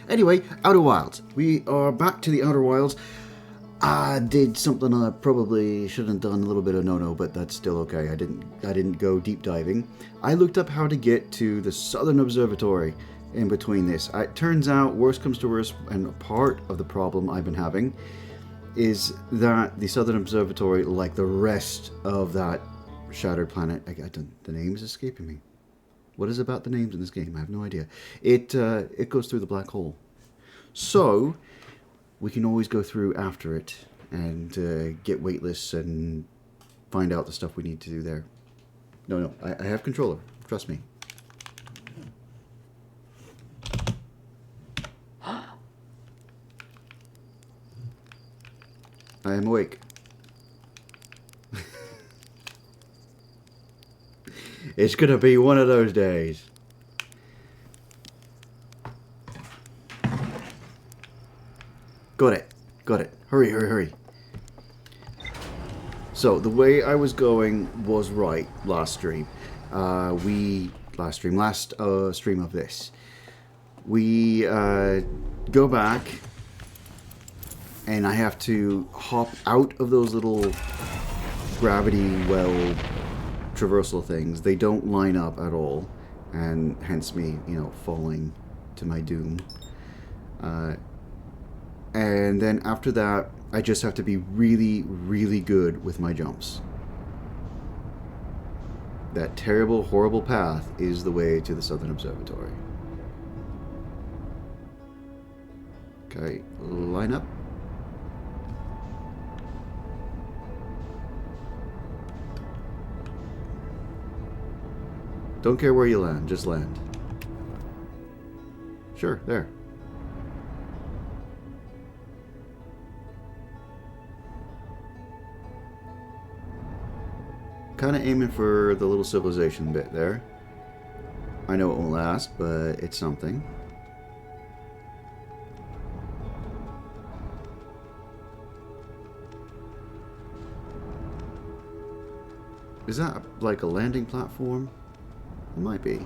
Anyway, Outer Wilds. We are back to the Outer Wilds. I did something I probably shouldn't have done, a little bit of no-no, but that's still okay. I didn't go deep diving. I looked up how to get to the Southern Observatory in between this. It turns out, worst comes to worst, and part of the problem I've been having is that the Southern Observatory, like the rest of that shattered planet, the name's escaping me. What is about the names in this game? I have no idea. It goes through the black hole. So we can always go through after it and get waitlists and find out the stuff we need to do there. No, I have controller. Trust me. I am awake. It's gonna be one of those days. Got it. Hurry. So, the way I was going was right last stream. Last stream of this. We go back, and I have to hop out of those little gravity well traversal things. They don't line up at all, and hence me, falling to my doom. And then after that, I just have to be really, really good with my jumps. That terrible, horrible path is the way to the Southern Observatory. Okay, line up. Don't care where you land, just land. Sure, there. Kind of aiming for the little civilization bit there. I know it won't last, but it's something. Is that like a landing platform? It might be.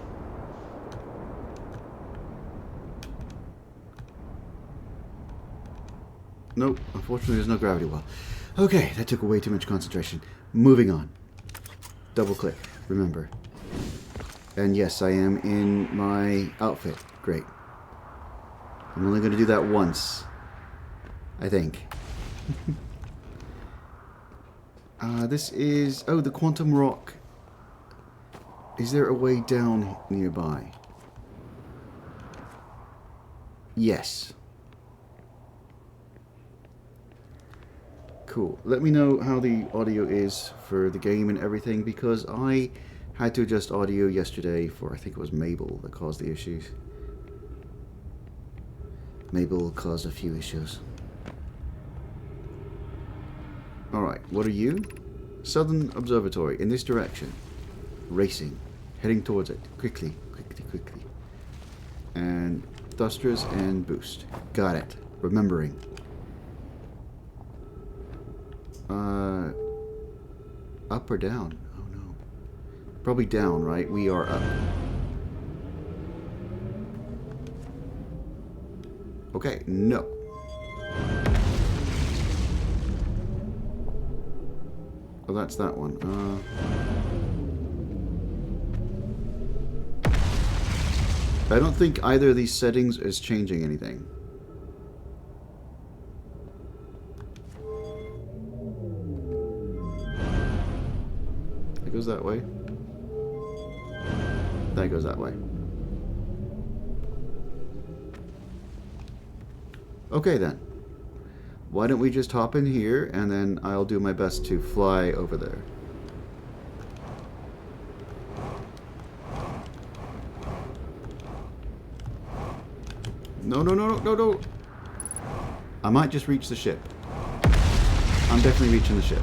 Nope, unfortunately there's no gravity well. Okay, that took way too much concentration. Moving on. Double click, remember. And yes, I am in my outfit. Great. I'm only going to do that once, I think. This is... Oh, the Quantum Rock. Is there a way down nearby? Yes. Cool. Let me know how the audio is for the game and everything, because I had to adjust audio yesterday for, I think it was Mabel that caused the issues. Mabel caused a few issues. Alright, what are you? Southern Observatory, in this direction. Racing. Heading towards it. Quickly. And thrusters and boost. Got it. Remembering. Up or down? Oh no. Probably down, right? We are up. Okay, no. Oh, that's that one. I don't think either of these settings is changing anything. It goes that way. That goes that way. Okay then. Why don't we just hop in here, and then I'll do my best to fly over there. No. I might just reach the ship. I'm definitely reaching the ship.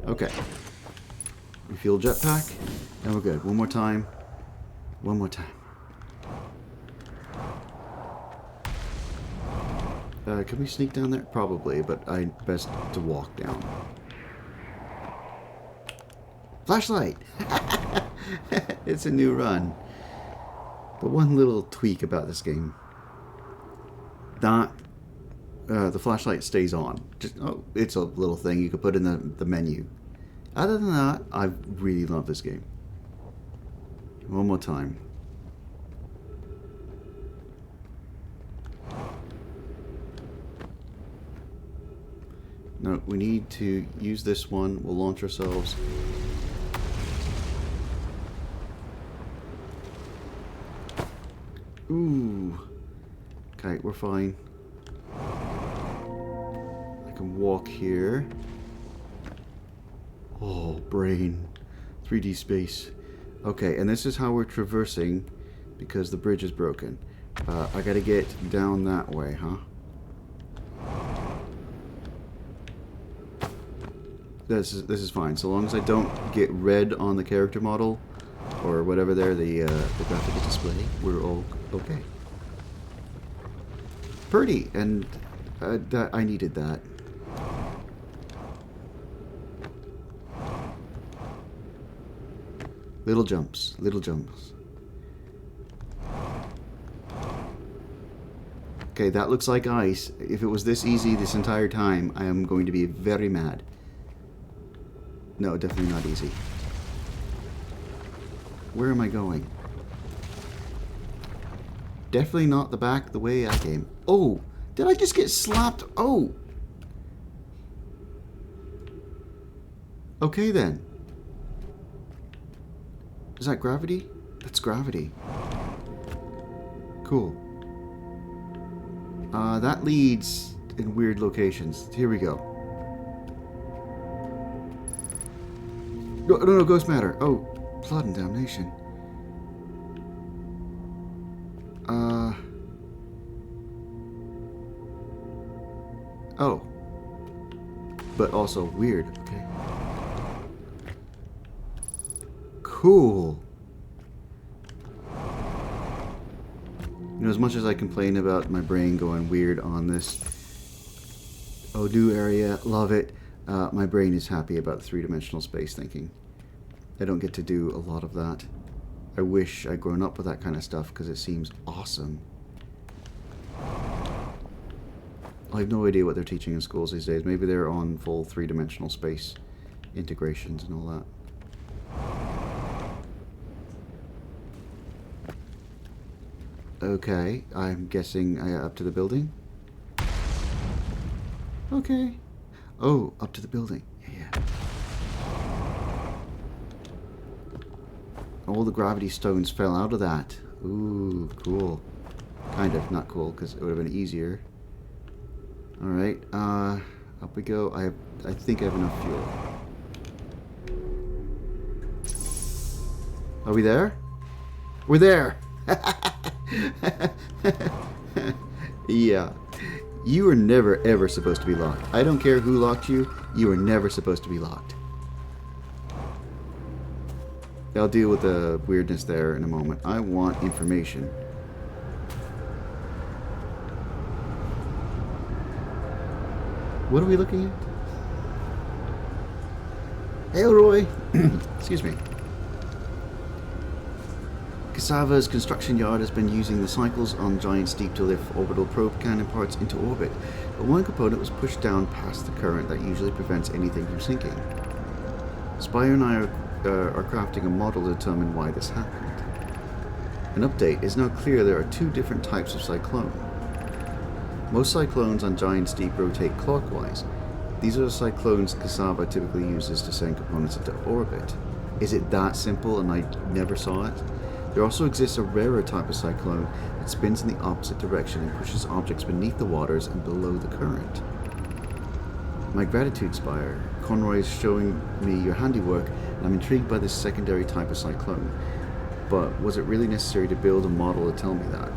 Okay. Refuel jetpack, and we're good. One more time. Can we sneak down there? Probably, but I best to walk down. Flashlight! It's a new run. But one little tweak about this game. That the flashlight stays on. Just, oh, it's a little thing you could put in the menu. Other than that, I really love this game. One more time. No, we need to use this one. We'll launch ourselves. Ooh. Okay, we're fine. I can walk here. Oh, brain. 3D space. Okay, and this is how we're traversing because the bridge is broken. I gotta get down that way, huh? This is fine. So long as I don't get red on the character model or whatever there, the graphic display, we're all okay. Pretty, and I needed that. Little jumps, little jumps. Okay, that looks like ice. If it was this easy this entire time, I am going to be very mad. No, definitely not easy. Where am I going? Definitely not the back the way I came. Oh, did I just get slapped? Oh. Okay then. Is that gravity? That's gravity. Cool. That leads in weird locations. Here we go. No, ghost matter. Oh, blood and damnation. Oh. But also weird. Okay. Cool. You know, as much as I complain about my brain going weird on this Odu area, love it, my brain is happy about three-dimensional space thinking. I don't get to do a lot of that. I wish I'd grown up with that kind of stuff because it seems awesome. I have no idea what they're teaching in schools these days. Maybe they're on full three-dimensional space integrations and all that. Okay, I'm guessing up to the building. Okay. Oh, up to the building. Yeah. All the gravity stones fell out of that. Ooh, cool. Kind of, not cool, because it would have been easier. Alright, up we go. I think I have enough fuel. Are we there? We're there! Yeah. You were never ever supposed to be locked. I don't care who locked you, you were never supposed to be locked. I'll deal with the weirdness there in a moment. I want information. What are we looking at? Hey, Roy. Excuse me. Cassava's construction yard has been using the cycles on Giant Steep to lift orbital probe cannon parts into orbit, but one component was pushed down past the current that usually prevents anything from sinking. Spire and I are crafting a model to determine why this happened. An update is now clear there are two different types of cyclone. Most cyclones on Giant Steep rotate clockwise. These are the cyclones Cassava typically uses to send components into orbit. Is it that simple and I never saw it? There also exists a rarer type of cyclone that spins in the opposite direction and pushes objects beneath the waters and below the current. My gratitude, Spire. Conroy is showing me your handiwork, and I'm intrigued by this secondary type of cyclone. But was it really necessary to build a model to tell me that?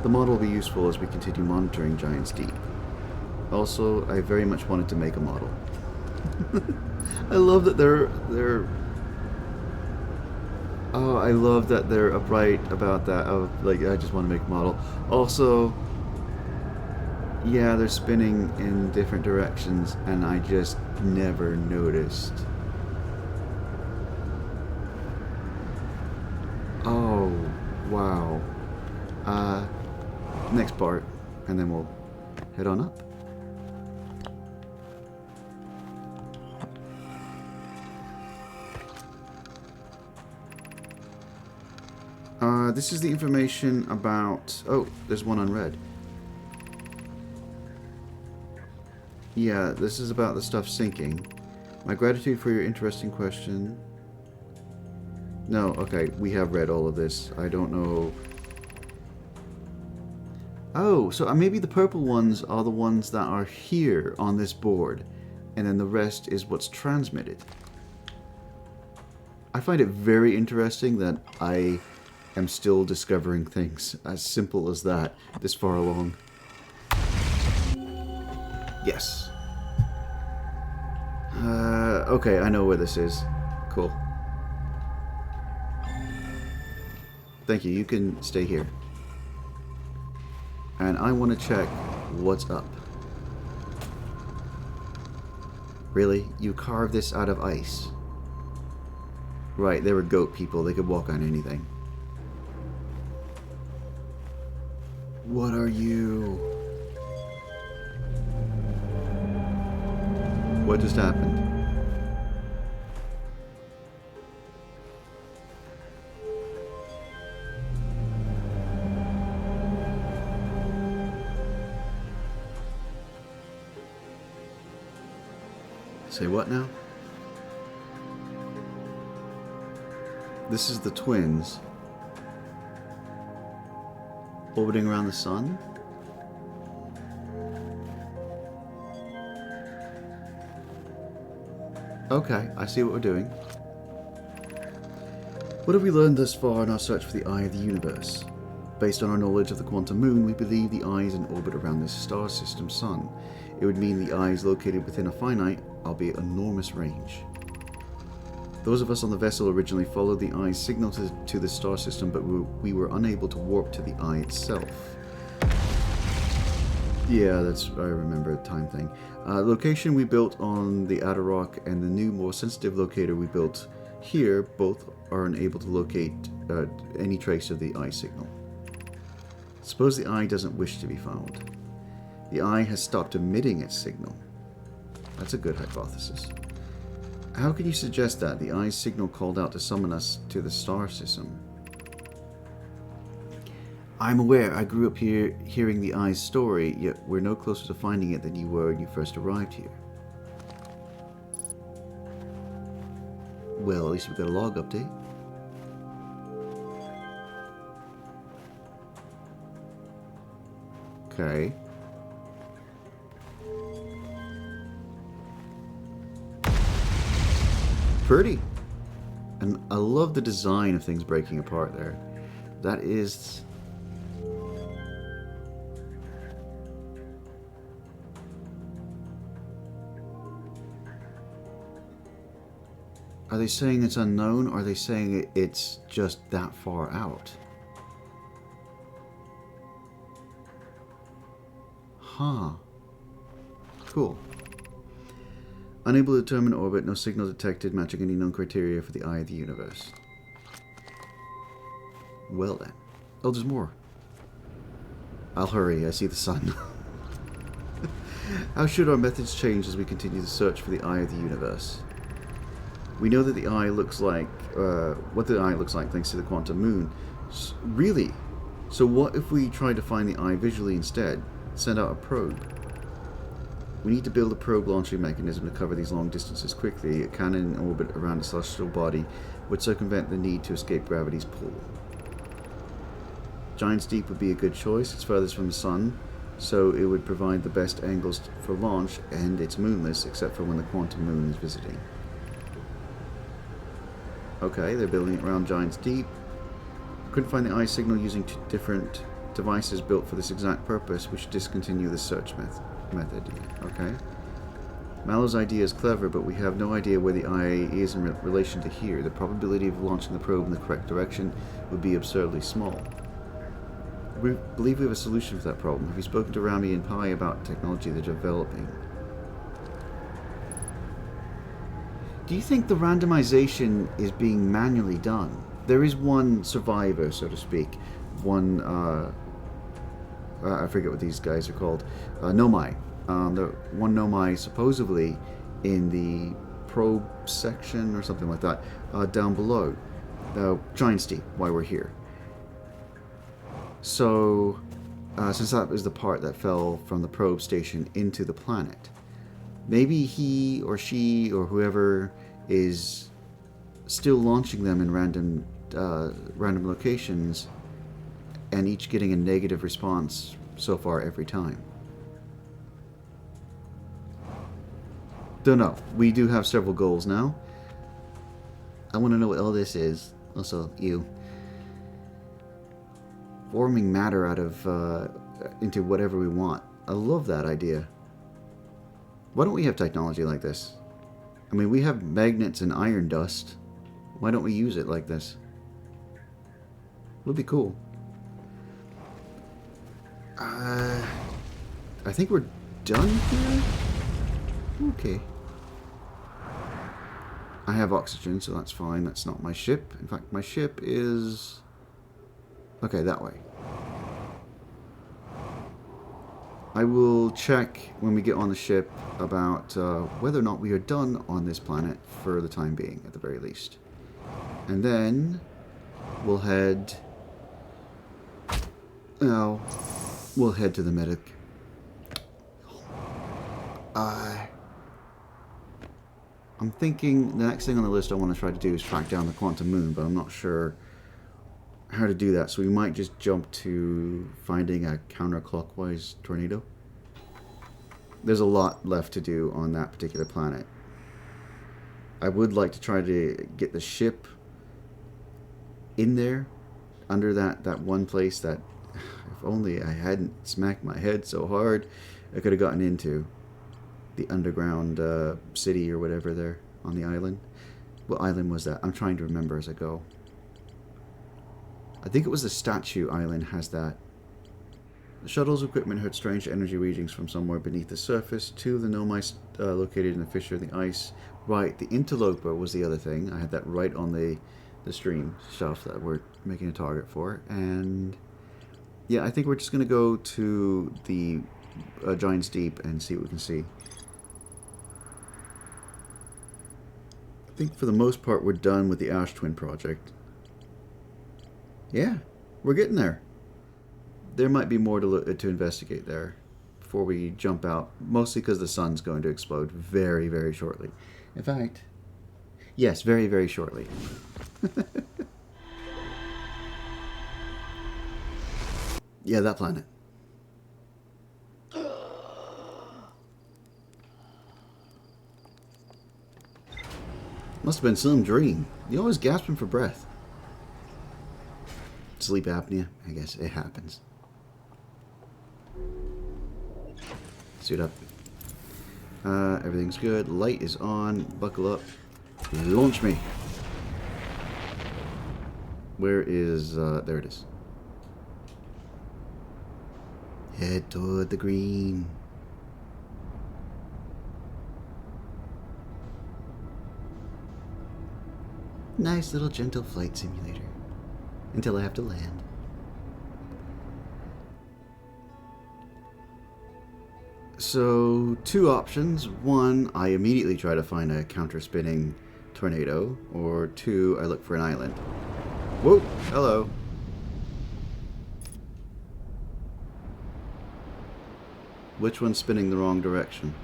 The model will be useful as we continue monitoring Giant Steep. Also, I very much wanted to make a model. I love that they're oh, I love that they're upright about that. Oh, like, I just want to make a model. Also, yeah, they're spinning in different directions, and I just never noticed. Wow. Next part, and then we'll head on up. This is the information about... Oh, there's one unread. Yeah, this is about the stuff sinking. My gratitude for your interesting question. No, okay, we have read all of this. I don't know... Oh, so maybe the purple ones are the ones that are here on this board, and then the rest is what's transmitted. I find it very interesting that I am still discovering things as simple as that this far along. Yes. Okay, I know where this is. Cool. Thank you, you can stay here. And I want to check what's up. Really? You carved this out of ice? Right, they were goat people. They could walk on anything. What are you? What just happened? Say what now? This is the twins orbiting around the sun. Okay, I see what we're doing. What have we learned thus far in our search for the eye of the universe? Based on our knowledge of the quantum moon, we believe the eye is in orbit around this star system sun. It would mean the eye is located within a finite, albeit enormous range. Those of us on the vessel originally followed the eye's signal to the star system, but we were unable to warp to the eye itself. Yeah, I remember the time thing. Location we built on the outer rock and the new, more sensitive locator we built here both are unable to locate any trace of the eye signal. Suppose the eye doesn't wish to be found. The eye has stopped emitting its signal. That's a good hypothesis. How can you suggest that? The eye's signal called out to summon us to the star system. I'm aware. I grew up here hearing the eye's story, yet we're no closer to finding it than you were when you first arrived here. Well, at least we've got a log update. Okay. Pretty. And I love the design of things breaking apart there. That is... Are they saying it's unknown, or are they saying it's just that far out? Huh. Cool. Unable to determine orbit, no signal detected matching any known criteria for the eye of the universe. Well then. Oh, there's more. I'll hurry, I see the sun. How should our methods change as we continue the search for the eye of the universe? We know that the eye looks like, what the eye looks like thanks to the quantum moon. Really? So what if we try to find the eye visually instead? Send out a probe. We need to build a probe launching mechanism to cover these long distances quickly. A cannon in orbit around a celestial body would circumvent the need to escape gravity's pull. Giant's Deep would be a good choice. It's furthest from the sun, so it would provide the best angles for launch, and it's moonless except for when the quantum moon is visiting. Okay, they're building it around Giant's Deep. Couldn't find the eye signal using two different devices built for this exact purpose. We should discontinue the search method. Okay. Mallow's idea is clever, but we have no idea where the eye is in relation to here. The probability of launching the probe in the correct direction would be absurdly small. We believe we have a solution for that problem. Have you spoken to Rami and Pi about technology they're developing? Do you think the randomization is being manually done? there is one survivor, so to speak. One, I forget what these guys are called. Nomai. The one Nomai supposedly in the probe section or something like that, down below. Giant Steep, why we're here. So, since that was the part that fell from the probe station into the planet, maybe he or she or whoever is still launching them in random locations, and each getting a negative response so far every time. Don't know. We do have several goals now. I want to know what all this is. Also, you. Forming matter out of into whatever we want. I love that idea. Why don't we have technology like this? I mean, we have magnets and iron dust. Why don't we use it like this? Would be cool. I think we're done here. Okay. I have oxygen, so that's fine. That's not my ship. In fact, my ship is... Okay, that way. I will check when we get on the ship about whether or not we are done on this planet for the time being, at the very least. And then we'll head... Oh, we'll head to the medic. I'm thinking the next thing on the list I want to try to do is track down the quantum moon, but I'm not sure how to do that, so we might just jump to finding a counterclockwise tornado. There's a lot left to do on that particular planet. I would like to try to get the ship in there, under that one place that, if only I hadn't smacked my head so hard, I could have gotten into. The underground city or whatever there on the island. What island was that? I'm trying to remember as I go. I think it was the Statue Island has that. The shuttle's equipment heard strange energy readings from somewhere beneath the surface. Two of the Nomai located in the fissure in the ice. Right, the interloper was the other thing. I had that right on the stream stuff that we're making a target for. And yeah, I think we're just going to go to the Giant's Deep and see what we can see. I think for the most part we're done with the Ash Twin project. Yeah, we're getting there. There might be more to investigate there before we jump out, mostly because the sun's going to explode very, very shortly. In fact, yes, very, very shortly. Yeah, that planet. Must have been some dream. You're always gasping for breath. Sleep apnea, I guess it happens. Suit up. Everything's good. Light is on. Buckle up. Launch me. Where is... there it is. Head toward the green. Nice little gentle flight simulator. Until I have to land. So, two options. One, I immediately try to find a counter-spinning tornado. Or two, I look for an island. Whoa! Hello. Which one's spinning the wrong direction?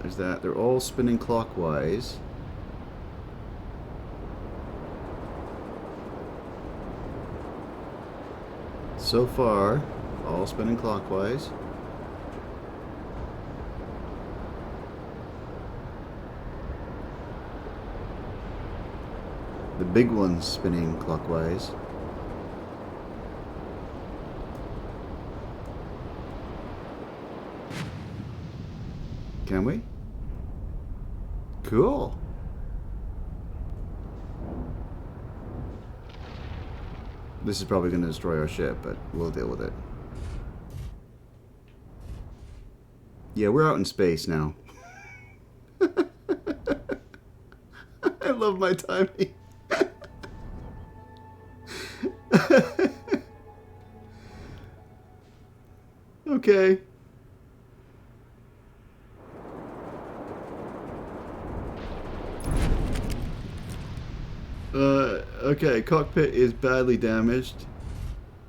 There's that. They're all spinning clockwise. So far, all spinning clockwise. The big one's spinning clockwise. Can we? Cool. This is probably going to destroy our ship, but we'll deal with it. Yeah, we're out in space now. I love my timing. Okay. Okay, cockpit is badly damaged.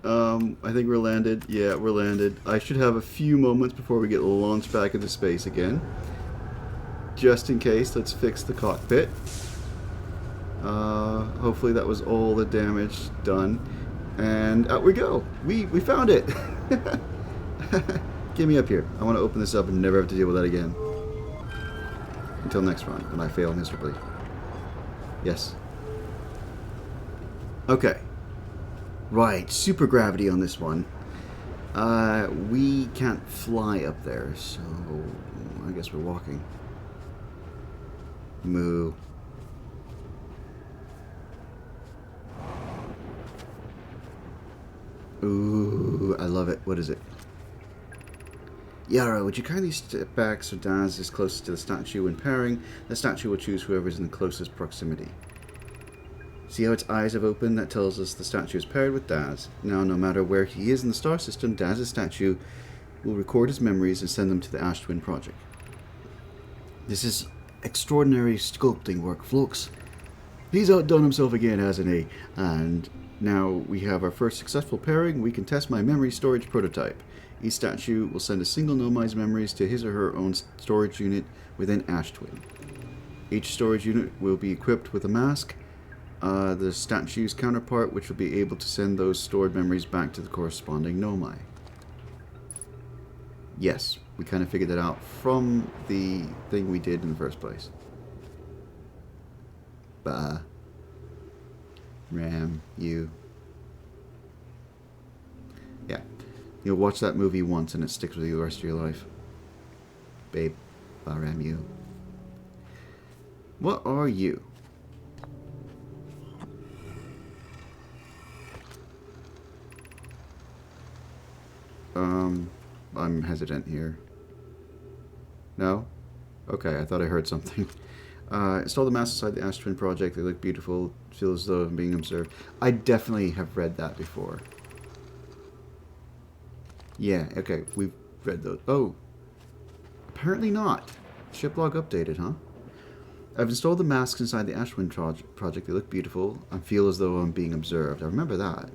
I think we're landed. Yeah, we're landed. I should have a few moments before we get launched back into space again. Just in case, let's fix the cockpit. Hopefully that was all the damage done. And out we go. We found it. Get me up here. I want to open this up and never have to deal with that again. Until next run, when I fail miserably. Yes. Okay. Right, super gravity on this one. We can't fly up there, so I guess we're walking. Moo. Ooh, I love it. What is it? Yara, would you kindly step back so Daz is closest to the statue when pairing? The statue will choose whoever is in the closest proximity. See how its eyes have opened? That tells us the statue is paired with Daz. Now, no matter where he is in the star system, Daz's statue will record his memories and send them to the Ash Twin Project. This is extraordinary sculpting work, Flux. He's outdone himself again, hasn't he? And now we have our first successful pairing. We can test my memory storage prototype. Each statue will send a single Nomai's memories to his or her own storage unit within Ash Twin. Each storage unit will be equipped with a mask, the statue's counterpart, which will be able to send those stored memories back to the corresponding Nomai. Yes, we kind of figured that out from the thing we did in the first place. Ram, you. Yeah. You'll watch that movie once and it sticks with you the rest of your life. Babe, Ram, you. What are you? I'm hesitant here. No? Okay, I thought I heard something. Install the masks inside the Ash Twin Project. They look beautiful. Feel as though I'm being observed. I definitely have read that before. Yeah, okay, we've read those. Oh. Apparently not. Ship log updated, huh? I've installed the masks inside the Ash Twin Project. They look beautiful. I feel as though I'm being observed. I remember that.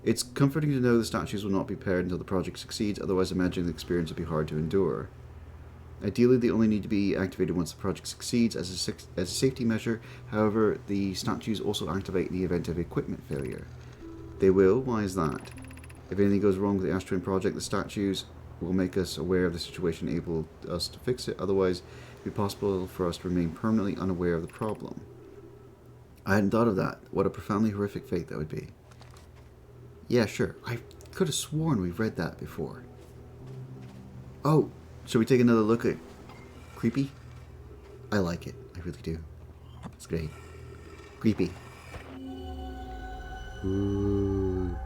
It's comforting to know the statues will not be paired until the project succeeds, otherwise imagining the experience will be hard to endure. Ideally, they only need to be activated once the project succeeds as a safety measure. However, the statues also activate in the event of equipment failure. They will? Why is that? If anything goes wrong with the Ash Twin Project, the statues will make us aware of the situation, able us to fix it. Otherwise, it would be possible for us to remain permanently unaware of the problem. I hadn't thought of that. What a profoundly horrific fate that would be. Yeah, sure. I could have sworn we've read that before. Oh, should we take another look at Creepy? I like it. I really do. It's great. Creepy. Ooh.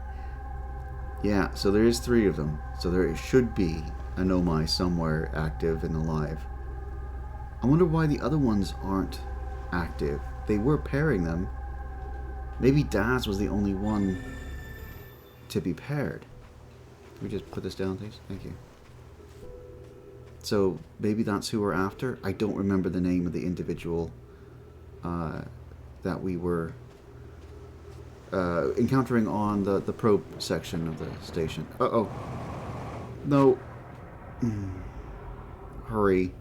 Yeah, so there is 3 of them. So there should be a Nomai somewhere active and alive. I wonder why the other ones aren't active. They were pairing them. Maybe Daz was the only one to be paired. Can we just put this down, please? Thank you. So maybe that's who we're after. I don't remember the name of the individual that we were encountering on the probe section of the station. Uh-oh. No. Hurry.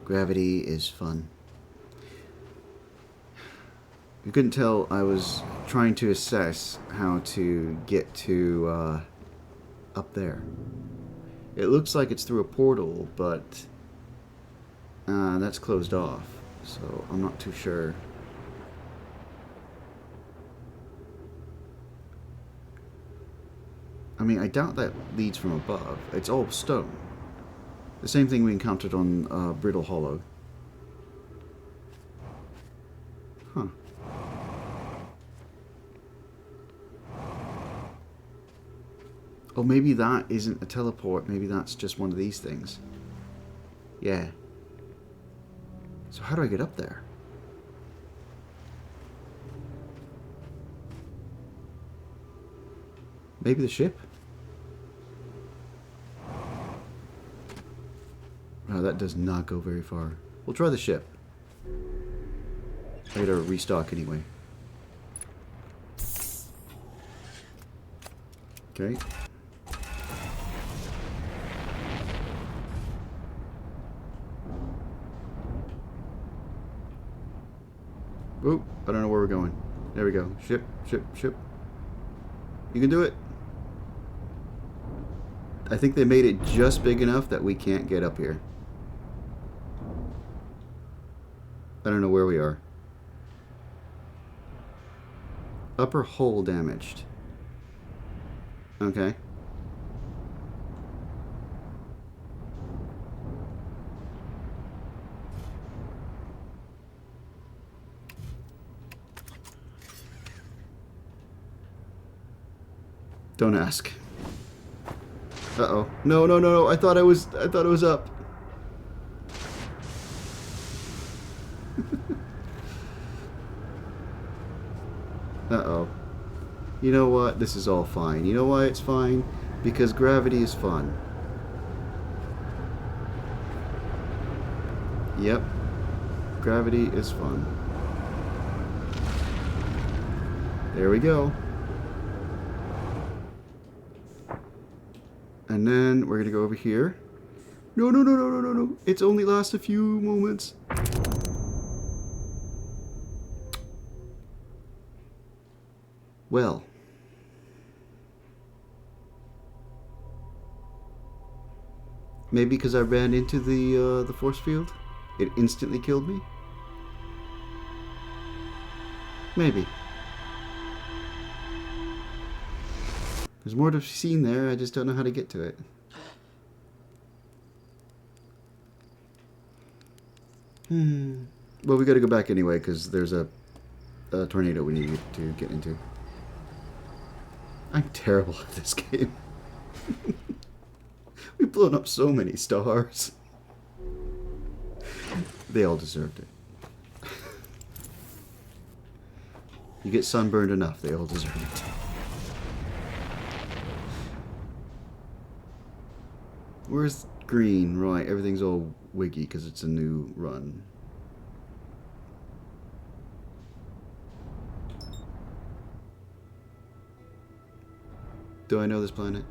Gravity is fun. You couldn't tell I was trying to assess how to get to up there. It looks like it's through a portal, but that's closed off, so I'm not too sure. I mean, I doubt that leads from above. It's all stone. The same thing we encountered on Brittle Hollow. Huh. Oh, maybe that isn't a teleport. Maybe that's just one of these things. Yeah. So how do I get up there? Maybe the ship? Oh, that does not go very far. We'll try the ship. I gotta restock anyway. Okay. Oop, I don't know where we're going. There we go. Ship, ship, ship. You can do it. I think they made it just big enough that we can't get up here. I don't know where we are. Upper hull damaged. Okay. Don't ask. Uh-oh. No, no, no, no. I thought it was up. Uh-oh. You know what? This is all fine. You know why it's fine? Because gravity is fun. Yep. Gravity is fun. There we go. And then we're gonna go over here. No, no, no, no, no, no, no. It's only lasts a few moments. Well. Maybe because I ran into the force field, it instantly killed me. Maybe. There's more to be seen there, I just don't know how to get to it. Well, we gotta go back anyway, because there's a tornado we need to get into. I'm terrible at this game. We've blown up so many stars. They all deserved it. You get sunburned enough, they all deserve it. Where's green? Right, everything's all wiggy because it's a new run. Do I know this planet?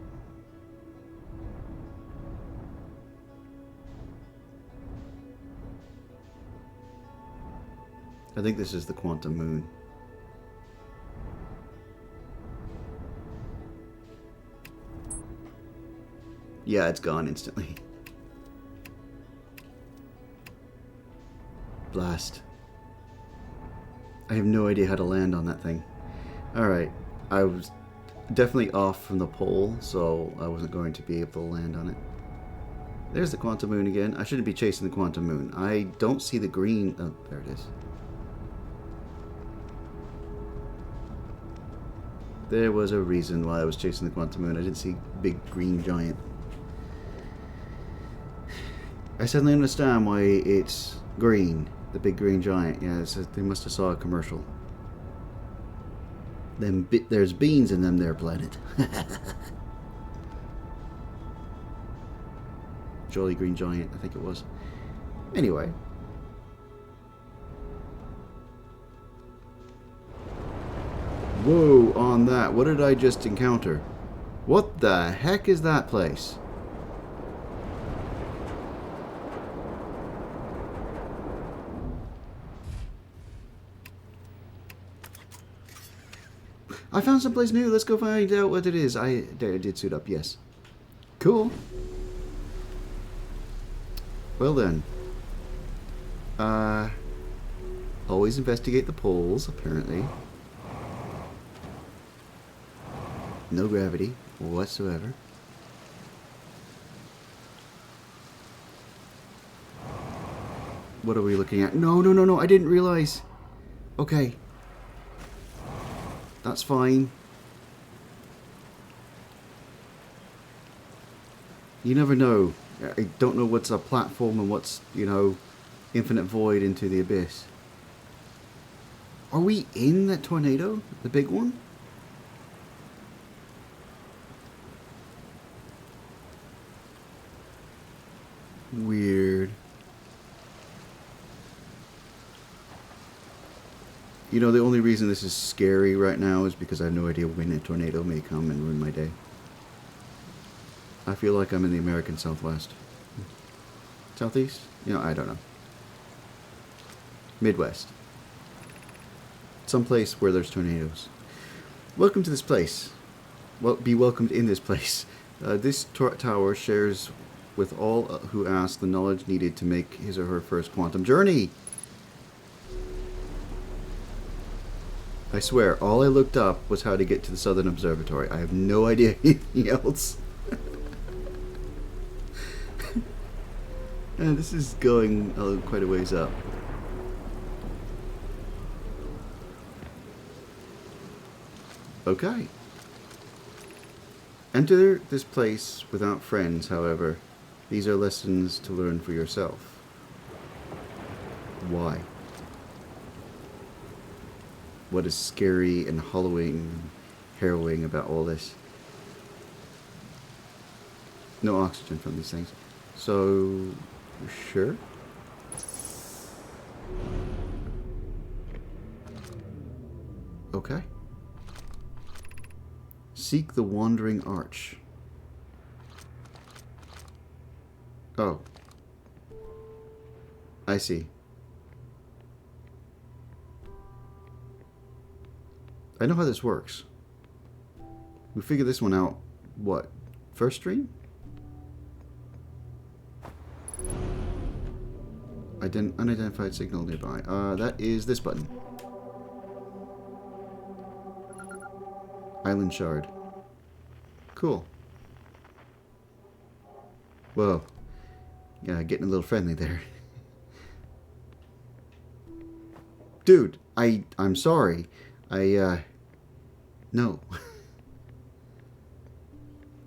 I think this is the quantum moon. Yeah, it's gone instantly. Blast. I have no idea how to land on that thing. Alright, I was definitely off from the pole, so I wasn't going to be able to land on it. There's the quantum moon again. I shouldn't be chasing the quantum moon. I don't see the green... Oh, there it is. There was a reason why I was chasing the quantum moon. I didn't see big green giant. I suddenly understand why it's green, the big green giant. Yeah, they must have saw a commercial. There's beans in them there planet. Jolly Green Giant, I think it was. Anyway. Whoa, on that. What did I just encounter? What the heck is that place? I found someplace new. Let's go find out what it is. I did suit up, yes. Cool. Well then. Always investigate the poles, apparently. No gravity whatsoever. What are we looking at? No, no, no, no, I didn't realize. Okay. That's fine. You never know. I don't know what's a platform and what's, infinite void into the abyss. Are we in that tornado? The big one? Weird. The only reason this is scary right now is because I have no idea when a tornado may come and ruin my day. I feel like I'm in the American Southwest. Southeast? I don't know. Midwest. Someplace where there's tornadoes. Welcome to this place. Well, be welcomed in this place. This tower shares with all who ask the knowledge needed to make his or her first quantum journey. I swear, all I looked up was how to get to the Southern Observatory. I have no idea anything else. And this is going quite a ways up. Okay. Enter this place without friends, however. These are lessons to learn for yourself. Why? What is scary and harrowing about all this? No oxygen from these things. So, sure. Okay. Seek the Wandering Arch. Oh. I see. I know how this works. We figured this one out, what, first stream? Unidentified signal nearby. That is this button. Island shard. Cool. Whoa. Yeah, getting a little friendly there. Dude, I'm sorry. No.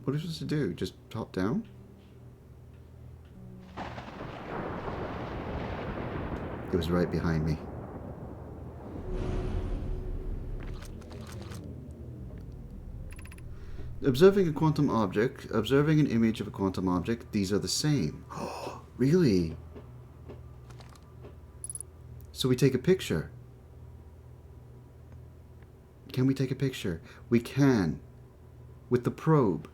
What are we supposed to do? Just top down? It was right behind me. Observing a quantum object, observing an image of a quantum object, these are the same. Oh, really? So we take a picture. Can we take a picture? We can. With the probe.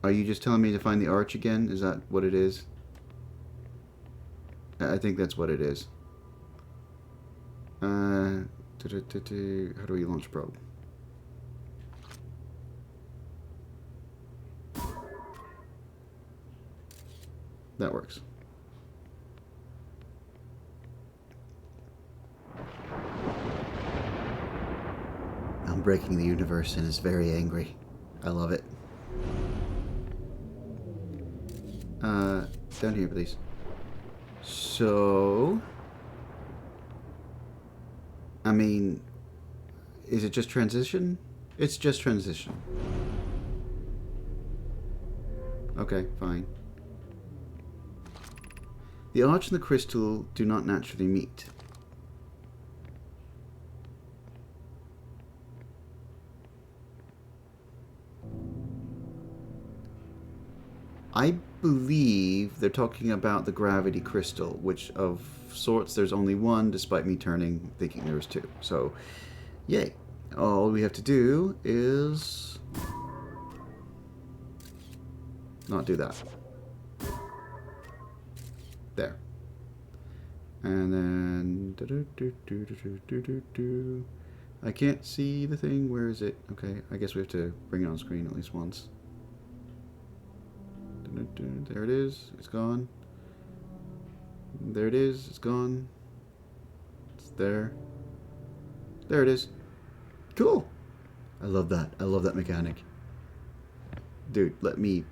Are you just telling me to find the arch again? Is that what it is? I think that's what it is. How do we launch probe? That works. I'm breaking the universe and is very angry. I love it. Down here, please. So, I mean, is it just transition? It's just transition. Okay, fine. The arch and the crystal do not naturally meet. I believe they're talking about the gravity crystal, which of sorts there's only one, despite me thinking there was two. So, yay. All we have to do is not do that. There. And then I can't see the thing. Where is it? Okay, I guess we have to bring it on screen at least once. There it is. It's gone. There it is. It's gone. It's there. There it is. Cool. I love that. I love that mechanic. Dude, let me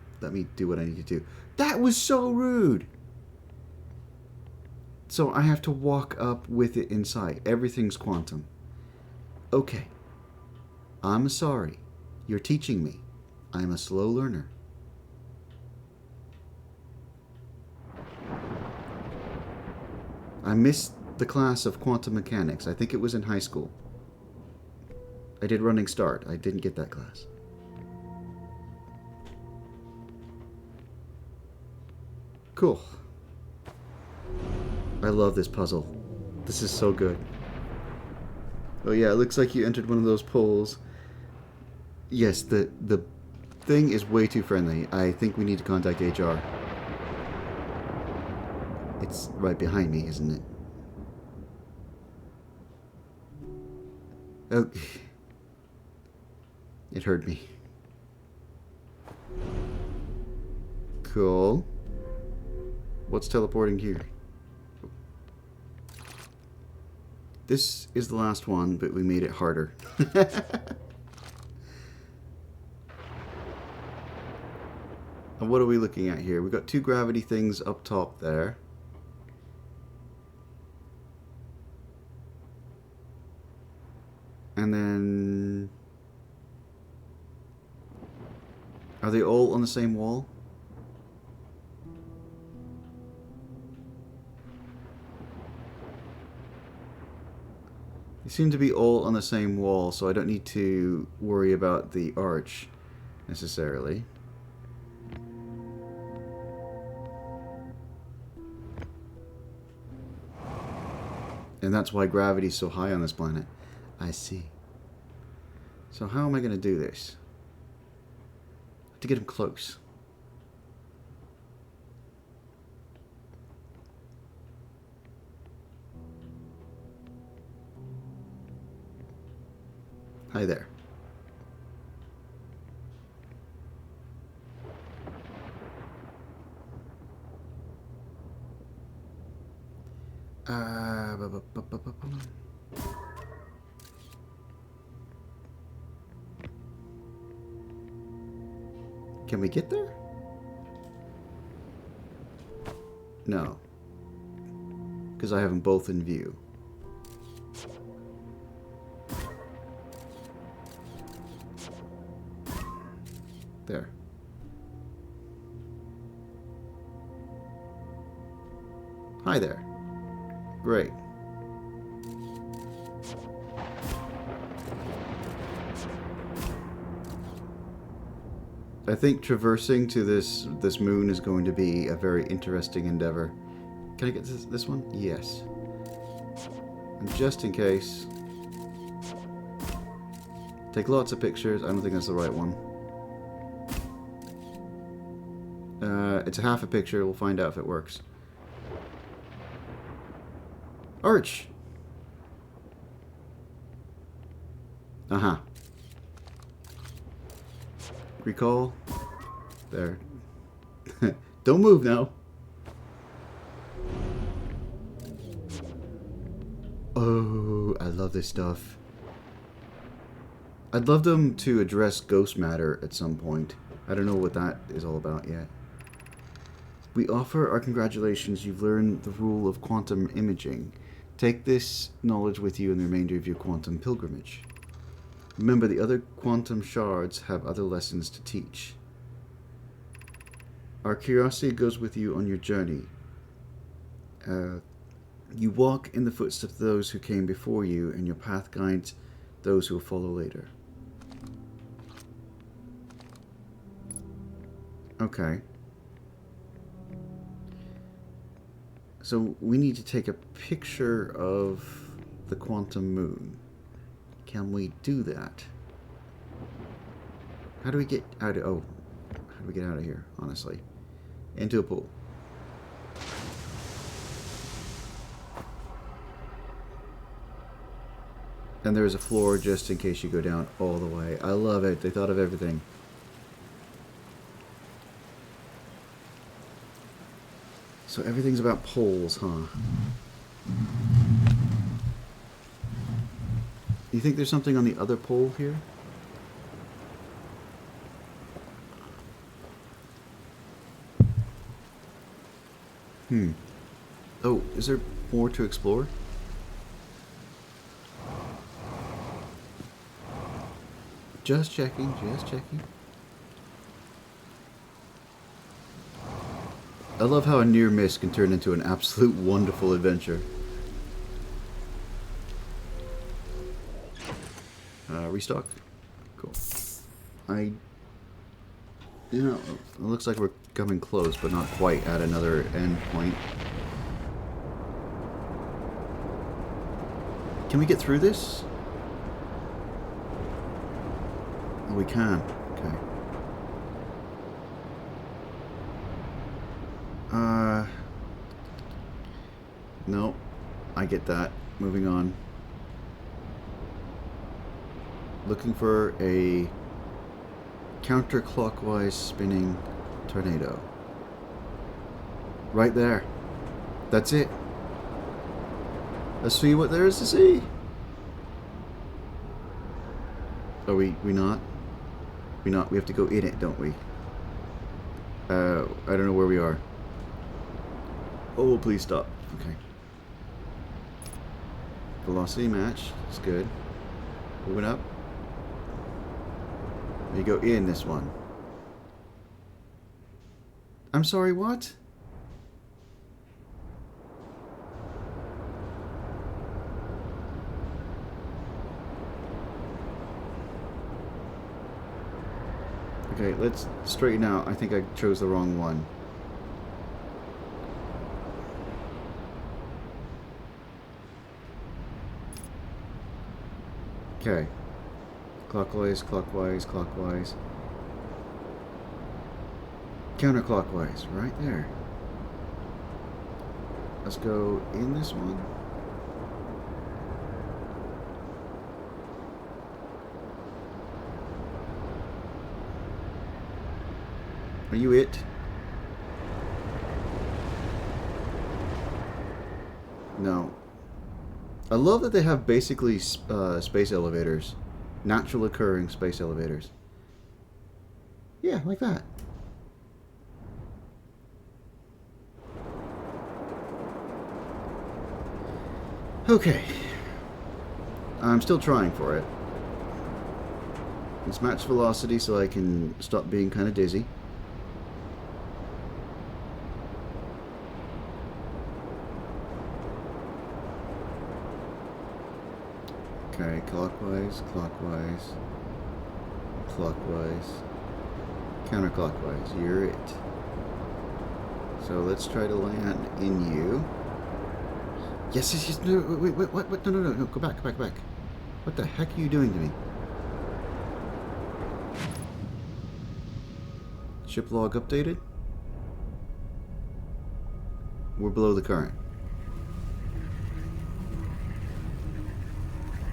do what I need to do. That was so rude. So I have to walk up with it inside. Everything's quantum. Okay. I'm sorry. You're teaching me. I'm a slow learner. I missed the class of quantum mechanics. I think it was in high school. I did running start. I didn't get that class. Cool. I love this puzzle. This is so good. Oh yeah, it looks like you entered one of those polls. Yes, the thing is way too friendly. I think we need to contact HR. It's right behind me, isn't it? Oh. It hurt me. Cool. What's teleporting here? This is the last one, but we made it harder. And what are we looking at here? We've got two gravity things up top there. And then... Are they all on the same wall? They seem to be all on the same wall, so I don't need to worry about the arch necessarily. And that's why gravity's so high on this planet. I see. So how am I going to do this? I have to get him close. Hi there. Can we get there? No. Because I have them both in view. There. Hi there. Great. I think traversing to this moon is going to be a very interesting endeavor. Can I get this one? Yes. And just in case, take lots of pictures. I don't think that's the right one. It's a half a picture. We'll find out if it works. Arch! Uh-huh. Recall. There. Don't move now. Oh, I love this stuff. I'd love them to address ghost matter at some point. I don't know what that is all about yet. We offer our congratulations. You've learned the rule of quantum imaging. Take this knowledge with you in the remainder of your quantum pilgrimage. Remember, the other quantum shards have other lessons to teach. Our curiosity goes with you on your journey. You walk in the footsteps of those who came before you, and your path guides those who will follow later. Okay. So we need to take a picture of the quantum moon. Can we do that? How do we get out of... Oh, how do we get out of here, honestly? Into a pool. And there's a floor just in case you go down all the way. I love it. They thought of everything. So everything's about poles, huh? You think there's something on the other pole here? Oh, is there more to explore? Just checking, just checking. I love how a near miss can turn into an absolute wonderful adventure. Restock. Cool. You know, it looks like we're coming close, but not quite at another end point. Can we get through this? Oh, we can. Okay. No. I get that. Moving on. Looking for a counterclockwise spinning tornado. Right there. That's it. Let's see what there is to see. Are we not? We not? We have to go in it, don't we? I don't know where we are. Oh, please stop. Okay. Velocity match. It's good. Moving up. You go in this one. I'm sorry, what? Okay, let's straighten out. I think I chose the wrong one. Okay. Clockwise, clockwise, clockwise. Counterclockwise, right there. Let's go in this one. Are you it? No. I love that they have basically space elevators. Natural occurring space elevators. Yeah, like that. Okay. I'm still trying for it. Let's match velocity so I can stop being kind of dizzy. Okay, clockwise, clockwise, clockwise, counterclockwise. You're it. So let's try to land in you. Yes, yes, yes. No, wait, what? No, no, no, no. Go back, go back, go back. What the heck are you doing to me? Ship log updated. We're below the current.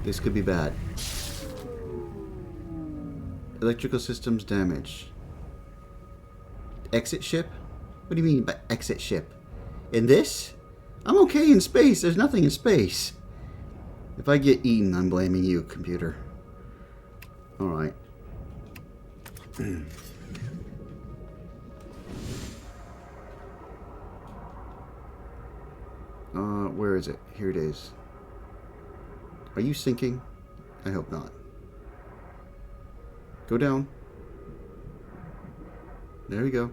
This could be bad. Electrical systems damaged. Exit ship? What do you mean by exit ship? In this? I'm okay in space. There's nothing in space. If I get eaten, I'm blaming you, computer. Alright. Where is it? Here it is. Are you sinking? I hope not. Go down. There we go.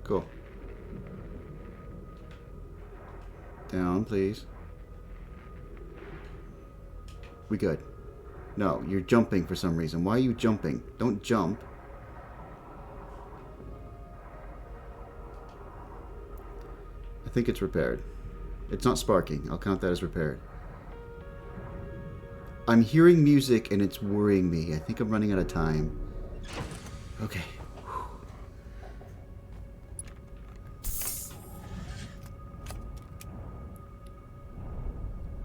Cool. Down, please. We good. No, you're jumping for some reason. Why are you jumping? Don't jump. I think it's repaired. It's not sparking. I'll count that as repaired. I'm hearing music and it's worrying me. I think I'm running out of time. Okay.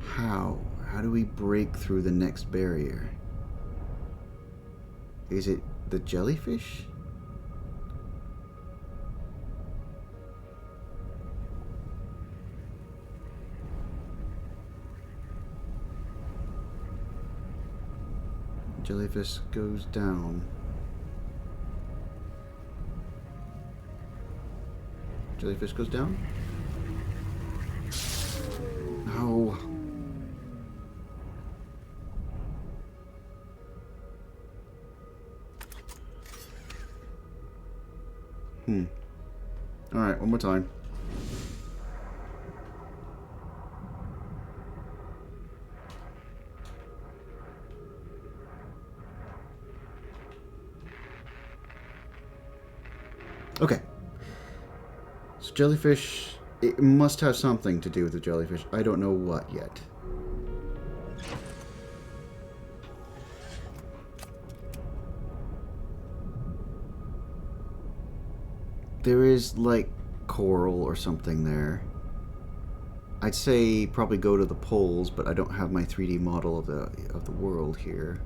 How? How do we break through the next barrier? Is it the jellyfish? Jellyfish goes down. Jellyfish goes down? No. Alright, one more time. Okay. So jellyfish, it must have something to do with the jellyfish. I don't know what yet. There is, like, coral or something there. I'd say probably go to the poles, but I don't have my 3D model of the world here.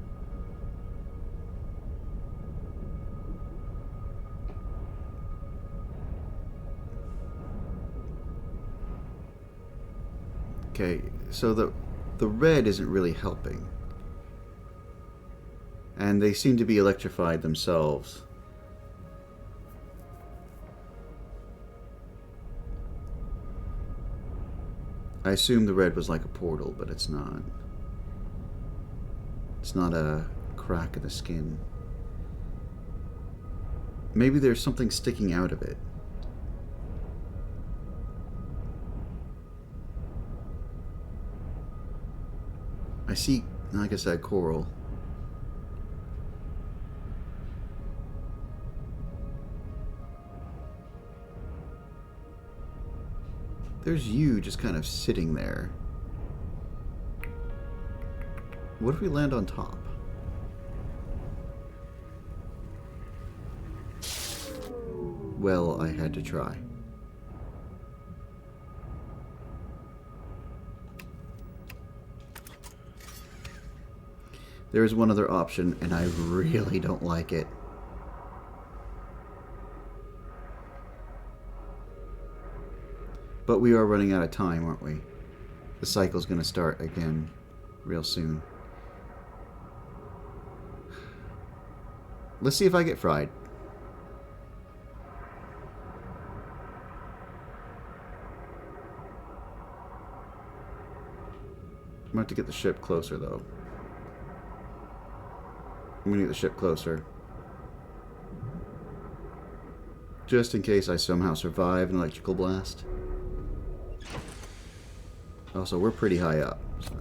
Okay, so the red isn't really helping. And they seem to be electrified themselves. I assume the red was like a portal, but it's not. It's not a crack in the skin. Maybe there's something sticking out of it. I see, like I said, coral. There's you just kind of sitting there. What if we land on top? Well, I had to try. There is one other option, and I really don't like it. But we are running out of time, aren't we? The cycle's going to start again real soon. Let's see if I get fried. I'm going to have to get the ship closer, though. I'm going to get the ship closer. Just in case I somehow survive an electrical blast. Also, we're pretty high up. So.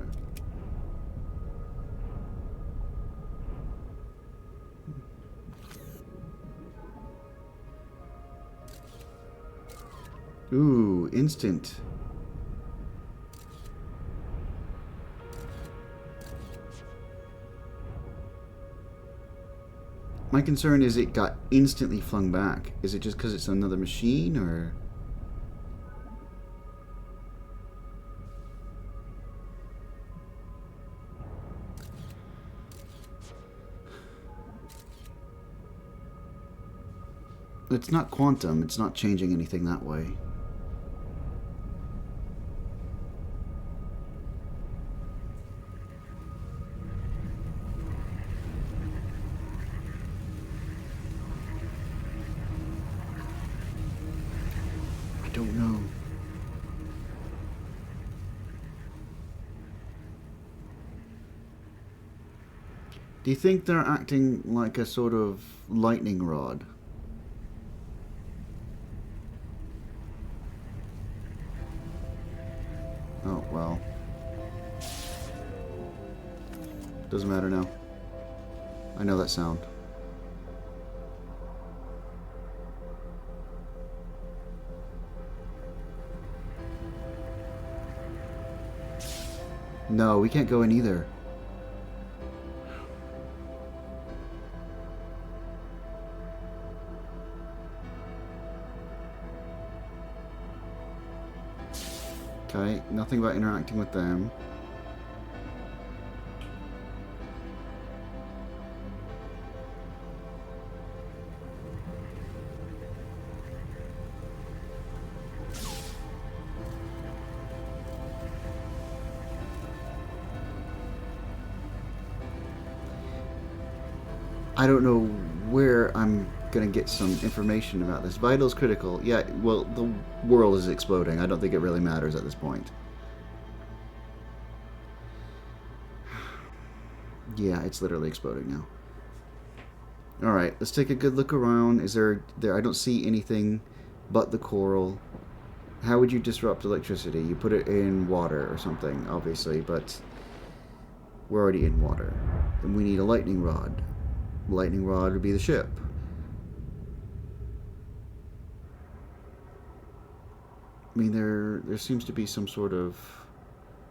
Ooh, instant. My concern is it got instantly flung back. Is it just because it's another machine, or... It's not quantum. It's not changing anything that way. I don't know. Do you think they're acting like a sort of lightning rod? Oh, well. Doesn't matter now. I know that sound. No, we can't go in either. Okay, nothing about interacting with them. I don't know where I'm gonna get some information about this. Vital's critical. Yeah, well, the world is exploding. I don't think it really matters at this point. Yeah, it's literally exploding now. Alright, let's take a good look around. Is there... I don't see anything but the coral. How would you disrupt electricity? You put it in water or something, obviously, but we're already in water. And we need a lightning rod. Lightning rod would be the ship. I mean, there seems to be some sort of...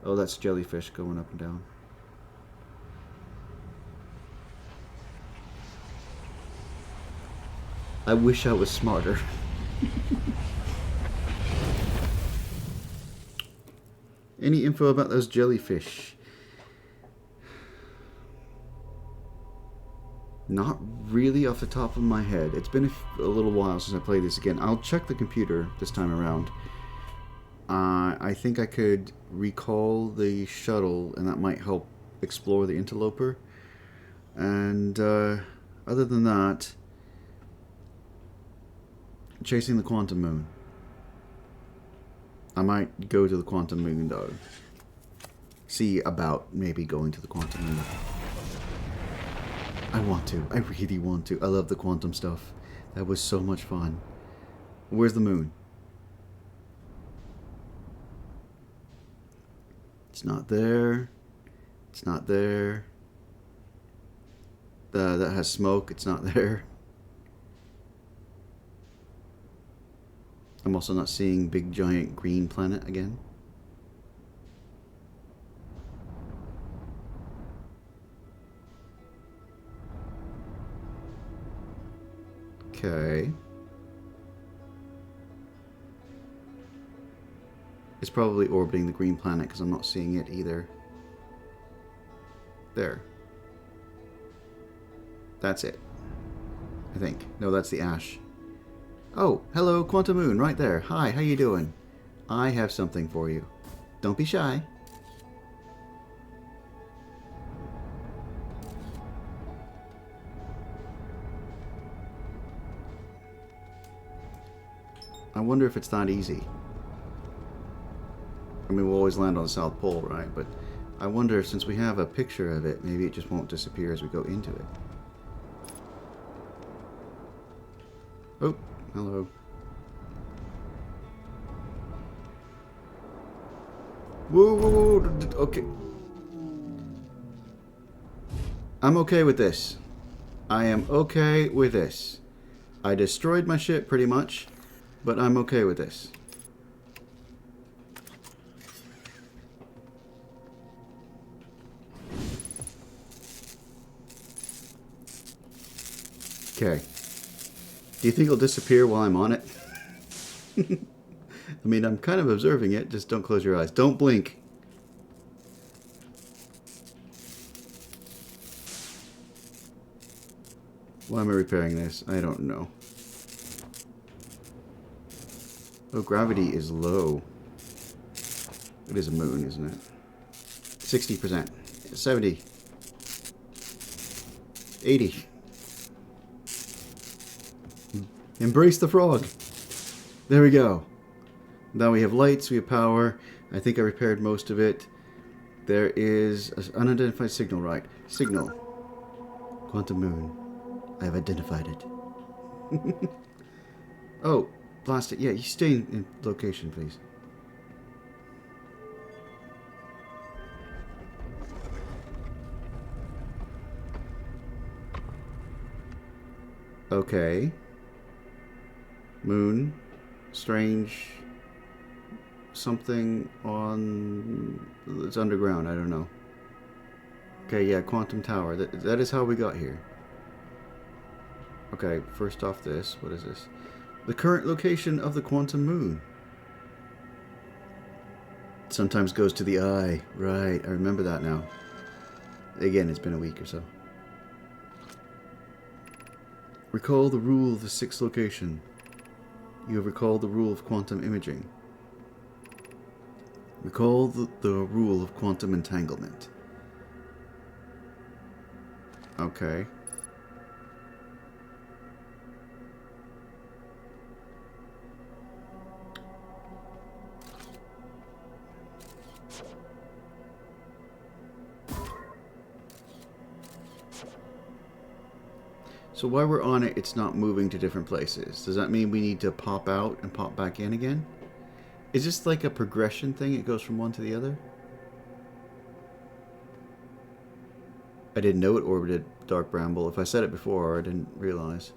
Oh, that's jellyfish going up and down. I wish I was smarter. Any info about those jellyfish? Not really off the top of my head. It's been a little while since I played this again. I'll check the computer this time around. I think I could recall the shuttle, and that might help explore the interloper. And other than that, chasing the quantum moon. I might go to the quantum moon, though. See about maybe going to the quantum moon. I want to. I really want to. I love the quantum stuff. That was so much fun. Where's the moon? It's not there. It's not there. That has smoke. It's not there. I'm also not seeing big giant green planet again. Okay. It's probably orbiting the green planet because I'm not seeing it either. There. That's it. I think. No, that's the ash. Oh, hello, Quantum Moon, right there. Hi, how you doing? I have something for you. Don't be shy. I wonder if it's that easy. I mean, we'll always land on the South Pole, right? But I wonder, since we have a picture of it, maybe it just won't disappear as we go into it. Oh, hello. Whoa, whoa, whoa, okay. I'm okay with this. I am okay with this. I destroyed my ship, pretty much, but I'm okay with this. Okay. Do you think it'll disappear while I'm on it? I mean, I'm kind of observing it. Just don't close your eyes. Don't blink. Why am I repairing this? I don't know. Oh, gravity is low. It is a moon, isn't it? 60%. 70. 80. Embrace the frog. There we go. Now we have lights, we have power. I think I repaired most of it. There is an unidentified signal, right? Signal. Quantum moon. I have identified it. Oh, blast it. Yeah, you stay in location, please. Okay. Moon. Strange. Something on... It's underground, I don't know. Okay, yeah, quantum tower. That is how we got here. Okay, first off this. What is this? The current location of the quantum moon. Sometimes goes to the eye. Right, I remember that now. Again, it's been a week or so. Recall the rule of the sixth location. You have recalled the rule of quantum imaging. Recall the rule of quantum entanglement. Okay. So while we're on it, it's not moving to different places. Does that mean we need to pop out and pop back in again? Is this like a progression thing? It goes from one to the other? I didn't know it orbited Dark Bramble. If I said it before, I didn't realize.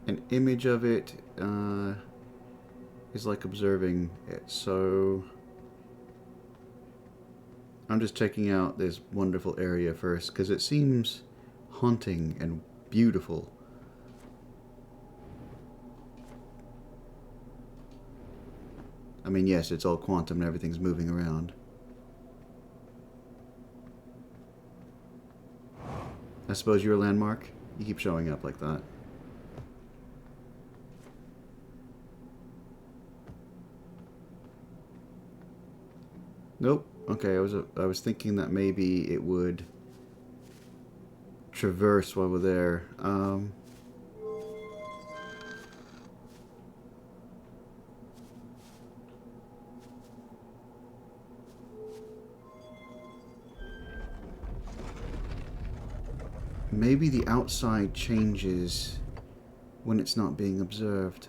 An image of it is like observing it. So I'm just checking out this wonderful area first because it seems haunting and beautiful. I mean, yes, it's all quantum and everything's moving around. I suppose you're a landmark? You keep showing up like that. Nope. Okay, I was thinking that maybe it would traverse while we're there. Maybe the outside changes when it's not being observed.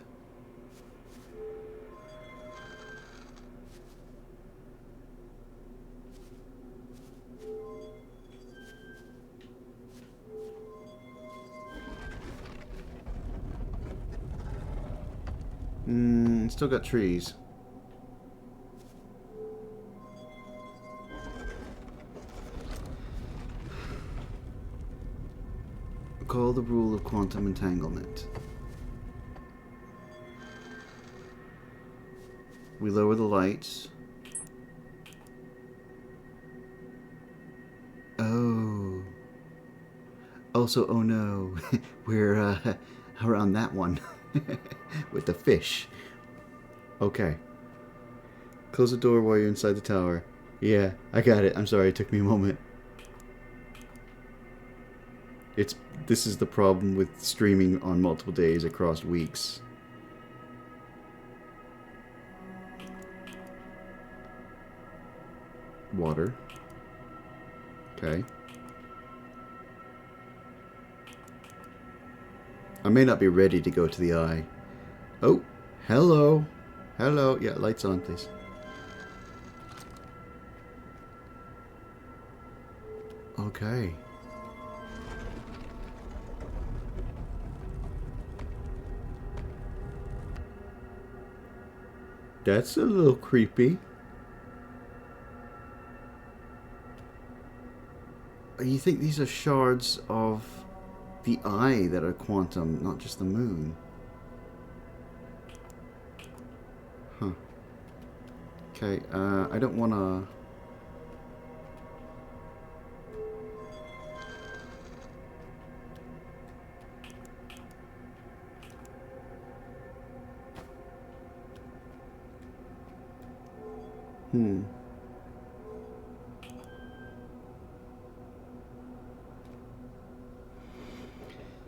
Still got trees. Call the rule of quantum entanglement. We lower the lights. Oh. Also, oh no, we're around that one with the fish. Okay. Close the door while you're inside the tower. Yeah, I got it. I'm sorry, it took me a moment. This is the problem with streaming on multiple days across weeks. Water. Okay. I may not be ready to go to the eye. Oh, hello. Hello. Yeah, lights on, please. Okay. That's a little creepy. You think these are shards of the eye that are quantum, not just the moon? Huh. Okay, I don't want to...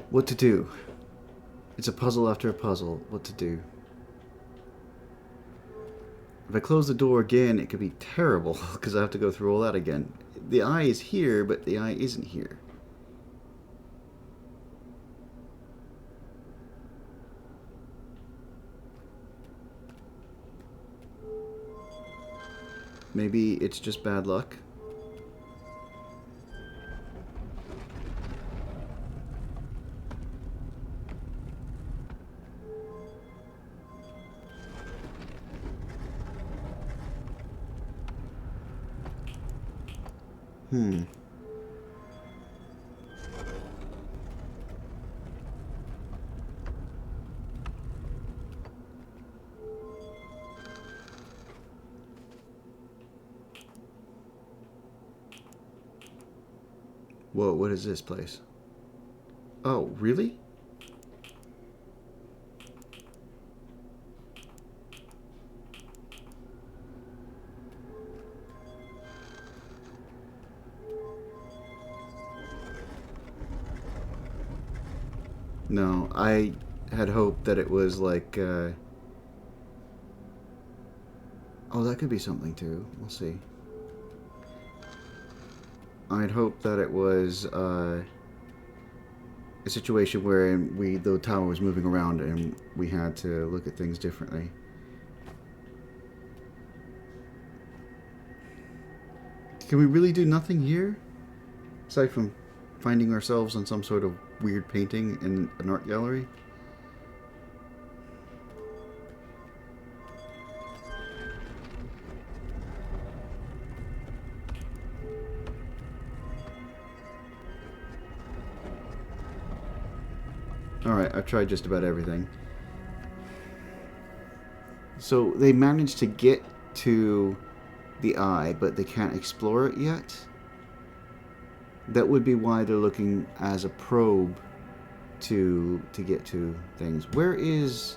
What to do? It's a puzzle after a puzzle. What to do? If I close the door again, it could be terrible because I have to go through all that again. The eye is here, but the eye isn't here. Maybe it's just bad luck. Whoa, what is this place? Oh, really? No, I had hoped that it was like, oh, that could be something too. We'll see. I'd hoped that it was a situation where the tower was moving around and we had to look at things differently. Can we really do nothing here? Aside from finding ourselves in some sort of weird painting in an art gallery? Alright, I've tried just about everything. So they managed to get to the eye, but they can't explore it yet? That would be why they're looking as a probe to get to things. Where is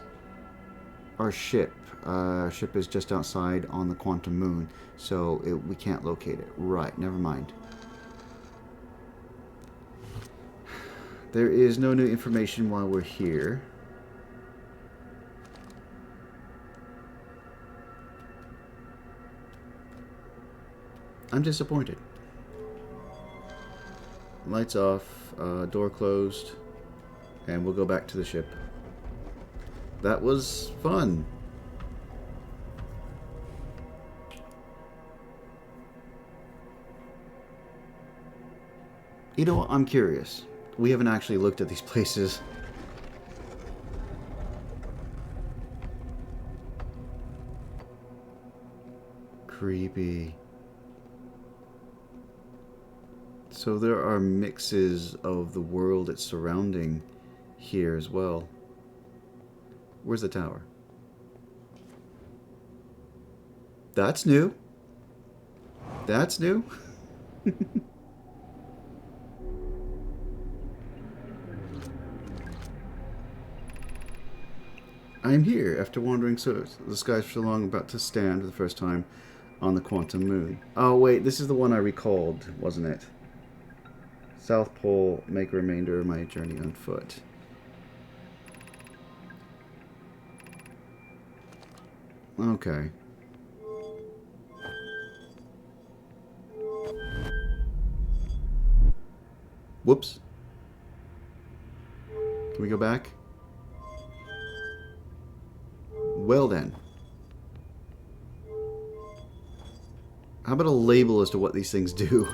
our ship? Our ship is just outside on the quantum moon, so we can't locate it. Right, never mind. There is no new information while we're here. I'm disappointed. Lights off, door closed, and we'll go back to the ship. That was fun. You know what? I'm curious. We haven't actually looked at these places. Creepy. So there are mixes of the world it's surrounding here as well. Where's the tower? That's new. That's new. I'm here after wandering the skies for so long, about to stand for the first time on the quantum moon. Oh wait, this is the one I recalled, wasn't it? South Pole, make a remainder of my journey on foot. Okay. Whoops. Can we go back? Well then. How about a label as to what these things do?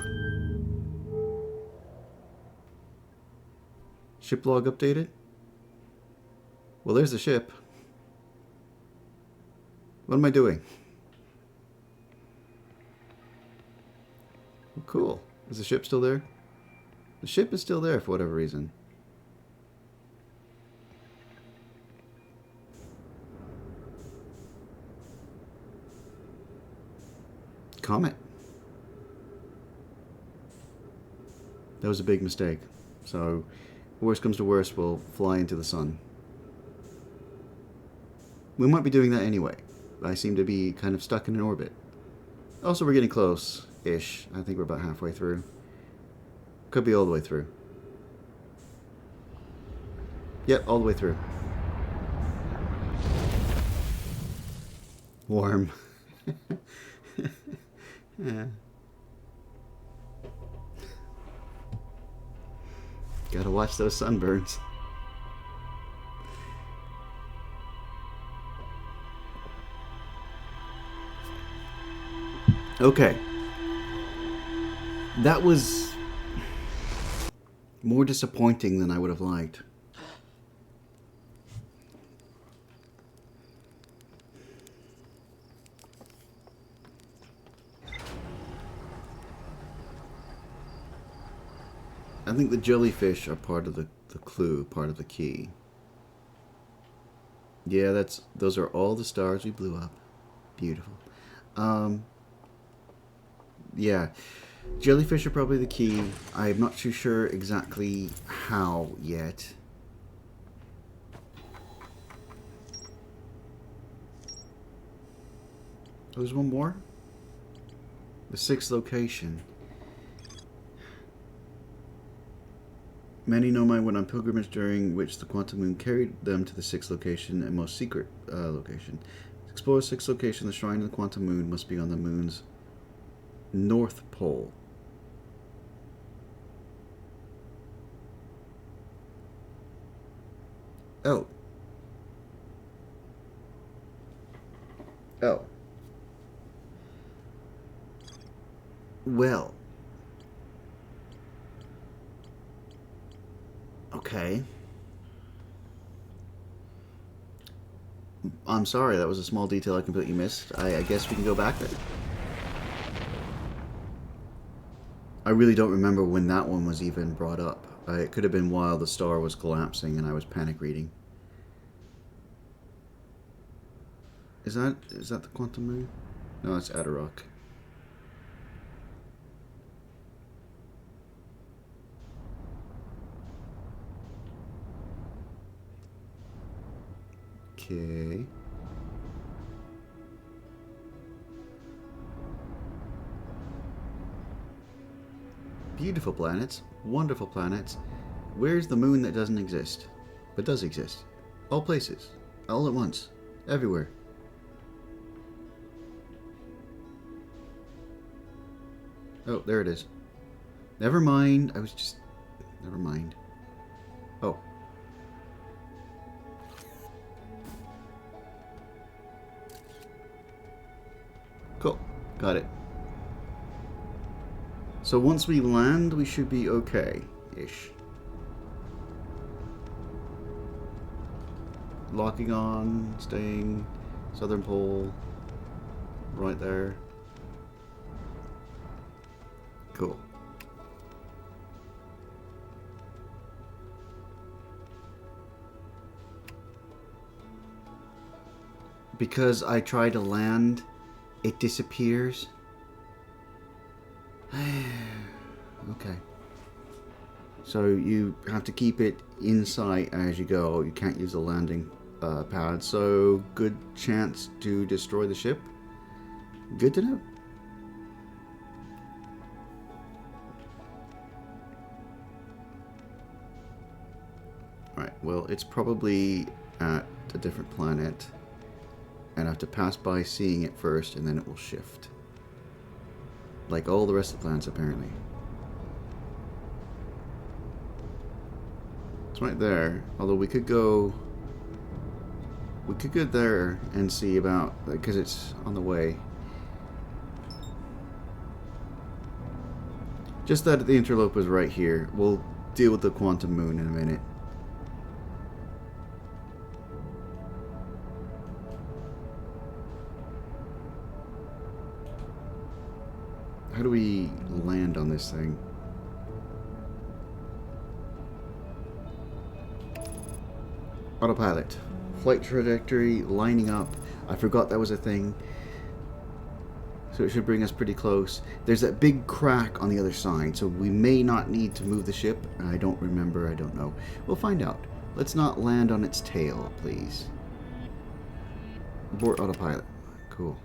Ship log updated? Well, there's the ship. What am I doing? Cool. Is the ship still there? The ship is still there for whatever reason. Comet. That was a big mistake. So, worst comes to worst, we'll fly into the sun. We might be doing that anyway. I seem to be kind of stuck in an orbit. Also, we're getting close-ish. I think we're about halfway through. Could be all the way through. Yep, all the way through. Warm. Yeah. Gotta watch those sunburns. Okay. That was more disappointing than I would have liked. I think the jellyfish are part of the clue, part of the key. Yeah, those are all the stars we blew up. Beautiful. Yeah, jellyfish are probably the key. I'm not too sure exactly how yet. Oh, there's one more? The sixth location. Many know mine went on pilgrimage during which the quantum moon carried them to the sixth location and most secret location. To explore the sixth location, the shrine of the quantum moon must be on the moon's north pole. Oh. Oh. Well. Okay. I'm sorry, that was a small detail I completely missed. I guess we can go back there. I really don't remember when that one was even brought up. It could have been while the star was collapsing and I was panic reading. Is that the quantum moon? No, it's Adarok. Okay. Beautiful planets, wonderful planets. Where's the moon that doesn't exist, but does exist? All places, all at once, everywhere. Oh, there it is. Never mind. Never mind. Oh. Cool. Got it. So once we land, we should be okay-ish. Locking on, staying, southern pole, right there. Cool. Because I try to land, it disappears. Okay. So you have to keep it in sight as you go. You can't use the landing pad. So good chance to destroy the ship. Good to know. Right. Well, it's probably at a different planet. And I have to pass by seeing it first, and then it will shift. Like all the rest of the planets, apparently. It's right there. Although we could go there and see about, because it's on the way. Just that the interlope is right here. We'll deal with the quantum moon in a minute. How do we land on this thing? Autopilot. Flight trajectory lining up. I forgot that was a thing. So it should bring us pretty close. There's that big crack on the other side, so we may not need to move the ship. I don't remember, I don't know. We'll find out. Let's not land on its tail, please. Abort autopilot. Cool.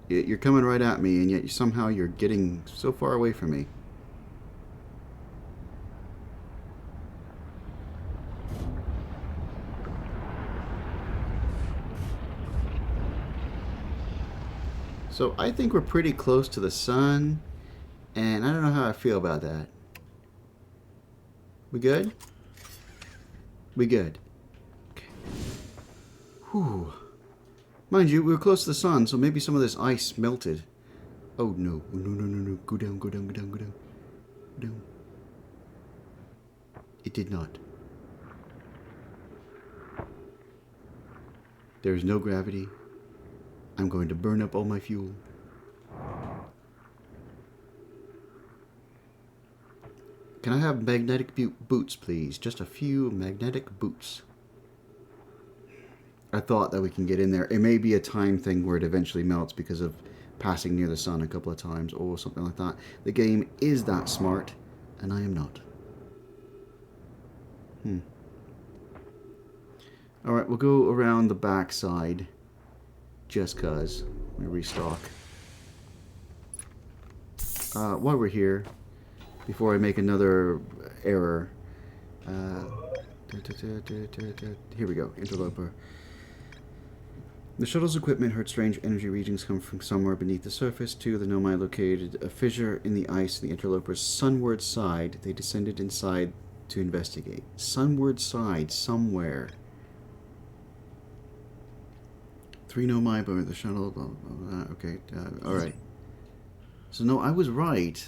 You're coming right at me, and yet somehow you're getting so far away from me. So I think we're pretty close to the sun, and I don't know how I feel about that. We good? We good. Okay. Whew. Mind you, we were close to the sun, so maybe some of this ice melted. Oh no, no, no, no, no. Go down, go down, go down, go down. Go down. It did not. There is no gravity. I'm going to burn up all my fuel. Can I have magnetic boots, please? Just a few magnetic boots. I thought that we can get in there. It may be a time thing where it eventually melts because of passing near the sun a couple of times or something like that. The game is that smart, and I am not. Alright, we'll go around the back side. Just cause. Let me restock. While we're here, before I make another error. Here we go, interloper. The shuttle's equipment heard strange energy readings come from somewhere beneath the surface. Two of the Nomai located a fissure in the ice in the interloper's sunward side. They descended inside to investigate. Sunward side, somewhere. 3 Nomai board the shuttle. Blah, blah, blah. Okay, alright. So no, I was right.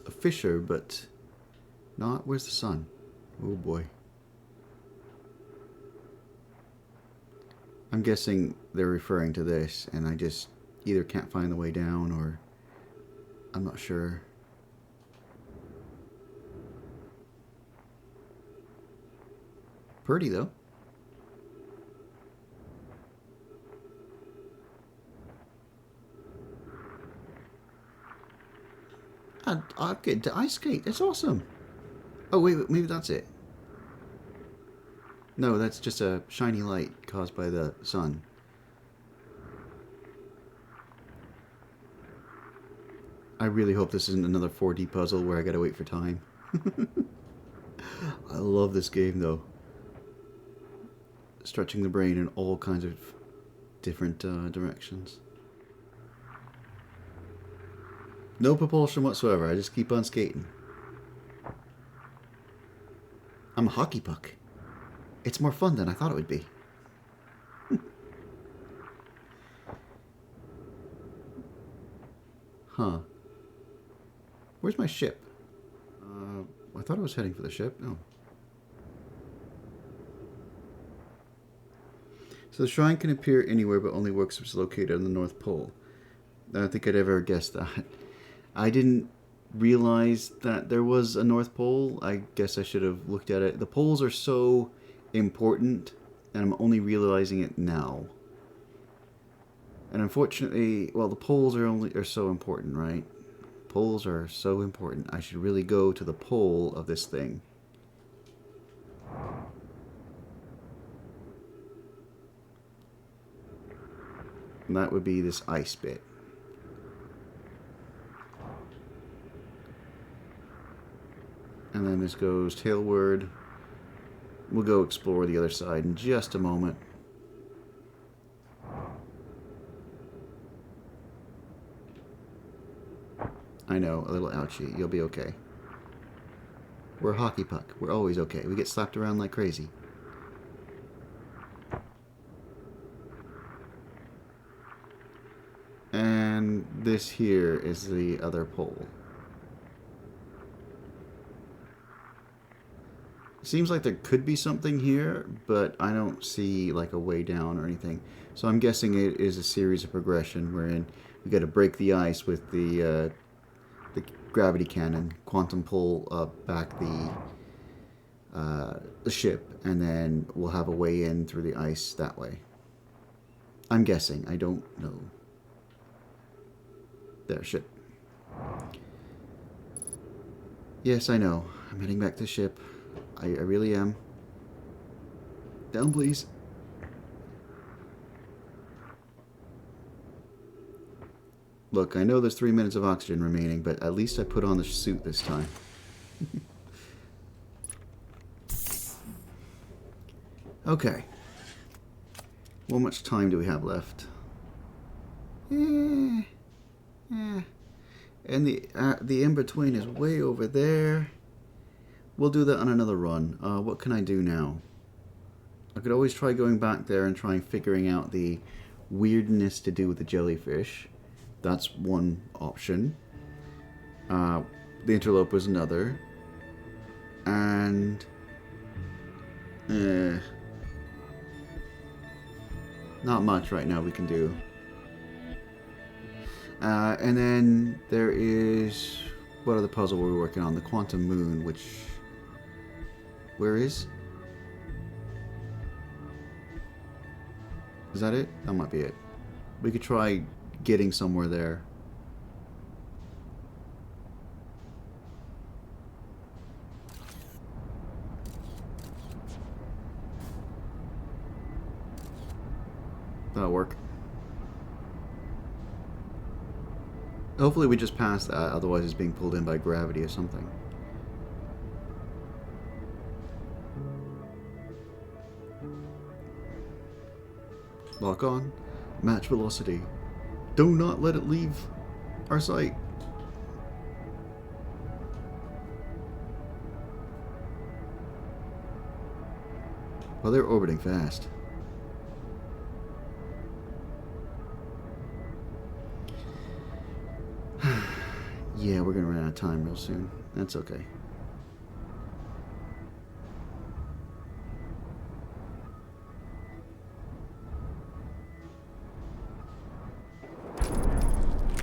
A fissure, but not. Where's the sun? Oh boy. I'm guessing they're referring to this, and I just either can't find the way down, or I'm not sure. Pretty, though. I'll get to ice skate. That's awesome. Oh, wait, maybe that's it. No, that's just a shiny light caused by the sun. I really hope this isn't another 4D puzzle where I gotta wait for time. I love this game, though. Stretching the brain in all kinds of different directions. No propulsion whatsoever. I just keep on skating. I'm a hockey puck. It's more fun than I thought it would be. Huh. Where's my ship? I thought I was heading for the ship. Oh. So the shrine can appear anywhere, but only works if it's located on the North Pole. I don't think I'd ever guessed that. I didn't realize that there was a North Pole. I guess I should have looked at it. The poles are so important, and I'm only realizing it now. And unfortunately, well, the poles are so important, right? Poles are so important. I should really go to the pole of this thing. And that would be this ice bit. And then this goes tailward. We'll go explore the other side in just a moment. I know, a little ouchie. You'll be okay. We're a hockey puck. We're always okay. We get slapped around like crazy. And this here is the other pole. Seems like there could be something here, but I don't see like a way down or anything. So I'm guessing it is a series of progression wherein we got to break the ice with the gravity cannon, quantum pull back the ship, and then we'll have a way in through the ice that way. I'm guessing. I don't know. There, ship. Yes, I know. I'm heading back to the ship. I really am. Down, please. Look, I know there's 3 minutes of oxygen remaining, but at least I put on the suit this time. Okay. How much time do we have left? And the in-between is way over there. We'll do that on another run. What can I do now? I could always try going back there and trying figuring out the weirdness to do with the jellyfish. That's one option. The interloper is another. And... not much right now we can do. And then there is... what other puzzle were we working on? The Quantum Moon, which... where is? Is that it? That might be it. We could try getting somewhere there. That'll work. Hopefully we just pass that, otherwise it's being pulled in by gravity or something. Lock on. Match velocity. Do not let it leave our sight. Well, they're orbiting fast. Yeah, we're gonna run out of time real soon. That's okay.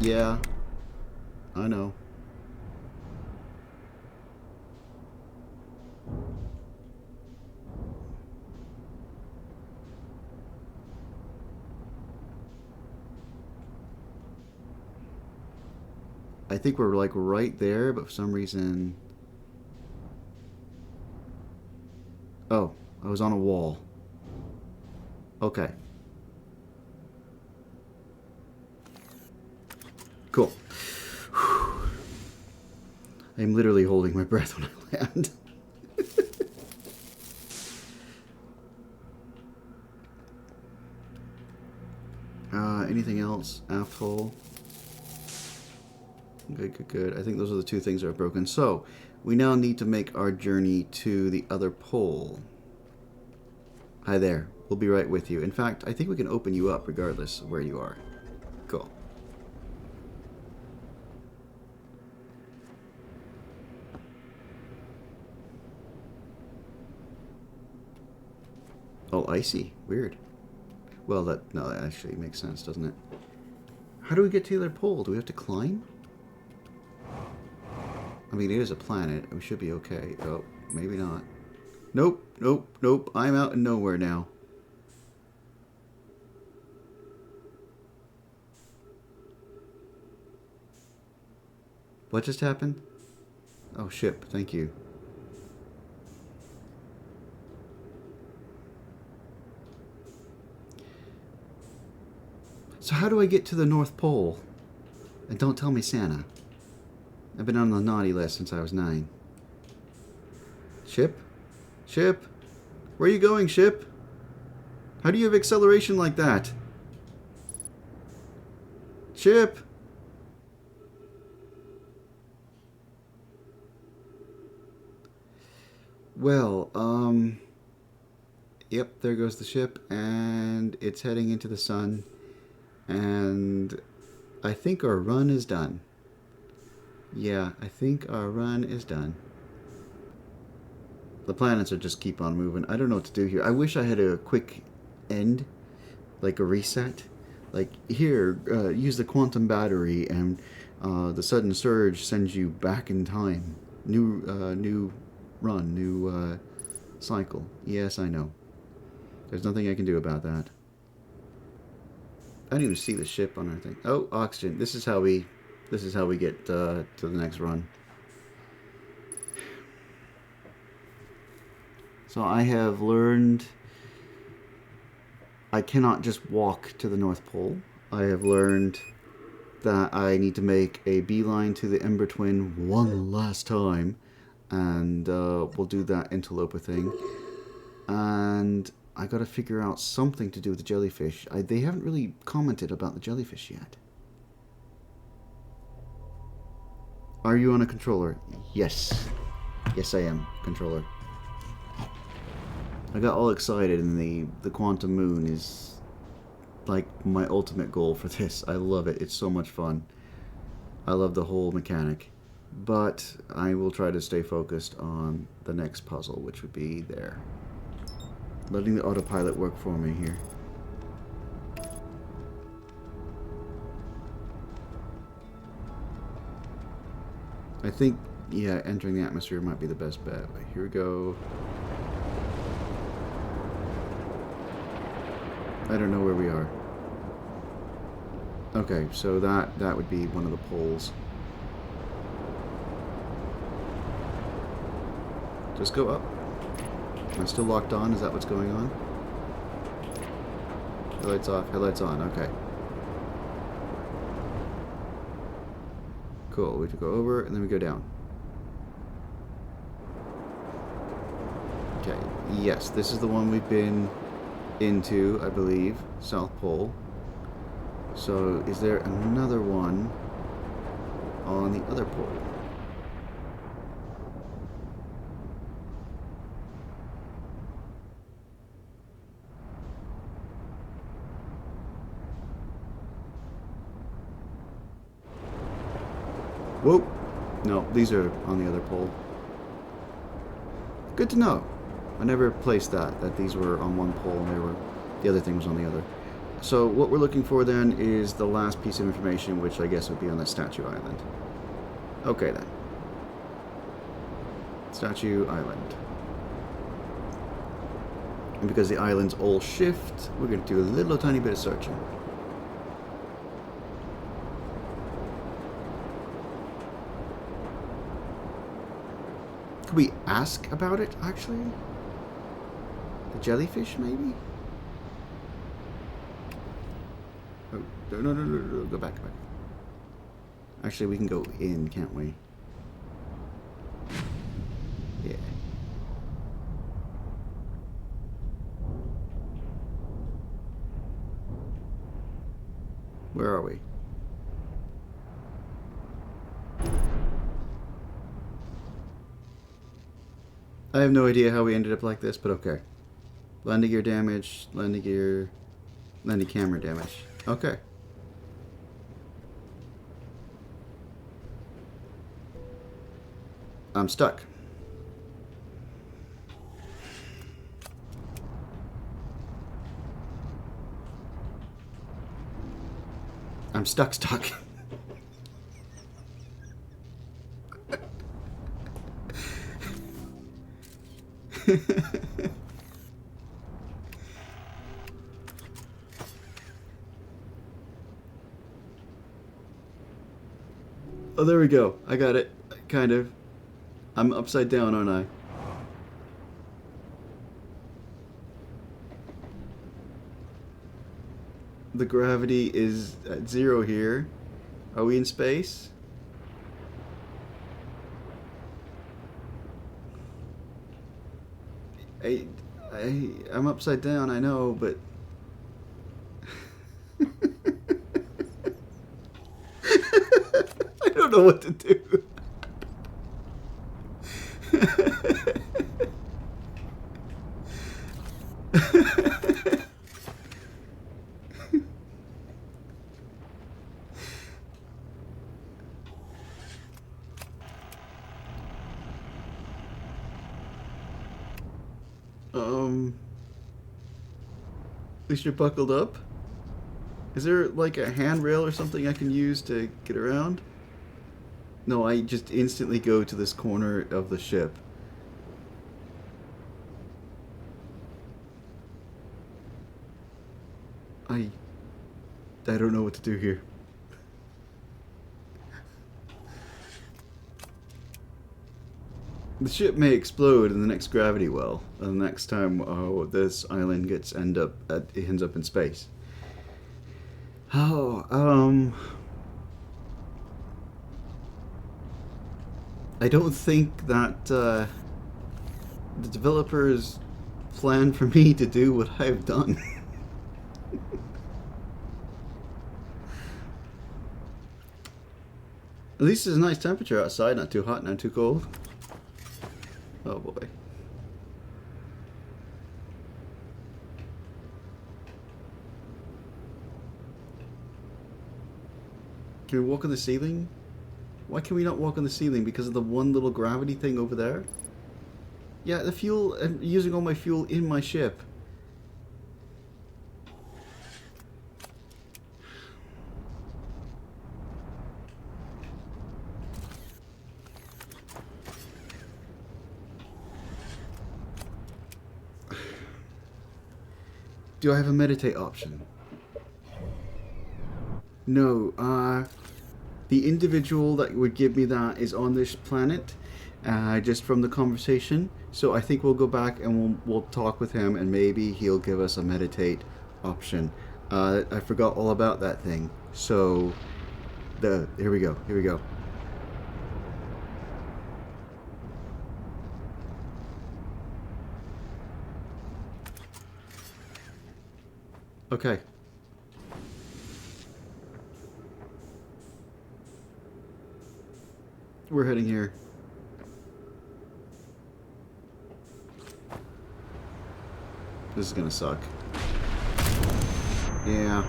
Yeah, I know. I think we're like right there, but for some reason... Oh, I was on a wall. Okay. Cool. I'm literally holding my breath when I land. Anything else? Aft hole. Good, good, good. I think those are the two things that are broken. So, we now need to make our journey to the other pole. Hi there. We'll be right with you. In fact, I think we can open you up regardless of where you are. Cool. Oh, icy. Weird. Well, that actually makes sense, doesn't it? How do we get to the other pole? Do we have to climb? I mean, it is a planet. We should be okay. Oh, maybe not. Nope, nope, nope. I'm out in nowhere now. What just happened? Oh, ship. Thank you. So how do I get to the North Pole? And don't tell me Santa. I've been on the naughty list since I was 9. Ship? Ship? Where are you going, ship? How do you have acceleration like that? Ship? Well, yep, there goes the ship, and it's heading into the sun. And I think our run is done. Yeah, I think our run is done. The planets are just keep on moving. I don't know what to do here. I wish I had a quick end, like a reset. Like, here, use the quantum battery, and the sudden surge sends you back in time. New run, new cycle. Yes, I know. There's nothing I can do about that. I didn't even see the ship on our thing. Oh, oxygen. This is how we get to the next run. So I have learned I cannot just walk to the North Pole. I have learned that I need to make a beeline to the Ember Twin one last time, and we'll do that interloper thing. And I gotta figure out something to do with the jellyfish. They haven't really commented about the jellyfish yet. Are you on a controller? Yes. Yes, I am. Controller. I got all excited, and the quantum moon is like my ultimate goal for this. I love it. It's so much fun. I love the whole mechanic. But I will try to stay focused on the next puzzle, which would be there. Letting the autopilot work for me here. I think, yeah, entering the atmosphere might be the best bet. Here we go. I don't know where we are. Okay, so that would be one of the poles. Just go up. Am I still locked on? Is that what's going on? Headlights off, headlights on, okay. Cool, we have to go over and then we go down. Okay, yes, this is the one we've been into, I believe, South Pole. So is there another one on the other pole? Whoa! No, these are on the other pole. Good to know. I never placed that these were on one pole and the other thing was on the other. So what we're looking for then is the last piece of information, which I guess would be on the Statue Island. Okay then. Statue Island. And because the islands all shift, we're going to do a little tiny bit of searching. Could we ask about it, actually? The jellyfish, maybe? Oh, no, go back, go back. Actually, we can go in, can't we? Yeah. Where are we? I have no idea how we ended up like this, but okay. Landing gear damage, landing camera damage. Okay. I'm stuck. I'm stuck. Oh, there we go. I got it. Kind of. I'm upside down, aren't I? The gravity is at 0 here. Are we in space? I'm upside down, I know, but... I don't know what to do. At least you're buckled up? Is there like a handrail or something I can use to get around? No, I just instantly go to this corner of the ship. I don't know what to do here. The ship may explode in the next gravity well, and the next time this island ends up in space. I don't think that the developers plan for me to do what I've done. At least it's a nice temperature outside, not too hot, not too cold. Oh boy. Can we walk on the ceiling? Why can we not walk on the ceiling? Because of the one little gravity thing over there? Yeah, the fuel, I'm using all my fuel in my ship. Do I have a meditate option? No, the individual that would give me that is on this planet, just from the conversation. So I think we'll go back and we'll talk with him, and maybe he'll give us a meditate option. I forgot all about that thing. So, here we go. Here we go. Okay. We're heading here. This is gonna suck. Yeah.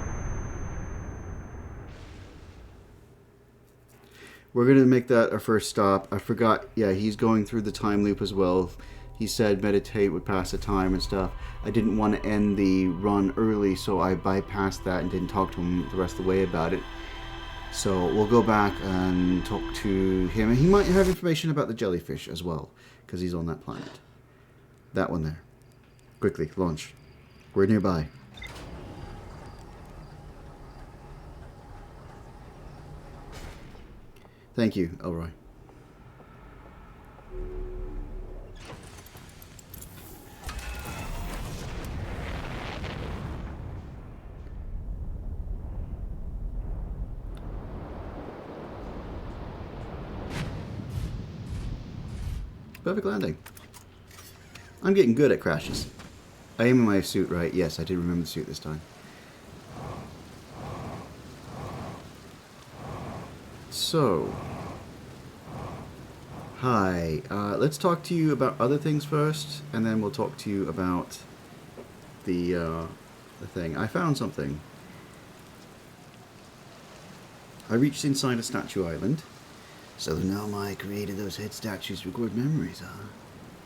We're gonna make that our first stop. I forgot, yeah, he's going through the time loop as well. He said meditate would pass the time and stuff. I didn't want to end the run early, so I bypassed that and didn't talk to him the rest of the way about it. So we'll go back and talk to him. And he might have information about the jellyfish as well, because he's on that planet. That one there. Quickly, launch. We're nearby. Thank you, Elroy. Perfect landing. I'm getting good at crashes. I am in my suit, right? Yes, I did remember the suit this time. So, hi. Let's talk to you about other things first, and then we'll talk to you about the thing. I found something. I reached inside a statue island. So the Nomai created those head statues to record memories, huh?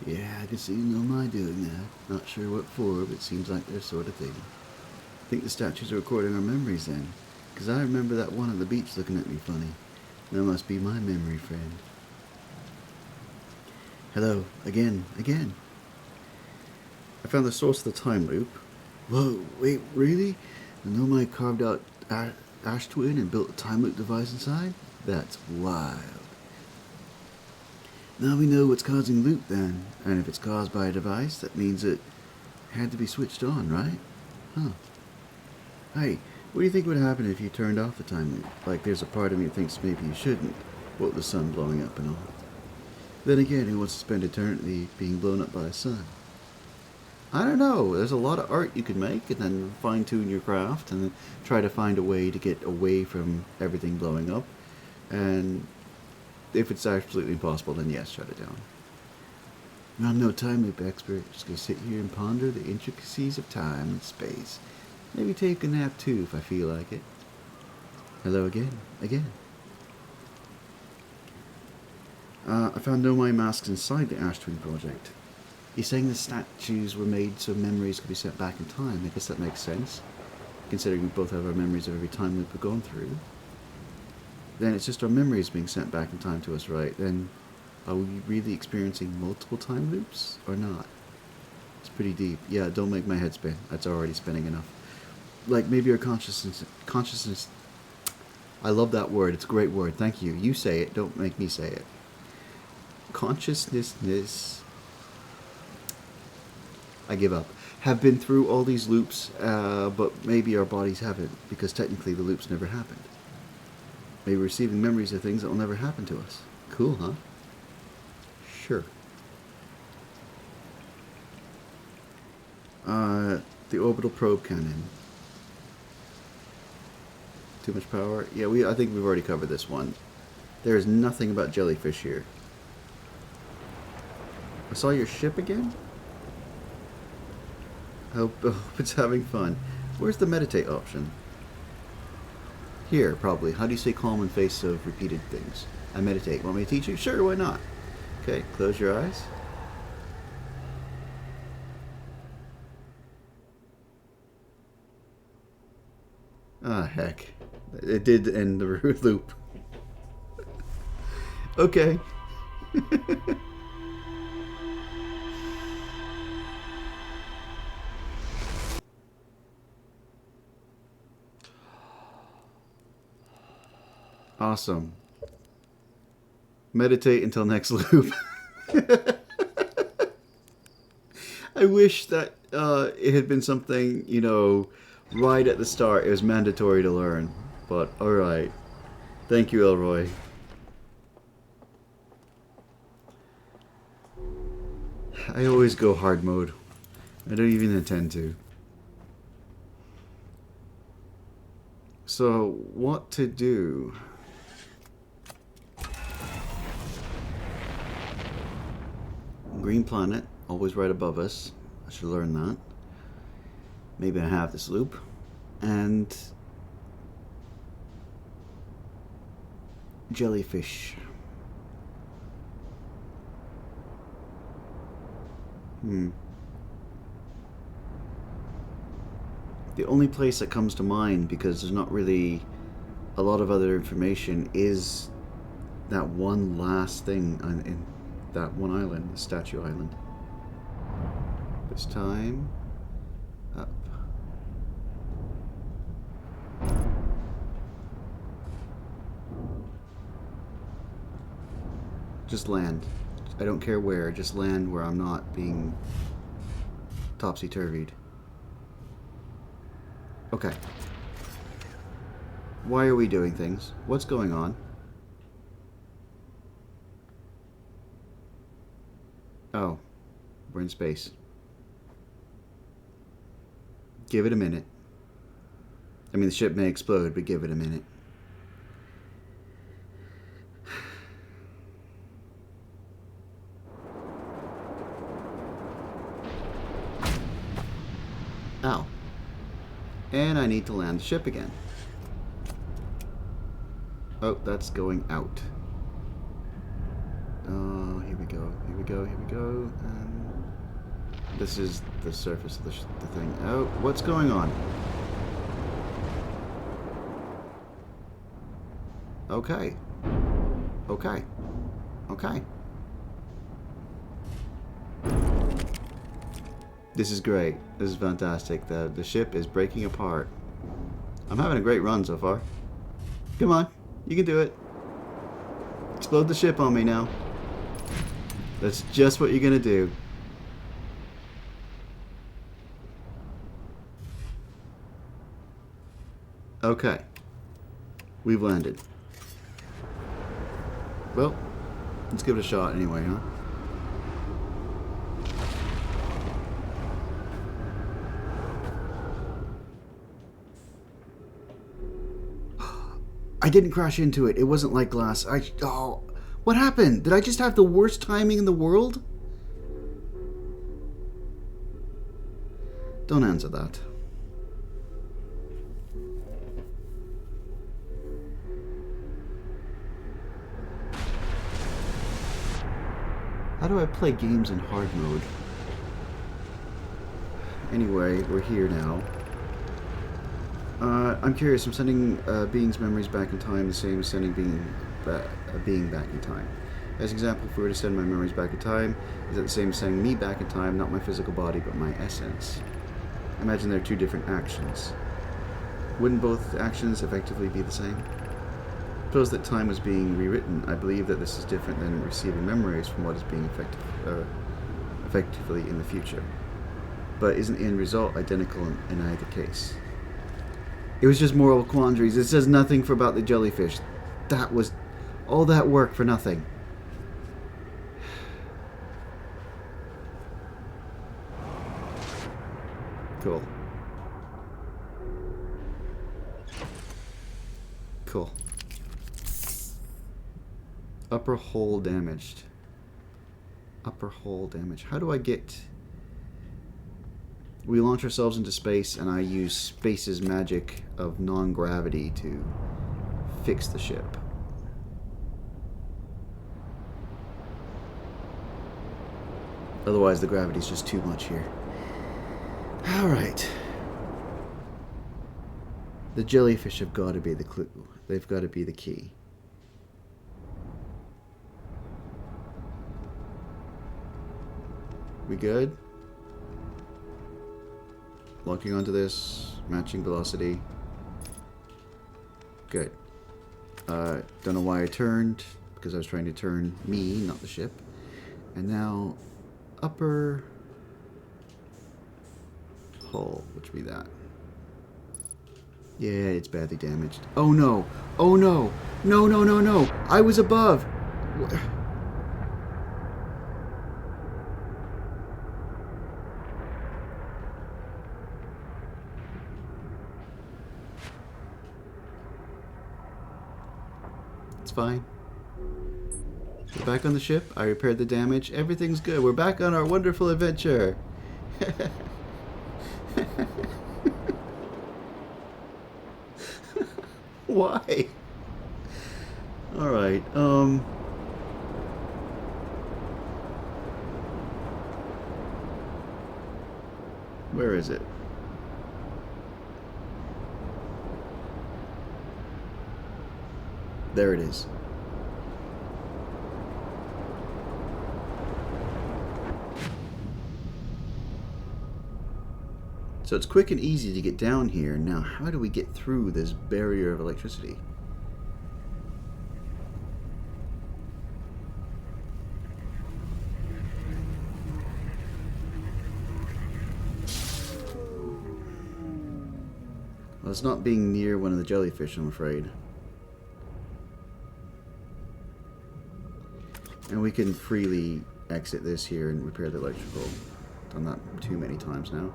Yeah, I can see Nomai doing that. Not sure what for, but it seems like their sort of thing. I think the statues are recording our memories then. Because I remember that one on the beach looking at me funny. That must be my memory friend. Hello, again. I found the source of the time loop. Whoa, wait, really? The Nomai carved out Ash Twin and built a time loop device inside? That's wild. Now we know what's causing loop then, and if it's caused by a device, that means it had to be switched on, right? Huh. Hey, what do you think would happen if you turned off the time loop? Like there's a part of me that thinks maybe you shouldn't, what with the sun blowing up and all. Then again, who wants to spend eternity being blown up by a sun? I don't know, there's a lot of art you could make and then fine-tune your craft and then try to find a way to get away from everything blowing up. And if it's absolutely impossible, then yes, shut it down. I'm no time loop expert. Just gonna sit here and ponder the intricacies of time and space. Maybe take a nap too if I feel like it. Hello again. I found Nomai masks inside the Ash Twin project. He's saying the statues were made so memories could be sent back in time. I guess that makes sense, considering we both have our memories of every time loop we've gone through. Then it's just our memories being sent back in time to us, right? Then are we really experiencing multiple time loops or not? It's pretty deep. Yeah, don't make my head spin. That's already spinning enough. Like maybe our consciousness. I love that word. It's a great word. Thank you. You say it. Don't make me say it. Consciousness. I give up. Have been through all these loops, but maybe our bodies haven't, because technically the loops never happened. Maybe we're receiving memories of things that will never happen to us. Cool, huh? Sure. The orbital probe cannon. Too much power? Yeah, I think we've already covered this one. There is nothing about jellyfish here. I saw your ship again? I hope it's having fun. Where's the meditate option? Here, probably. How do you stay calm in face of repeated things? I meditate. Want me to teach you? Sure, why not? Okay, close your eyes. Ah, heck. It did end the loop. Okay. Awesome. Meditate until next loop. I wish that it had been something, you know, right at the start. It was mandatory to learn. But, alright. Thank you, Elroy. I always go hard mode. I don't even intend to. So, what to do? Green planet, always right above us. I should learn that. Maybe I have this loop. And jellyfish. The only place that comes to mind, because there's not really a lot of other information, is that one last thing in that one island, the Statue Island. This time, up. Just land. I don't care where, just land where I'm not being topsy-turvied. Okay. Why are we doing things? What's going on? Oh. We're in space. Give it a minute. I mean, the ship may explode, but give it a minute. Ow. And I need to land the ship again. Oh, that's going out. Oh, here we go, here we go, here we go. This is the surface of the thing. Oh, what's going on? Okay. Okay. Okay. This is great. This is fantastic. The ship is breaking apart. I'm having a great run so far. Come on. You can do it. Explode the ship on me now. That's just what you're gonna do. Okay. We've landed. Well, let's give it a shot anyway, huh? I didn't crash into it. It wasn't like glass. Oh, what happened? Did I just have the worst timing in the world? Don't answer that. How do I play games in hard mode? Anyway, we're here now. I'm curious, I'm sending beings' memories back in time the same as sending a being back in time. As an example, if we were to send my memories back in time, is that the same as sending me back in time, not my physical body, but my essence? Imagine they're two different actions. Wouldn't both actions effectively be the same? Suppose that time was being rewritten. I believe that this is different than receiving memories from what is being effectively in the future. But isn't the end result identical in either case? It was just moral quandaries. It says nothing about the jellyfish. That was all that work for nothing. Cool. Cool. Upper hull damaged. Upper hull damage. How do I get... We launch ourselves into space, and I use space's magic of non-gravity to fix the ship. Otherwise, the gravity's just too much here. Alright. The jellyfish have got to be the clue. They've got to be the key. We good? Locking onto this, matching velocity. Good. Don't know why I turned, because I was trying to turn me, not the ship. And now, upper hull, which would be that. Yeah, it's badly damaged. Oh no! Oh no! No, no, no, no! I was above! fine. We're back on the ship. I repaired the damage. Everything's good. We're back on our wonderful adventure. Why? Alright, where is it? There it is. So it's quick and easy to get down here. Now, how do we get through this barrier of electricity? Well, it's not being near one of the jellyfish, I'm afraid. And we can freely exit this here and repair the electrical. Done that too many times now.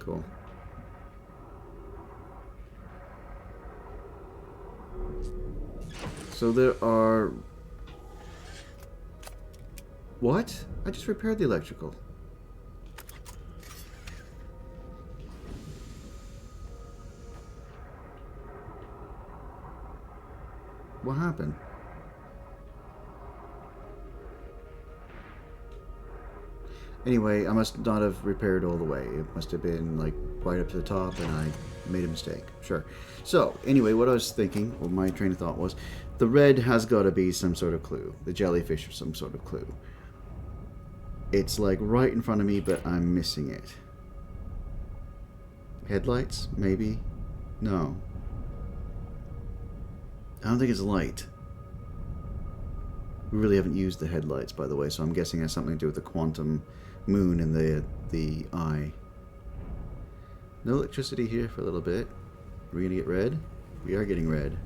Cool. So there are... What? I just repaired the electrical. What happened? Anyway, I must not have repaired all the way. It must have been like right up to the top and I made a mistake. Sure. So, anyway, what I was thinking, or my train of thought was, the red has got to be some sort of clue. The jellyfish is some sort of clue. It's like right in front of me, but I'm missing it. Headlights? Maybe? No. I don't think it's light. We really haven't used the headlights, by the way, so I'm guessing it has something to do with the quantum moon and the eye. No electricity here for a little bit. Are we gonna get red? We are getting red.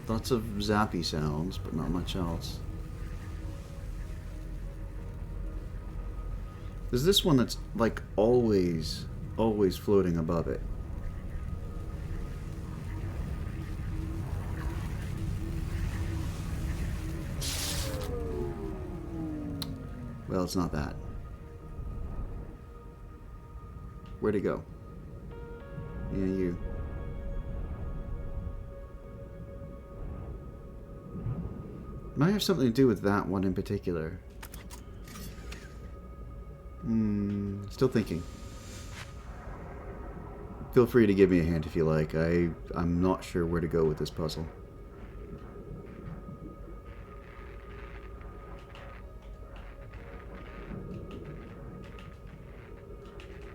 Lots of zappy sounds, but not much else. There's this one that's like always floating above it. Well, it's not that. Where'd it go? Yeah, you. Might have something to do with that one in particular. Still thinking. Feel free to give me a hint if you like. I'm not sure where to go with this puzzle.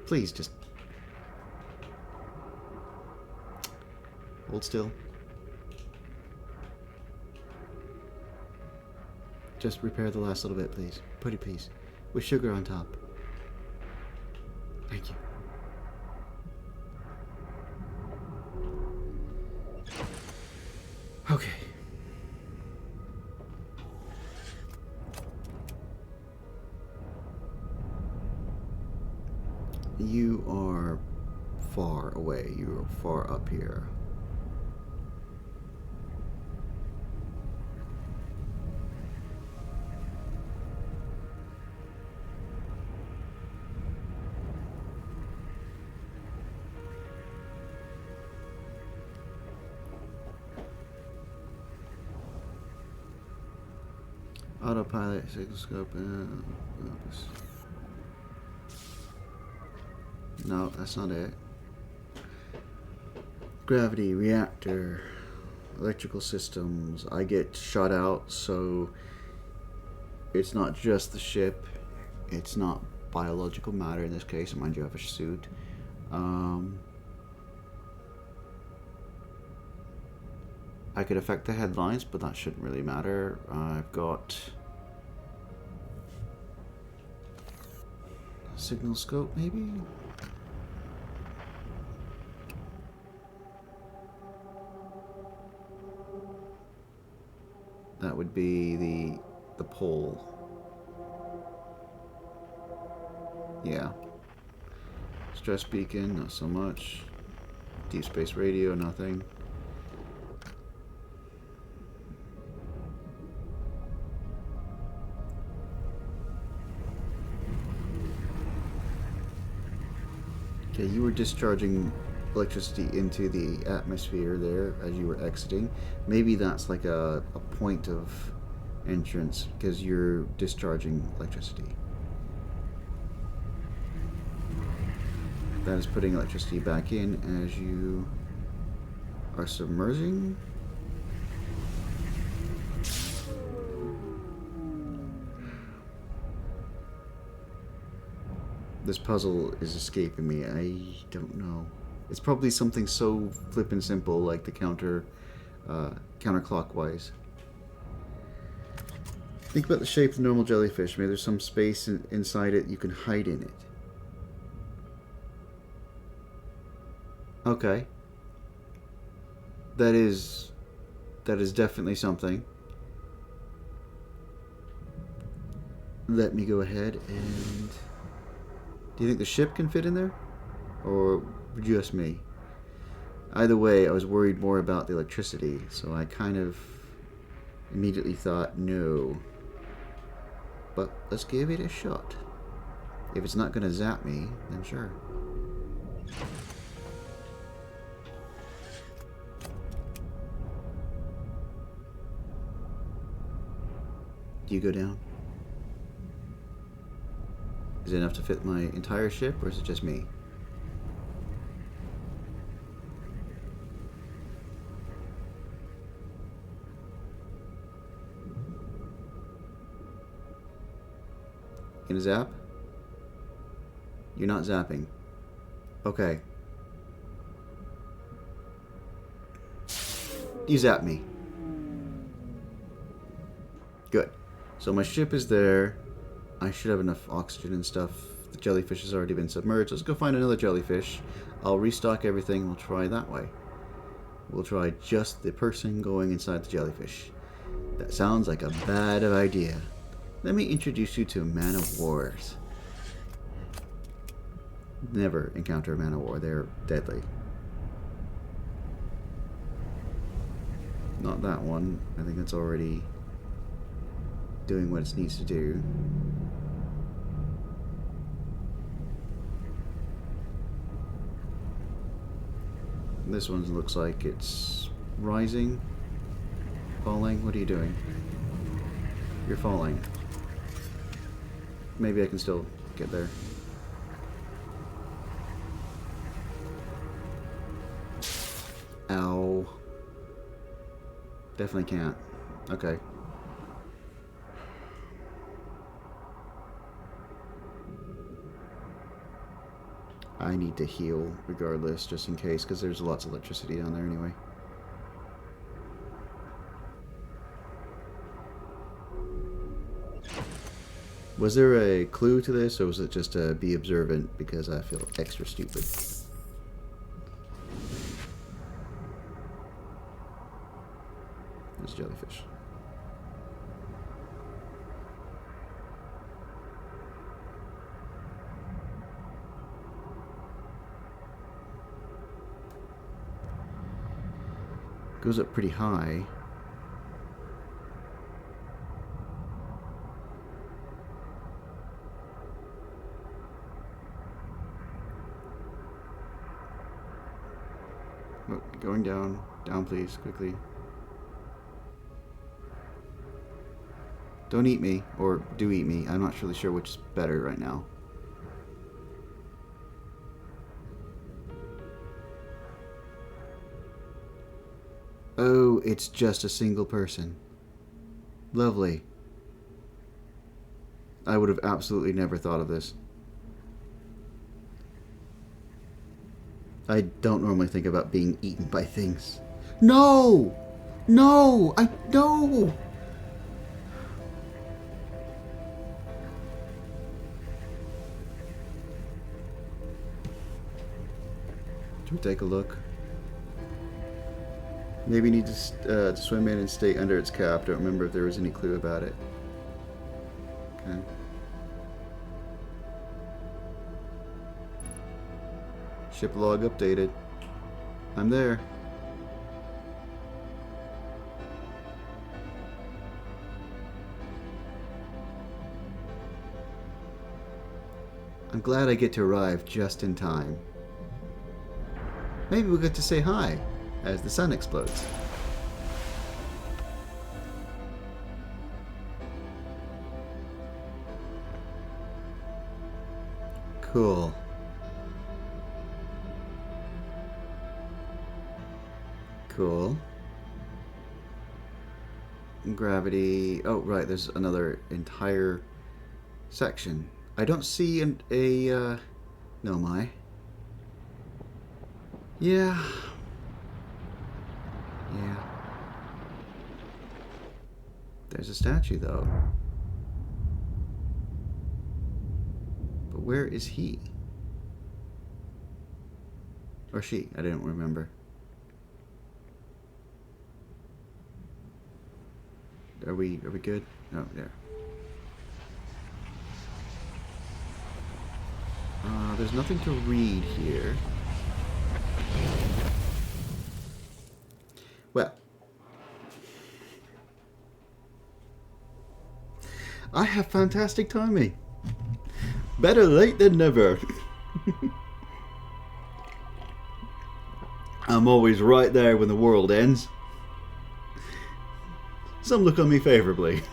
Please, just... hold still. Just repair the last little bit, please. Pretty please. With sugar on top. Thank you. Okay. You are far away. You are far up here. Autopilot, signal scope, no, that's not it. Gravity, reactor, electrical systems. I get shot out, so it's not just the ship. It's not biological matter in this case. Mind you, I have a suit. I could affect the headlines, but that shouldn't really matter. I've got a signal scope, maybe? That would be the pole. Yeah. Stress beacon, not so much. Deep space radio, nothing. Okay, you were discharging electricity into the atmosphere there as you were exiting. Maybe that's like a point of entrance because you're discharging electricity. That is putting electricity back in as you are submerging. This puzzle is escaping me. I don't know. It's probably something so flippin' simple like the counterclockwise. Think about the shape of the normal jellyfish. Maybe there's some space inside it you can hide in it. Okay. That is definitely something. Let me go ahead and... Do you think the ship can fit in there? Or just me? Either way, I was worried more about the electricity, so I kind of immediately thought no. But let's give it a shot. If it's not going to zap me, then sure. Do you go down? Is it enough to fit my entire ship, or is it just me? Gonna zap? You're not zapping. Okay. You zap me. Good. So my ship is there. I should have enough oxygen and stuff. The jellyfish has already been submerged. Let's go find another jellyfish. I'll restock everything. We'll try that way. We'll try just the person going inside the jellyfish. That sounds like a bad idea. Let me introduce you to Man of Wars. Never encounter a Man of War. They're deadly. Not that one. I think that's already doing what it needs to do. This one looks like it's rising, falling. What are you doing? You're falling. Maybe I can still get there. Ow. Definitely can't. Okay. I need to heal regardless, just in case, because there's lots of electricity down there anyway. Was there a clue to this, or was it just to be observant because I feel extra stupid? There's jellyfish. Goes up pretty high. Oh, going down. Down, please, quickly. Don't eat me, or do eat me. I'm not really sure which is better right now. Oh, it's just a single person. Lovely. I would have absolutely never thought of this. I don't normally think about being eaten by things. No! No! No! Should we take a look? Maybe you need to swim in and stay under its cap. Don't remember if there was any clue about it. Okay. Ship log updated. I'm there. I'm glad I get to arrive just in time. Maybe we'll get to say hi as the sun explodes. Cool. Cool. Gravity. Oh, right, there's another entire section. I don't see no, my. Yeah. Yeah. There's a statue, though. But where is he? Or she? I didn't remember. Are we good? No, there. There's nothing to read here. Well, I have fantastic timing. Better late than never. I'm always right there when the world ends. Some look on me favorably.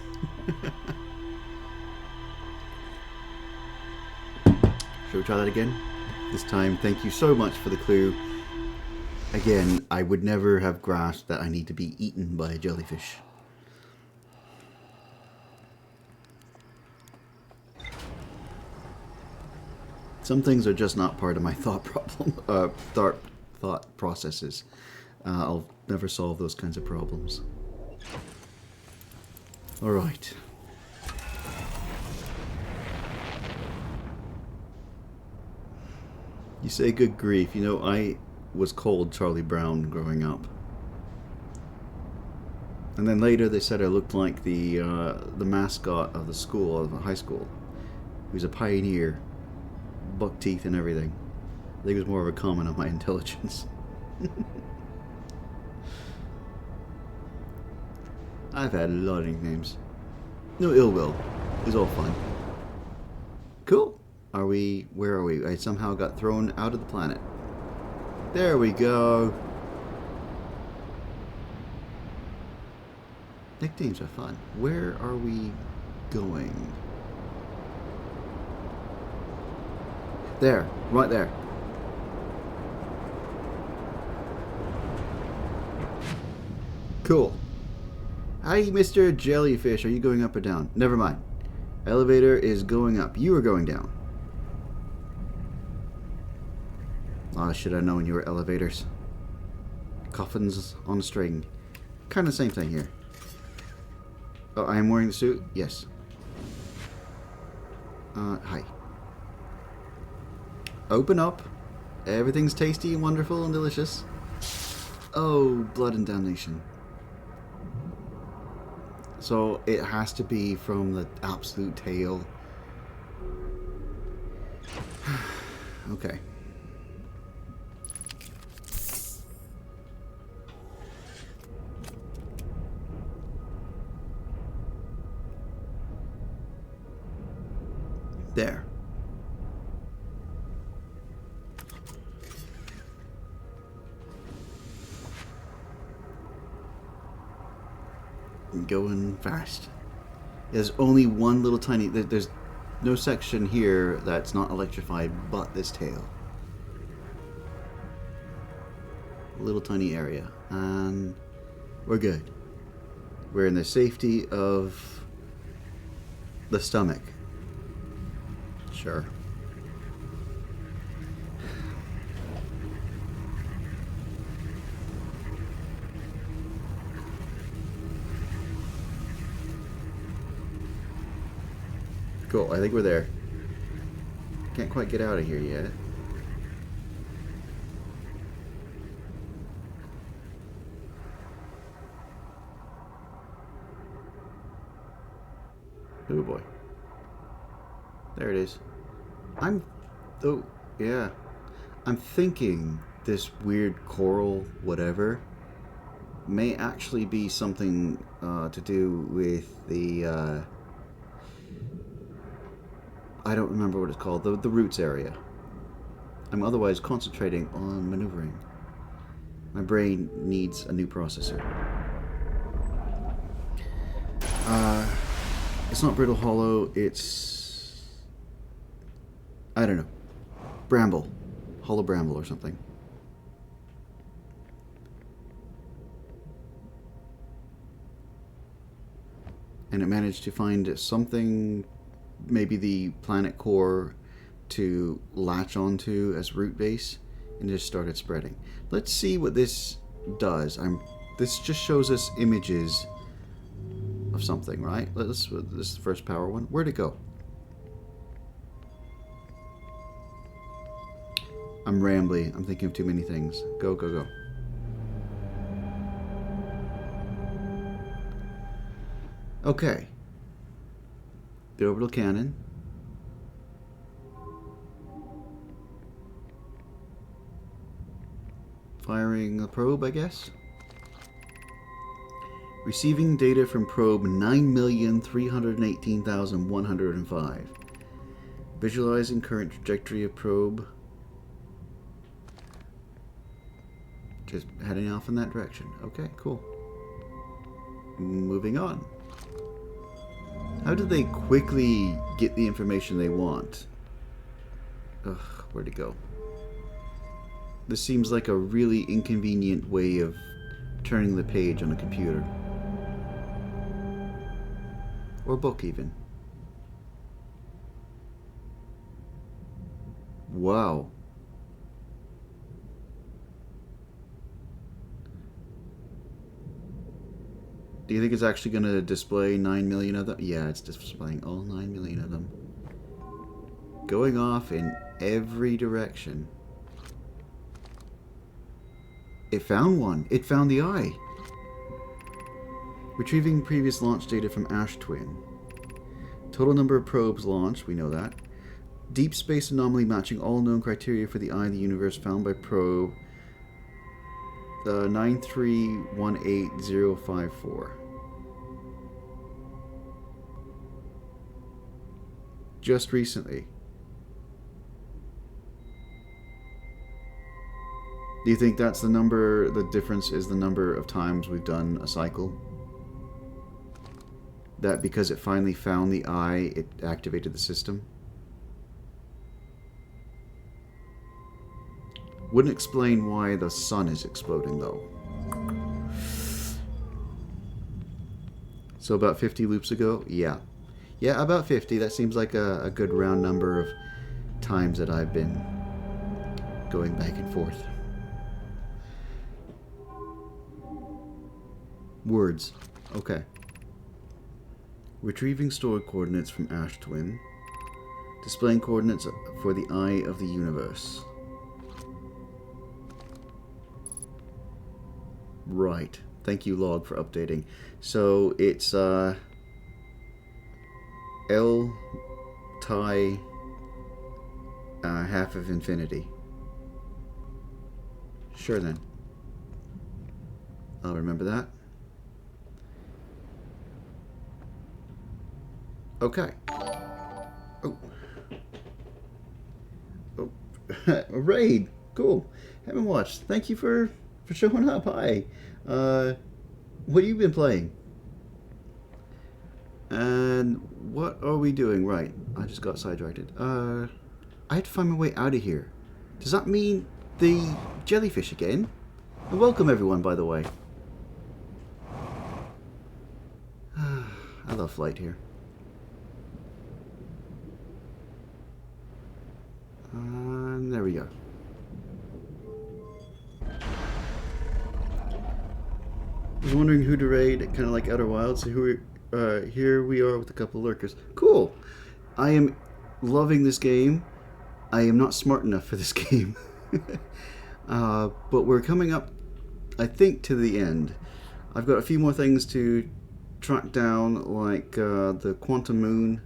Shall we try that again? This time, thank you so much for the clue. Again, I would never have grasped that I need to be eaten by a jellyfish. Some things are just not part of my thought processes. I'll never solve those kinds of problems. All right. You say good grief. You know, I was called Charlie Brown growing up. And then later they said I looked like the mascot of the school, of the high school. He was a pioneer. Buck teeth and everything. I think it was more of a comment on my intelligence. I've had a lot of nicknames. No ill will. It was all fun. Cool. Where are we? I somehow got thrown out of the planet. There we go. Nicknames are fun. Where are we going? There. Right there. Cool. Hi, Mr. Jellyfish. Are you going up or down? Never mind. Elevator is going up. You are going down. Ah, should have known you were elevators. Coffins on a string. Kind of the same thing here. Oh, I am wearing the suit? Yes. Hi. Open up. Everything's tasty and wonderful and delicious. Oh, blood and damnation. So it has to be from the absolute tail. Okay. There. Going fast. There's only one little tiny... There's no section here that's not electrified but this tail. A little tiny area. And we're good. We're in the safety of the stomach. Sure. Cool, I think we're there. Can't quite get out of here yet. Oh boy. There it is. Oh, yeah. I'm thinking this weird coral whatever may actually be something to do with the, I don't remember what it's called, the roots area. I'm otherwise concentrating on maneuvering. My brain needs a new processor. It's not brittle hollow, it's... I don't know. Bramble. Hollow bramble or something. And it managed to find something, maybe the planet core, to latch onto as root base, and just started spreading. Let's see what this does. This just shows us images of something, right? This is the first power one. Where'd it go? I'm rambly. I'm thinking of too many things. Go, go, go. Okay. The orbital cannon. Firing the probe, I guess. Receiving data from probe 9,318,105. Visualizing current trajectory of probe. Just heading off in that direction. Okay, cool. Moving on. How do they quickly get the information they want? Ugh, where'd it go? This seems like a really inconvenient way of turning the page on a computer. Or book, even. Wow. Do you think it's actually going to display 9 million of them? Yeah, it's displaying all 9 million of them. Going off in every direction. It found one. It found the eye. Retrieving previous launch data from Ash Twin. Total number of probes launched, we know that. Deep space anomaly matching all known criteria for the eye of the universe found by probe 9318054. Just recently. Do you think that's the number, the difference is the number of times we've done a cycle? That because it finally found the eye, it activated the system? Wouldn't explain why the sun is exploding, though. So about 50 loops ago? Yeah. Yeah, about 50. That seems like a good round number of times that I've been going back and forth. Words. Okay. Retrieving stored coordinates from Ash Twin. Displaying coordinates for the eye of the universe. Right. Thank you, log, for updating. So it's L tie half of infinity. Sure then. I'll remember that. Okay. Oh. Oh. A raid. Cool. Haven't watched. Thank you for showing up. Hi. What have you been playing? And what are we doing? Right. I just got sidetracked. I had to find my way out of here. Does that mean the jellyfish again? And welcome everyone, by the way. I love flight here. And there we go. I was wondering who to raid, kind of like Outer Wilds. So here we are with a couple of lurkers. Cool. I am loving this game. I am not smart enough for this game. But we're coming up, I think, to the end. I've got a few more things to track down like the Quantum Moon,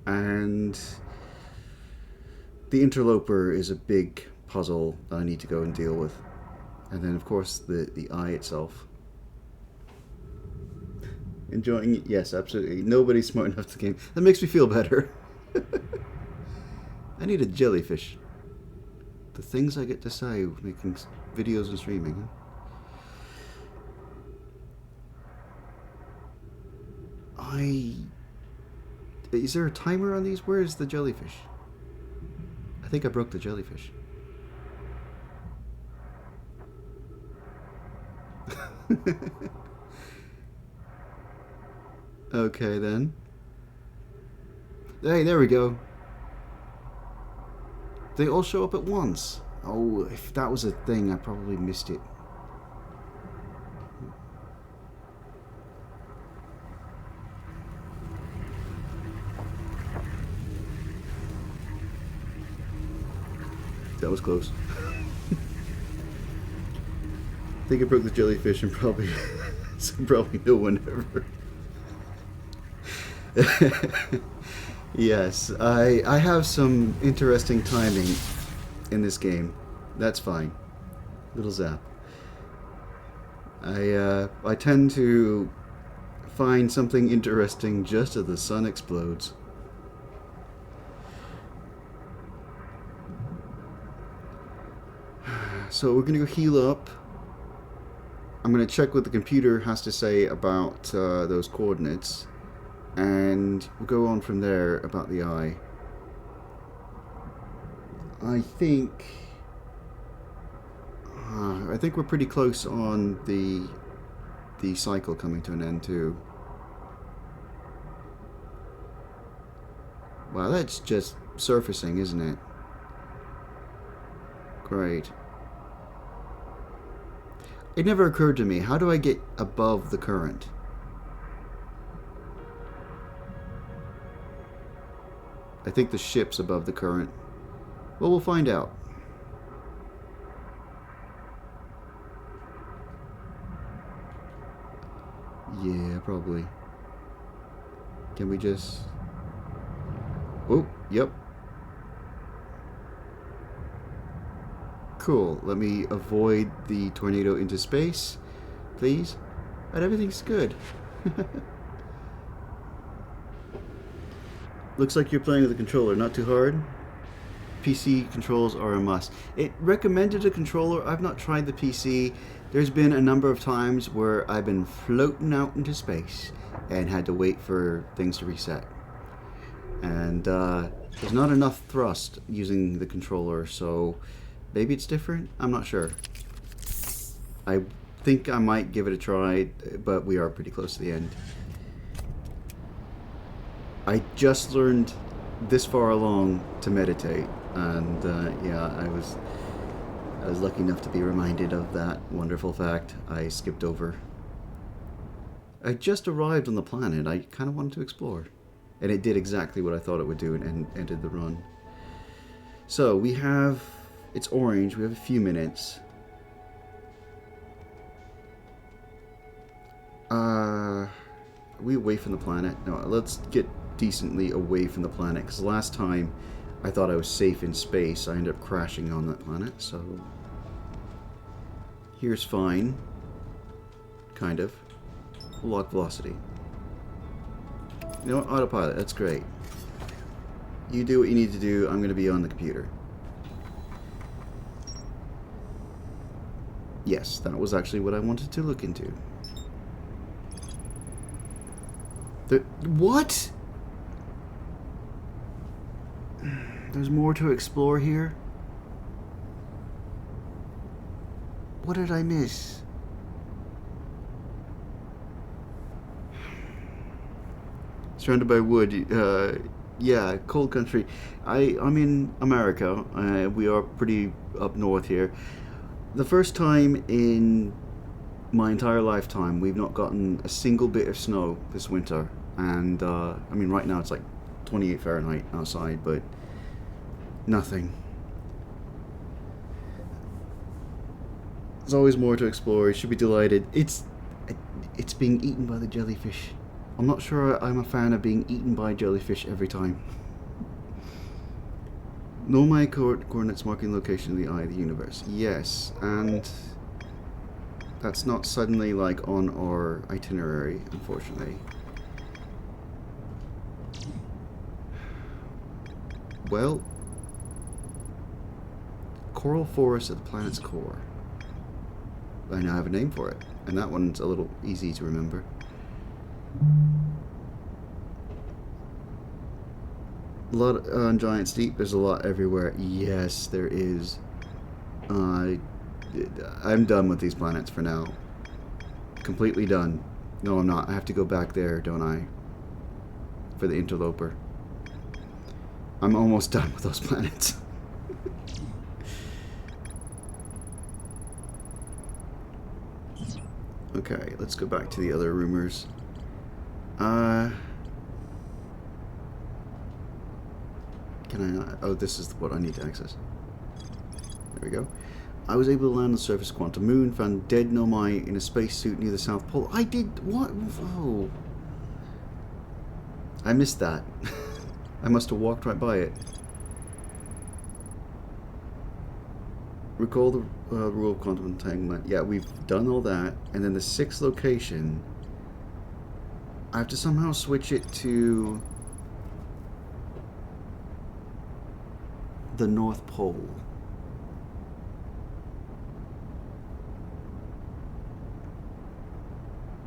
and the Interloper is a big puzzle that I need to go and deal with. And then, of course, the eye itself. Enjoying it? Yes, absolutely. Nobody's smart enough to game. That makes me feel better. I need a jellyfish. The things I get to say making videos and streaming. Is there a timer on these? Where is the jellyfish? I think I broke the jellyfish. Okay then. Hey, there we go. They all show up at once. Oh, if that was a thing, I probably missed it. That was close. I think I broke the jellyfish and probably no one ever. Yes, I have some interesting timing in this game. That's fine. Little zap. I tend to find something interesting just as the sun explodes. So we're gonna go heal up. I'm gonna check what the computer has to say about those coordinates, and we'll go on from there about the eye. I think we're pretty close on the cycle coming to an end too. Wow, that's just surfacing, isn't it? Great. It never occurred to me, how do I get above the current? I think the ship's above the current. Well, we'll find out. Yeah, probably. Can we just... Oh, yep. Cool. Let me avoid the tornado into space, please. And everything's good. Looks like you're playing with the controller, not too hard. PC controls are a must. It recommended a controller. I've not tried the PC. There's been a number of times where I've been floating out into space and had to wait for things to reset. And there's not enough thrust using the controller, so maybe it's different? I'm not sure. I think I might give it a try, but we are pretty close to the end. I just learned this far along to meditate, and yeah, I was lucky enough to be reminded of that wonderful fact I skipped over. I just arrived on the planet. I kind of wanted to explore, and it did exactly what I thought it would do and ended the run. So we have, it's orange, we have a few minutes. Are we away from the planet? No, let's get decently away from the planet, because last time I thought I was safe in space. I ended up crashing on that planet, so here's fine. Kind of. Lock velocity. You know what? Autopilot, that's great. You do what you need to do. I'm going to be on the computer. Yes, that was actually what I wanted to look into. What? There's more to explore here? What did I miss? Surrounded by wood. Yeah, cold country. I'm in America. We are pretty up north here. The first time in my entire lifetime we've not gotten a single bit of snow this winter. And, I mean, right now it's like 28 Fahrenheit outside, but nothing. There's always more to explore. You should be delighted. It's being eaten by the jellyfish. I'm not sure I'm a fan of being eaten by jellyfish every time. Know my coordinates marking location in the eye of the universe. Yes, and that's not suddenly like on our itinerary, unfortunately. Well, coral forest at the planet's core. I now have a name for it, and that one's a little easy to remember. A lot on Giant's Deep. There's a lot everywhere. Yes, there is. I'm done with these planets for now. Completely done. No, I'm not. I have to go back there, don't I? For the interloper. I'm almost done with those planets. Okay, let's go back to the other rumors. Can I not? Oh, this is what I need to access. There we go. I was able to land on the surface of Quantum Moon, found dead Nomai in a spacesuit near the South Pole. I did... What? Oh. I missed that. I must have walked right by it. Recall the rule of quantum entanglement. Yeah, we've done all that. And then the 6th location... I have to somehow switch it to... the North Pole.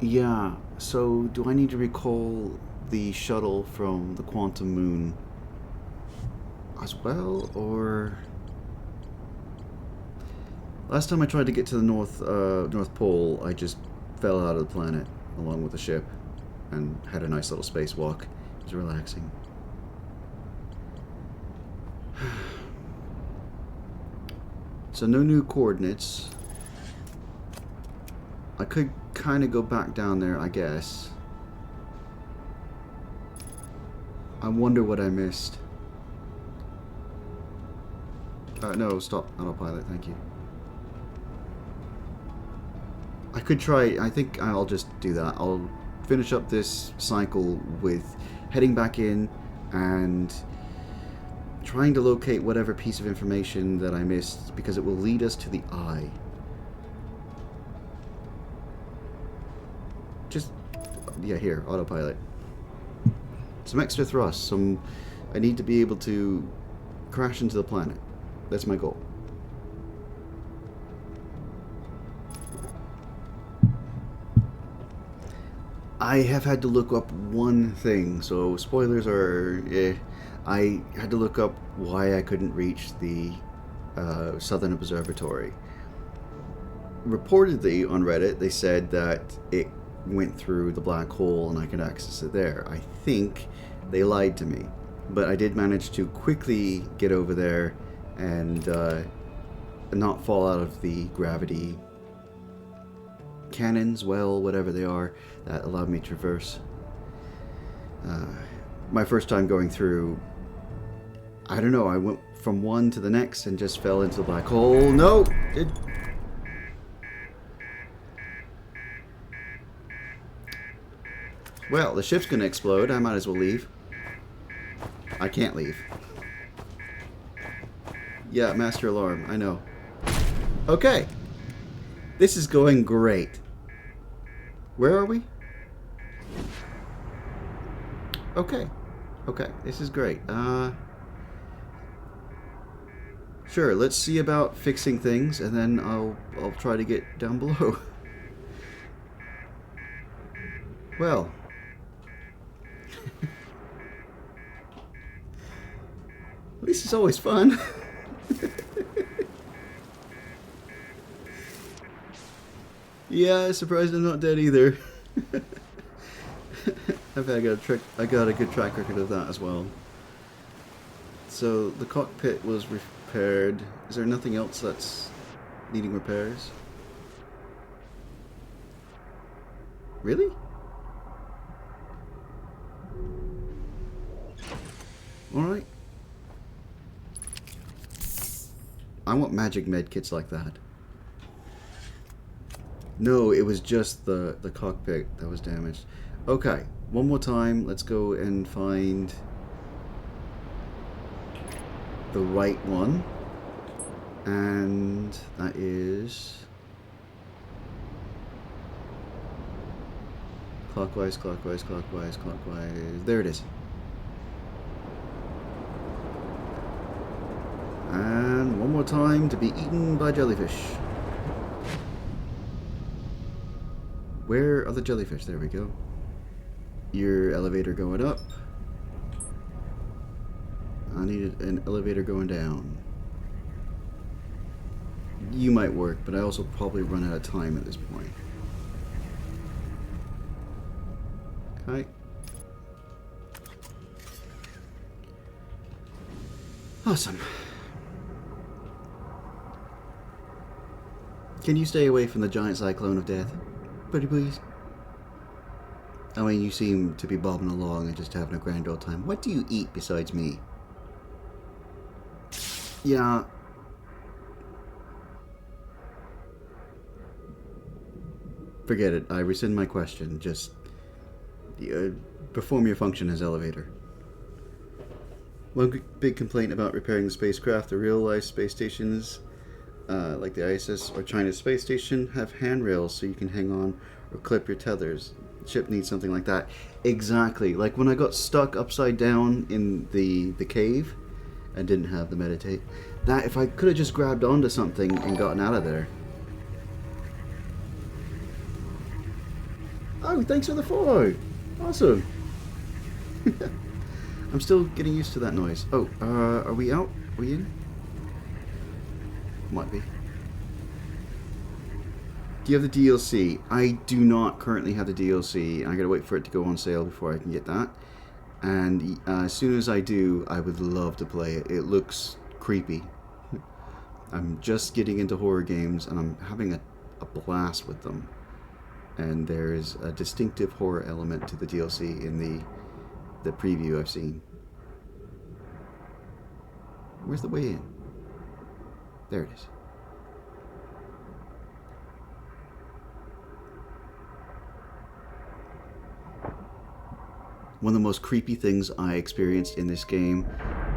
Yeah, so do I need to recall the shuttle from the Quantum Moon as well, or... Last time I tried to get to the North Pole, I just fell out of the planet along with the ship and had a nice little spacewalk. It was relaxing. So no new coordinates. I could kind of go back down there, I guess. I wonder what I missed. No, stop autopilot, thank you. I could try, I think I'll just do that. I'll finish up this cycle with heading back in and trying to locate whatever piece of information that I missed, because it will lead us to the eye. Just, yeah, here, autopilot. Some extra thrust, I need to be able to crash into the planet. That's my goal. I have had to look up one thing, so spoilers are... I had to look up why I couldn't reach the Southern Observatory. Reportedly on Reddit, they said that it went through the black hole and I could access it there. I think they lied to me, but I did manage to quickly get over there and not fall out of the gravity cannons, well, whatever they are, that allowed me to traverse. My first time going through, I don't know, I went from one to the next and just fell into the black hole. No! Well, the ship's gonna explode. I might as well leave. I can't leave. Yeah, master alarm. I know. Okay. This is going great. Where are we? Okay. Okay, this is great. Sure, let's see about fixing things, and then I'll try to get down below. Well. This is always fun. Yeah, surprised I'm not dead either. I got a good track record of that as well. So the cockpit was repaired. Is there nothing else that's needing repairs? Really? Alright. I want magic med kits like that. No, it was just the cockpit that was damaged. Okay, one more time. Let's go and find the right one. And that is clockwise, clockwise, clockwise, clockwise. There it is. And one more time to be eaten by jellyfish. Where are the jellyfish? There we go. Your elevator going up. I needed an elevator going down. You might work, but I also probably run out of time at this point. Okay. Awesome. Can you stay away from the giant cyclone of death? Pretty please. I mean, you seem to be bobbing along and just having a grand old time. What do you eat besides me? Yeah. Forget it. I rescind my question. Just perform your function as elevator. One big complaint about repairing the spacecraft, the real-life space stations, like the Aios or China's space station, have handrails so you can hang on or clip your tethers. The ship needs something like that. Exactly. Like when I got stuck upside down in the cave and didn't have the meditate. That, if I could have just grabbed onto something and gotten out of there. Oh, thanks for the follow. Awesome. I'm still getting used to that noise. Oh, are we out? Are we in? Might be. Do you have the DLC? I do not currently have the DLC. I gotta wait for it to go on sale before I can get that. And as soon as I do, I would love to play it. It looks creepy. I'm just getting into horror games and I'm having a blast with them. And there's a distinctive horror element to the DLC in the preview I've seen. Where's the way in? There it is. One of the most creepy things I experienced in this game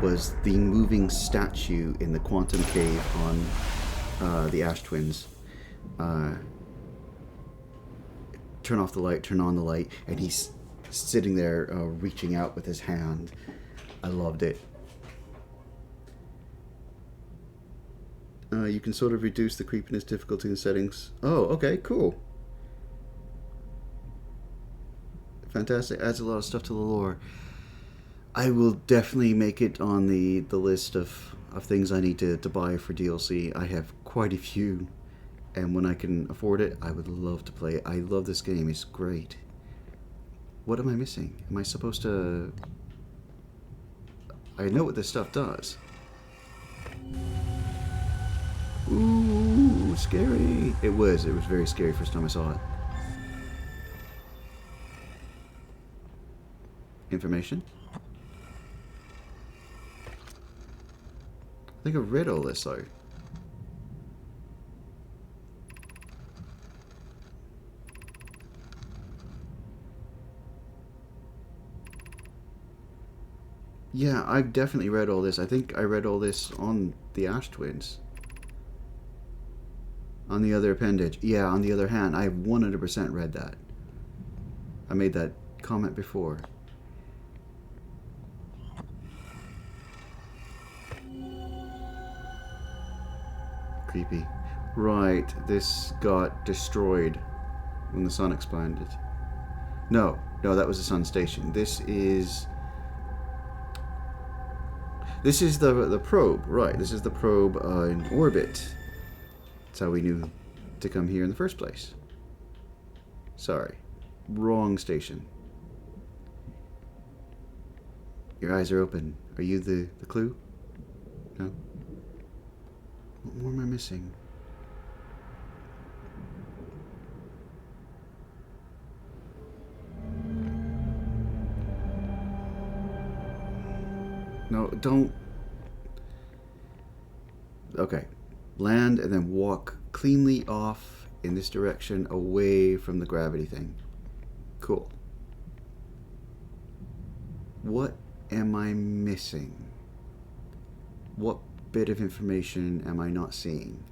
was the moving statue in the Quantum Cave on the Ash Twins. Turn off the light, turn on the light, and he's sitting there reaching out with his hand. I loved it. You can sort of reduce the creepiness difficulty in settings. Oh, okay, cool. Fantastic. Adds a lot of stuff to the lore. I will definitely make it on the list of things I need to buy for DLC. I have quite a few. And when I can afford it, I would love to play it. I love this game. It's great. What am I missing? Am I supposed to... I know what this stuff does. Ooh, scary. It was very scary first time I saw it. Information. I think I've read all this though. Yeah, I've definitely read all this. I think I read all this on the Ash Twins. On the other appendage. Yeah, on the other hand, I 100% read that. I made that comment before. Creepy. Right, this got destroyed when the sun expanded. No, that was the sun station. This is the probe, right? This is the probe in orbit. That's how we knew to come here in the first place. Sorry, wrong station. Your eyes are open. Are you the clue? No? What more am I missing? No, don't. Okay. Land and then walk cleanly off in this direction away from the gravity thing. Cool. What am I missing? What bit of information am I not seeing?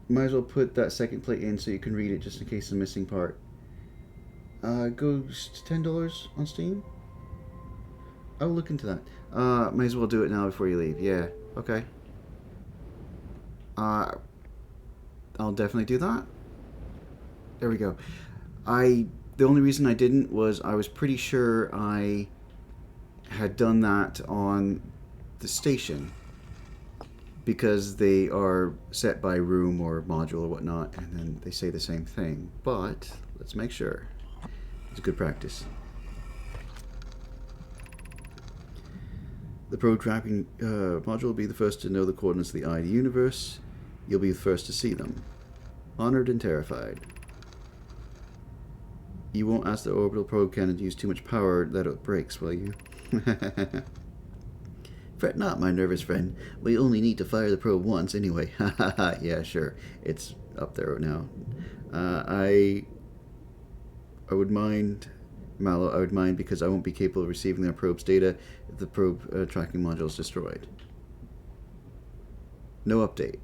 Might as well put that second plate in so you can read it just in case the missing part. Goes to $10 on Steam? I'll look into that. Might as well do it now before you leave. Yeah, okay. I'll definitely do that. There we go. The only reason I didn't was I was pretty sure I had done that on the station, because they are set by room or module or whatnot, and then they say the same thing. But let's make sure. It's good practice. The probe tracking module will be the first to know the coordinates of the eye of the universe. You'll be the first to see them. Honored and terrified. You won't ask the orbital probe cannon to use too much power that it breaks, will you? Fret not, my nervous friend. We only need to fire the probe once anyway. Yeah, sure. It's up there now. I would mind, Mallow, I would mind because I won't be capable of receiving their probe's data if the probe tracking module is destroyed. No update.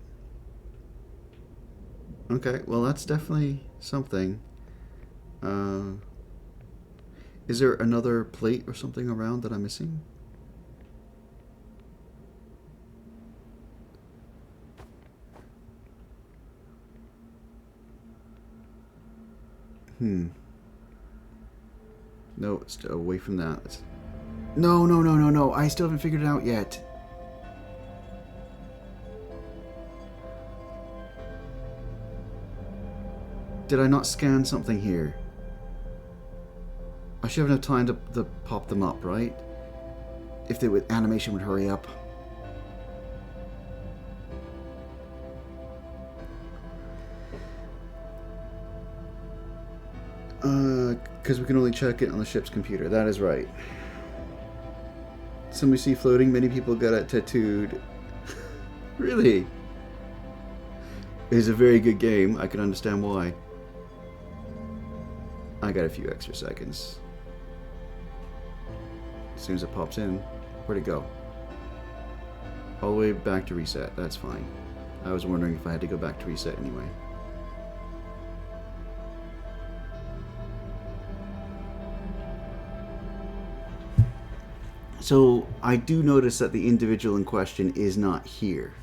Okay, well that's definitely something. Is there another plate or something around that I'm missing? No, stay away from that. No. I still haven't figured it out yet. Did I not scan something here? I should have enough time to pop them up, right? If the animation would hurry up. Because we can only check it on the ship's computer. That is right. Some we see floating, many people got it tattooed. Really? It's a very good game. I can understand why. I got a few extra seconds. As soon as it pops in, where'd it go? All the way back to reset. That's fine. I was wondering if I had to go back to reset anyway. So I do notice that the individual in question is not here,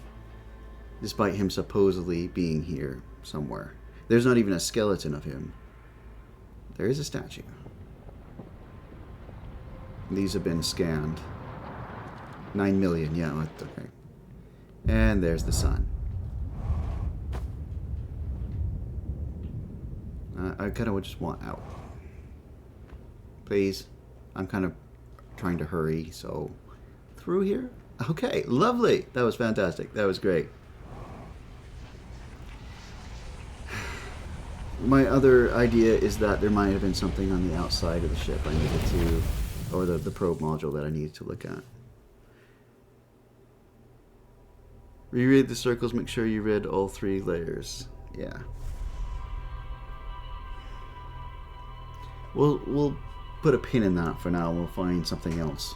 despite him supposedly being here somewhere. There's not even a skeleton of him. There is a statue. These have been scanned. 9 million, yeah, that's okay. And there's the sun. I kind of just want out. Please. I'm kind of trying to hurry, so through here? Okay, lovely. That was fantastic. That was great. My other idea is that there might have been something on the outside of the ship I needed to, or the probe module that I needed to look at. Reread the circles, make sure you read all 3 layers. Yeah. We'll put a pin in that for now and we'll find something else.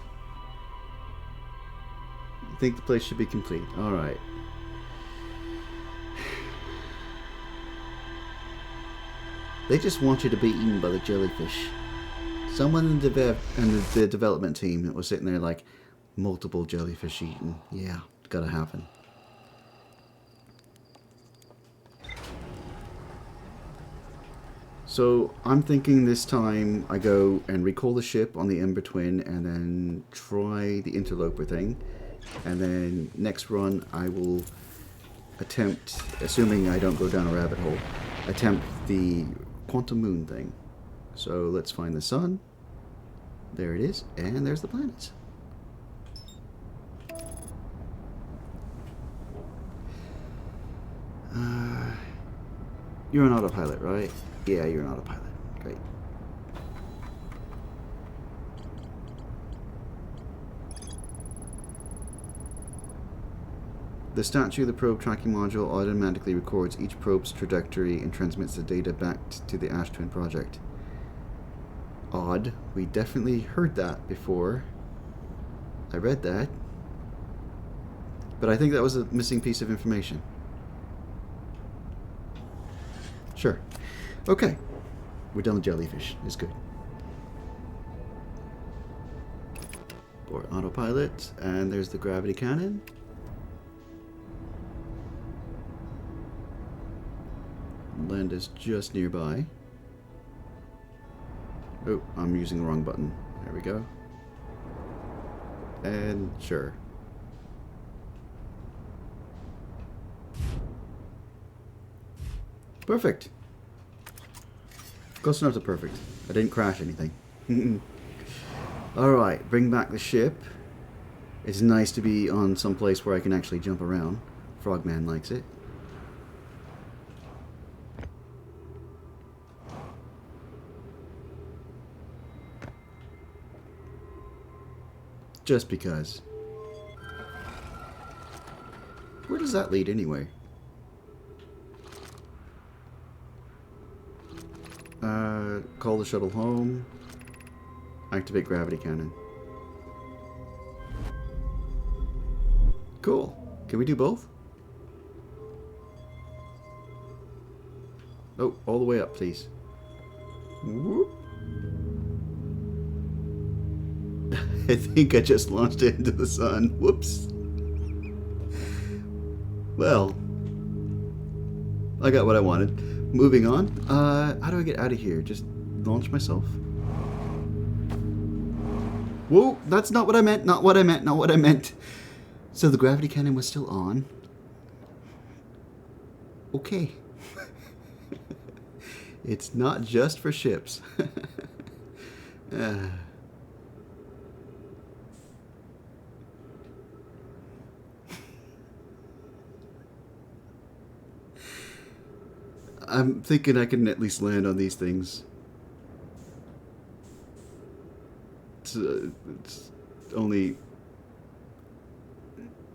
I think the place should be complete. Alright. They just want you to be eaten by the jellyfish. Someone in the development team was sitting there like, multiple jellyfish eaten. Yeah, it's gotta happen. So I'm thinking this time I go and recall the ship on the Ember Twin and then try the interloper thing. And then next run I will attempt, assuming I don't go down a rabbit hole, attempt the quantum moon thing. So let's find the sun. There it is. And there's the planets. You're an autopilot, right? Yeah, you're an autopilot. Great. The statue of the probe tracking module automatically records each probe's trajectory and transmits the data back to the Ash Twin project. Odd. We definitely heard that before. I read that. But I think that was a missing piece of information. Sure. Okay. We're done with jellyfish. It's good. Board autopilot. And there's the gravity cannon. Land is just nearby. Oh, I'm using the wrong button. There we go. And sure. Perfect. Close enough to perfect. I didn't crash anything. Alright, bring back the ship. It's nice to be on some place where I can actually jump around. Frogman likes it. Just because. Where does that lead anyway? Call the shuttle home. Activate gravity cannon. Cool. Can we do both? Oh, all the way up, please. Whoop. I think I just launched it into the sun. Whoops. Well, I got what I wanted. Moving on. How do I get out of here? Just launch myself? Whoa, that's not what I meant. Not what I meant. Not what I meant. So the gravity cannon was still on. Okay. It's not just for ships. I'm thinking I can at least land on these things. It's only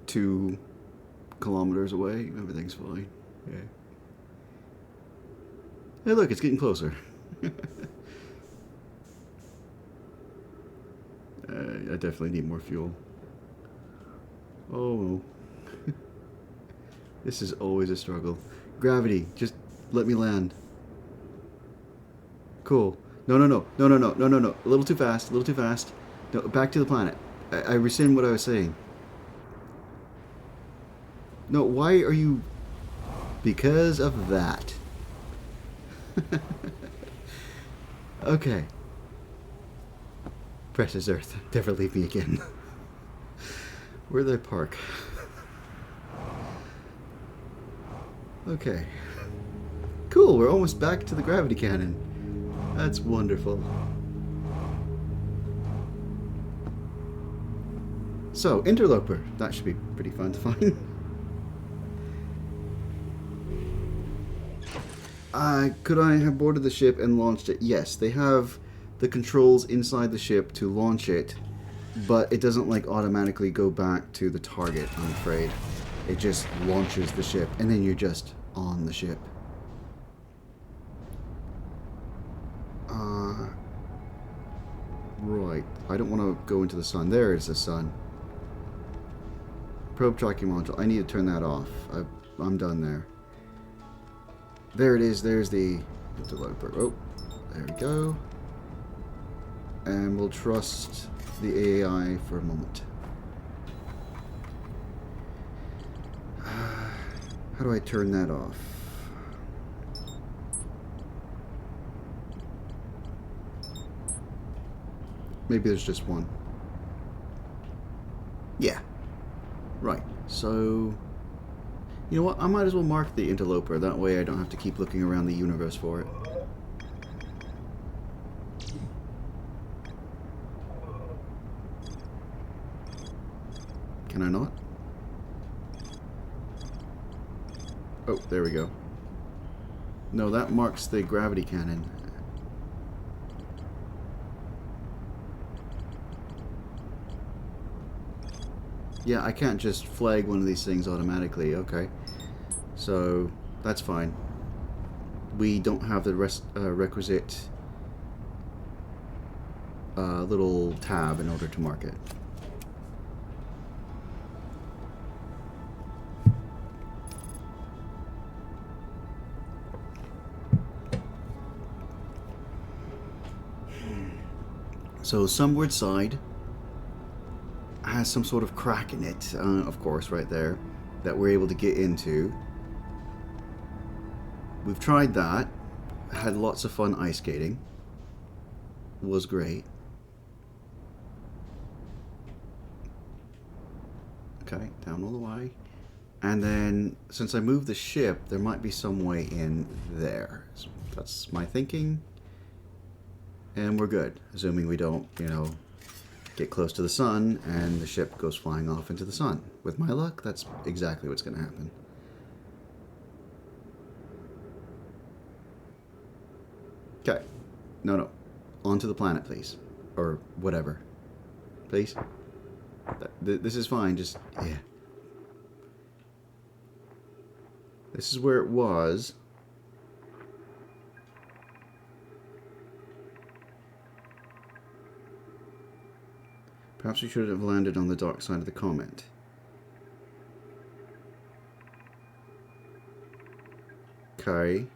2 kilometers away. Everything's fine. Yeah. Hey, look, it's getting closer. I definitely need more fuel. Oh. This is always a struggle. Gravity, just let me land. Cool. No. A little too fast. No, back to the planet. I rescind what I was saying. No, why are you... Because of that. Okay. Precious Earth, never leave me again. Where did I park? Okay. Cool, we're almost back to the gravity cannon. That's wonderful. So, interloper. That should be pretty fun to find. Could I have boarded the ship and launched it? Yes, they have the controls inside the ship to launch it, but it doesn't like automatically go back to the target, I'm afraid. It just launches the ship, and then you're just on the ship. Right. I don't want to go into the sun. There is the sun. Probe tracking module. I need to turn that off. I'm done there. There it is. There's the interloper. Oh, there we go. And we'll trust the AI for a moment. How do I turn that off? Maybe there's just one. Yeah. Right. So, you know what? I might as well mark the interloper. That way I don't have to keep looking around the universe for it. Can I not? Oh, there we go. No, that marks the gravity cannon. Yeah, I can't just flag one of these things automatically. Okay. So, that's fine. We don't have the requisite little tab in order to mark it. So, Sunward Side has some sort of crack in it, of course, right there, that we're able to get into. We've tried that, had lots of fun ice skating. It was great. Okay, down all the way. And then, since I moved the ship, there might be some way in there. So that's my thinking. And we're good, assuming we don't, you know, get close to the sun and the ship goes flying off into the sun. With my luck, that's exactly what's going to happen. Okay. No. Onto the planet, please. Or whatever. Please. This is fine, just... yeah. This is where it was. Perhaps we should have landed on the dark side of the comet. Okay.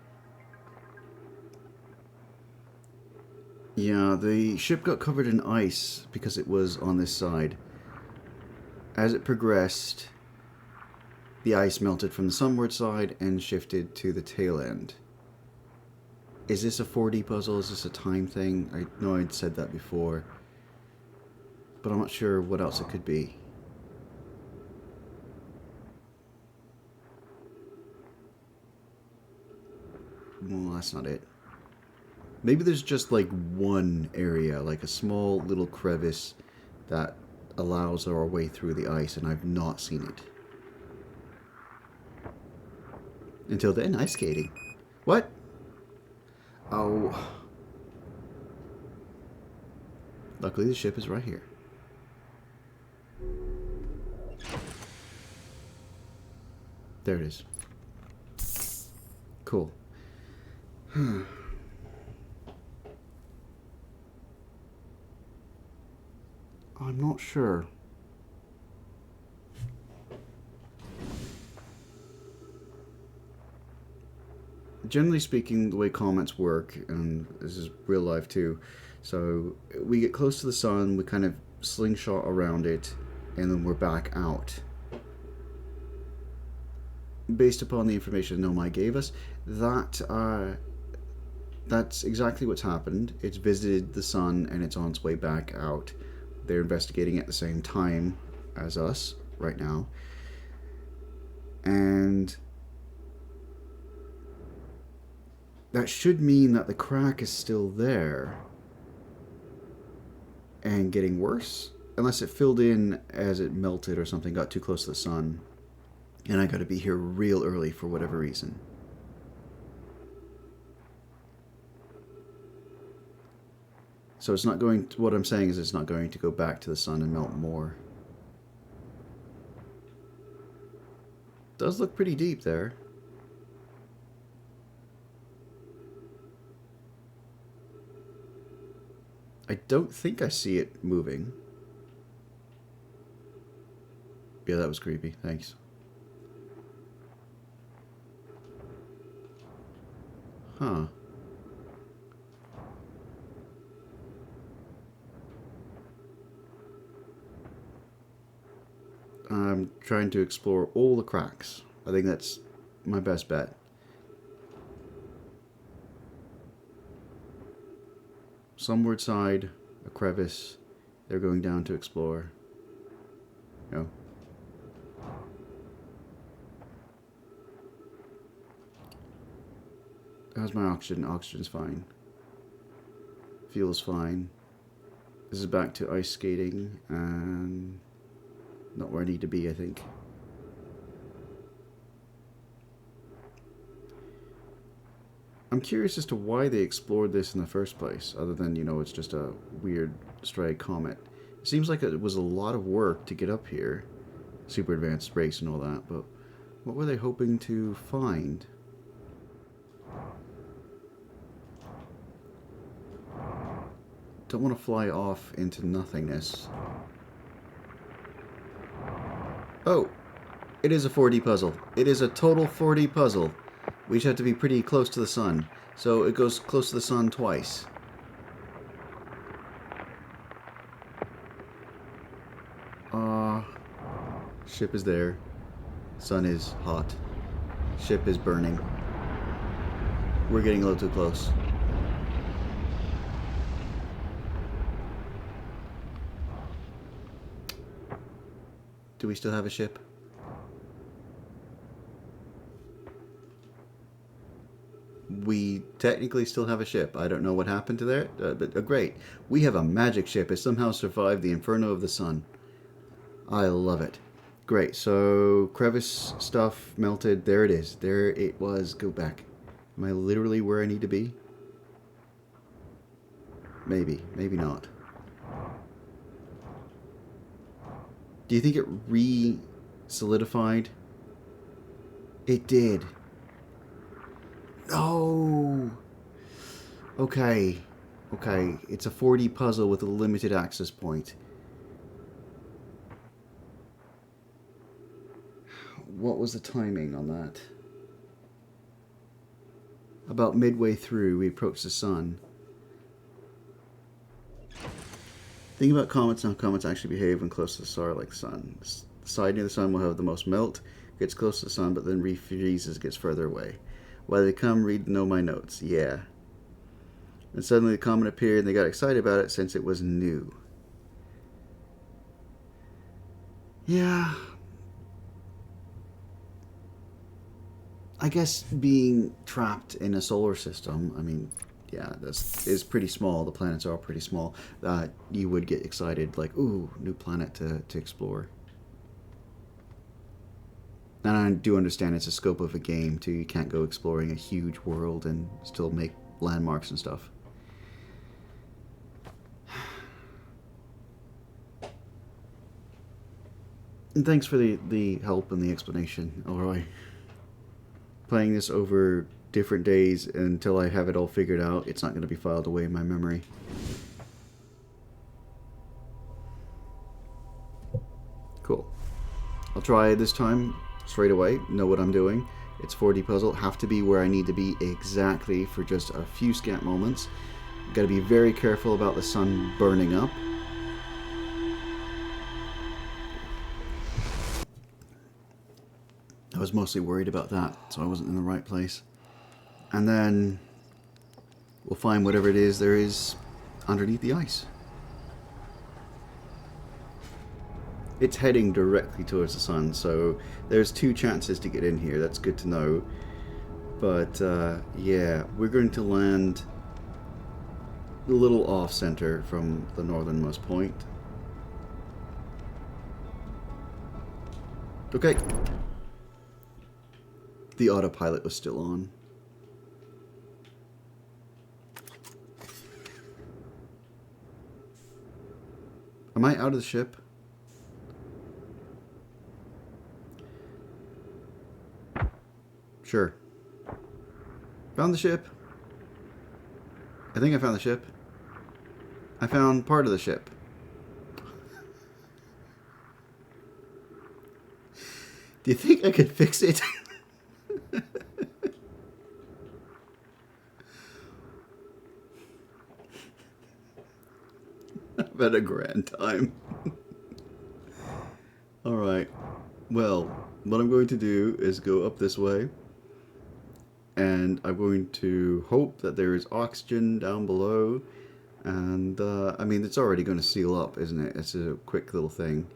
Yeah, the ship got covered in ice because it was on this side. As it progressed, the ice melted from the sunward side and shifted to the tail end. Is this a 4D puzzle? Is this a time thing? I know I'd said that before, but I'm not sure what else it could be. Well, that's not it. Maybe there's just like one area, like a small little crevice that allows our way through the ice, and I've not seen it. Until then, ice skating. What? Oh. Luckily the ship is right here. There it is. Cool. I'm not sure. Generally speaking, the way comets work, and this is real life too, so we get close to the sun, we kind of slingshot around it, and then we're back out. Based upon the information Nomai gave us, that's exactly what's happened. It's visited the sun and it's on its way back out. They're investigating at the same time as us right now. And that should mean that the crack is still there and getting worse, unless it filled in as it melted or something, got too close to the sun, and I got to be here real early for whatever reason. So it's not going to, what I'm saying is it's not going to go back to the sun and melt more. Does look pretty deep there. I don't think I see it moving. Yeah, that was creepy. Thanks. Huh. I'm trying to explore all the cracks. I think that's my best bet. Sunward side, a crevice. They're going down to explore. No. How's my oxygen? Oxygen's fine. Fuel's fine. This is back to ice skating and not where I need to be, I think. I'm curious as to why they explored this in the first place, other than, you know, it's just a weird stray comet. It seems like it was a lot of work to get up here, super advanced race and all that, but what were they hoping to find? Don't want to fly off into nothingness. Oh, it is a 4D puzzle. It is a total 4D puzzle. We just have to be pretty close to the sun. So it goes close to the sun twice. Ship is there. Sun is hot. Ship is burning. We're getting a little too close. Do we still have a ship? We technically still have a ship. I don't know what happened to that, but great. We have a magic ship. It somehow survived the inferno of the sun. I love it. Great. So crevice stuff melted. There it is. There it was. Go back. Am I literally where I need to be? Maybe. Maybe not. Do you think it re-solidified? It did. No! Okay. Okay. It's a 4D puzzle with a limited access point. What was the timing on that? About midway through, we approached the sun. Think about comets and how comets actually behave when close to the star like the sun. The side near the sun will have the most melt, gets close to the sun, but then refreezes, gets further away. Why they come, read, know my notes. Yeah. And suddenly the comet appeared and they got excited about it since it was new. Yeah. I guess being trapped in a solar system, I mean, yeah, is pretty small. The planets are pretty small. You would get excited, like, ooh, new planet to explore. And I do understand it's a scope of a game, too. You can't go exploring a huge world and still make landmarks and stuff. And thanks for the help and the explanation, Elroy. Playing this over different days until I have it all figured out, it's not going to be filed away in my memory. Cool. I'll try this time straight away, know what I'm doing. It's 4D puzzle, have to be where I need to be exactly for just a few scant moments. Got to be very careful about the sun burning up. I was mostly worried about that, so I wasn't in the right place. And then we'll find whatever it is there is underneath the ice. It's heading directly towards the sun, so there's 2 chances to get in here. That's good to know. But yeah, we're going to land a little off-center from the northernmost point. Okay. The autopilot was still on. Am I out of the ship? Sure. Found the ship. I think I found the ship. I found part of the ship. Do you think I could fix it? I've had a grand time. Alright. Well, what I'm going to do is go up this way. And I'm going to hope that there is oxygen down below. And, I mean, it's already going to seal up, isn't it? It's a quick little thing.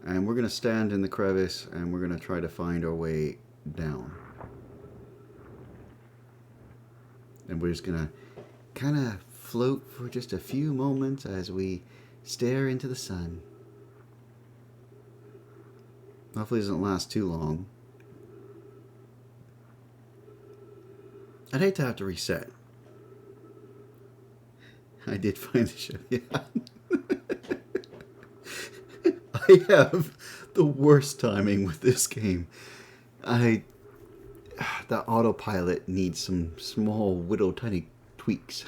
And we're going to stand in the crevice and we're going to try to find our way down. And we're just going to kind of float for just a few moments as we stare into the sun. Hopefully it doesn't last too long. I'd hate to have to reset. I did find the ship, yeah. I have the worst timing with this game. I that autopilot needs some small, little, tiny tweaks.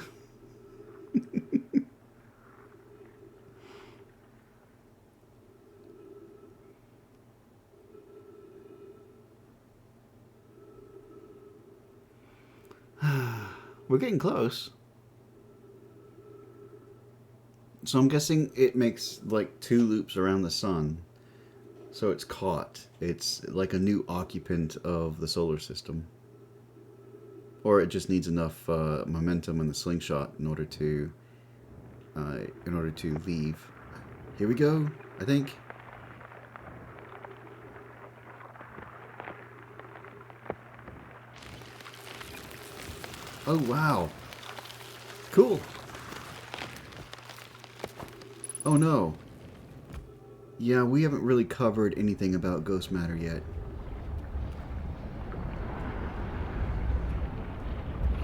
We're getting close. So I'm guessing it makes like 2 loops around the sun. So it's caught. It's like a new occupant of the solar system. Or it just needs enough momentum in the slingshot in order to leave. Here we go, I think. Oh wow. Cool. Oh no. Yeah, we haven't really covered anything about ghost matter yet.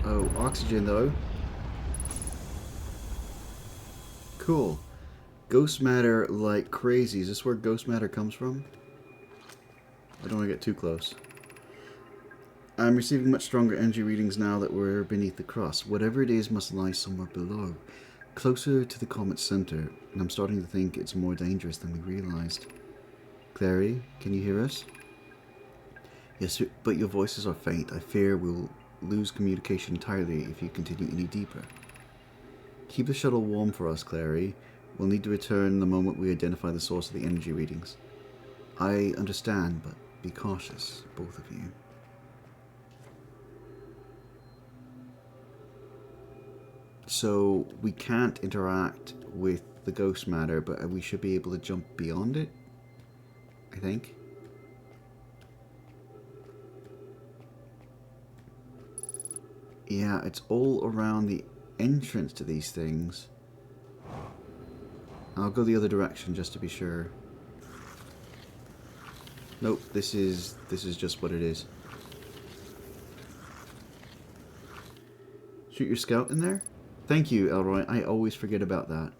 Oh, oxygen though. Cool. Ghost matter like crazy. Is this where ghost matter comes from? I don't want to get too close. I'm receiving much stronger energy readings now that we're beneath the crust. Whatever it is must lie somewhere below, closer to the comet's center, and I'm starting to think it's more dangerous than we realized. Clary, can you hear us? Yes, but your voices are faint. I fear we'll lose communication entirely if you continue any deeper. Keep the shuttle warm for us, Clary. We'll need to return the moment we identify the source of the energy readings. I understand, but be cautious, both of you. So we can't interact with the ghost matter, but we should be able to jump beyond it, I think. Yeah, it's all around the entrance to these things. I'll go the other direction just to be sure. Nope, this is just what it is. Shoot your scout in there? Thank you, Elroy. I always forget about that.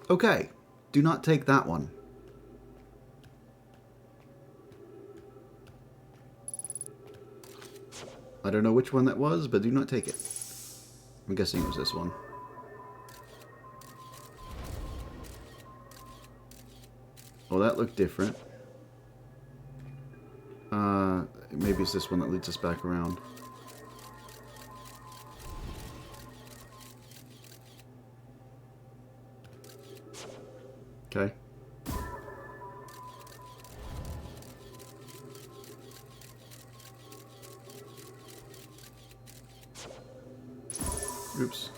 Okay, do not take that one. I don't know which one that was, but do not take it. I'm guessing it was this one. Oh, that looked different. Maybe it's this one that leads us back around. Okay. Oops.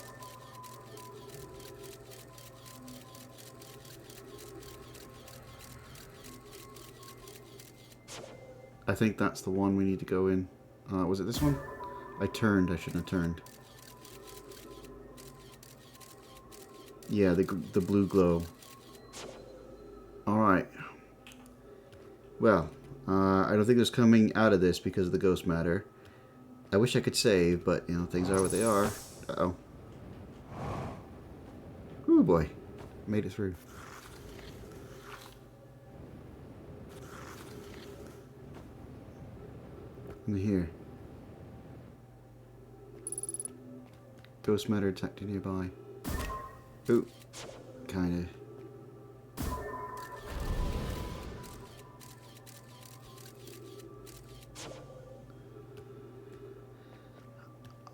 I think that's the one we need to go in. Was it this one? I turned. I shouldn't have turned. Yeah, the blue glow. Alright. Well, I don't think there's coming out of this because of the ghost matter. I wish I could save, but, you know, things are what they are. Uh-oh. Oh boy. Made it through. In here. Ghost matter detected nearby. Ooh. Kinda.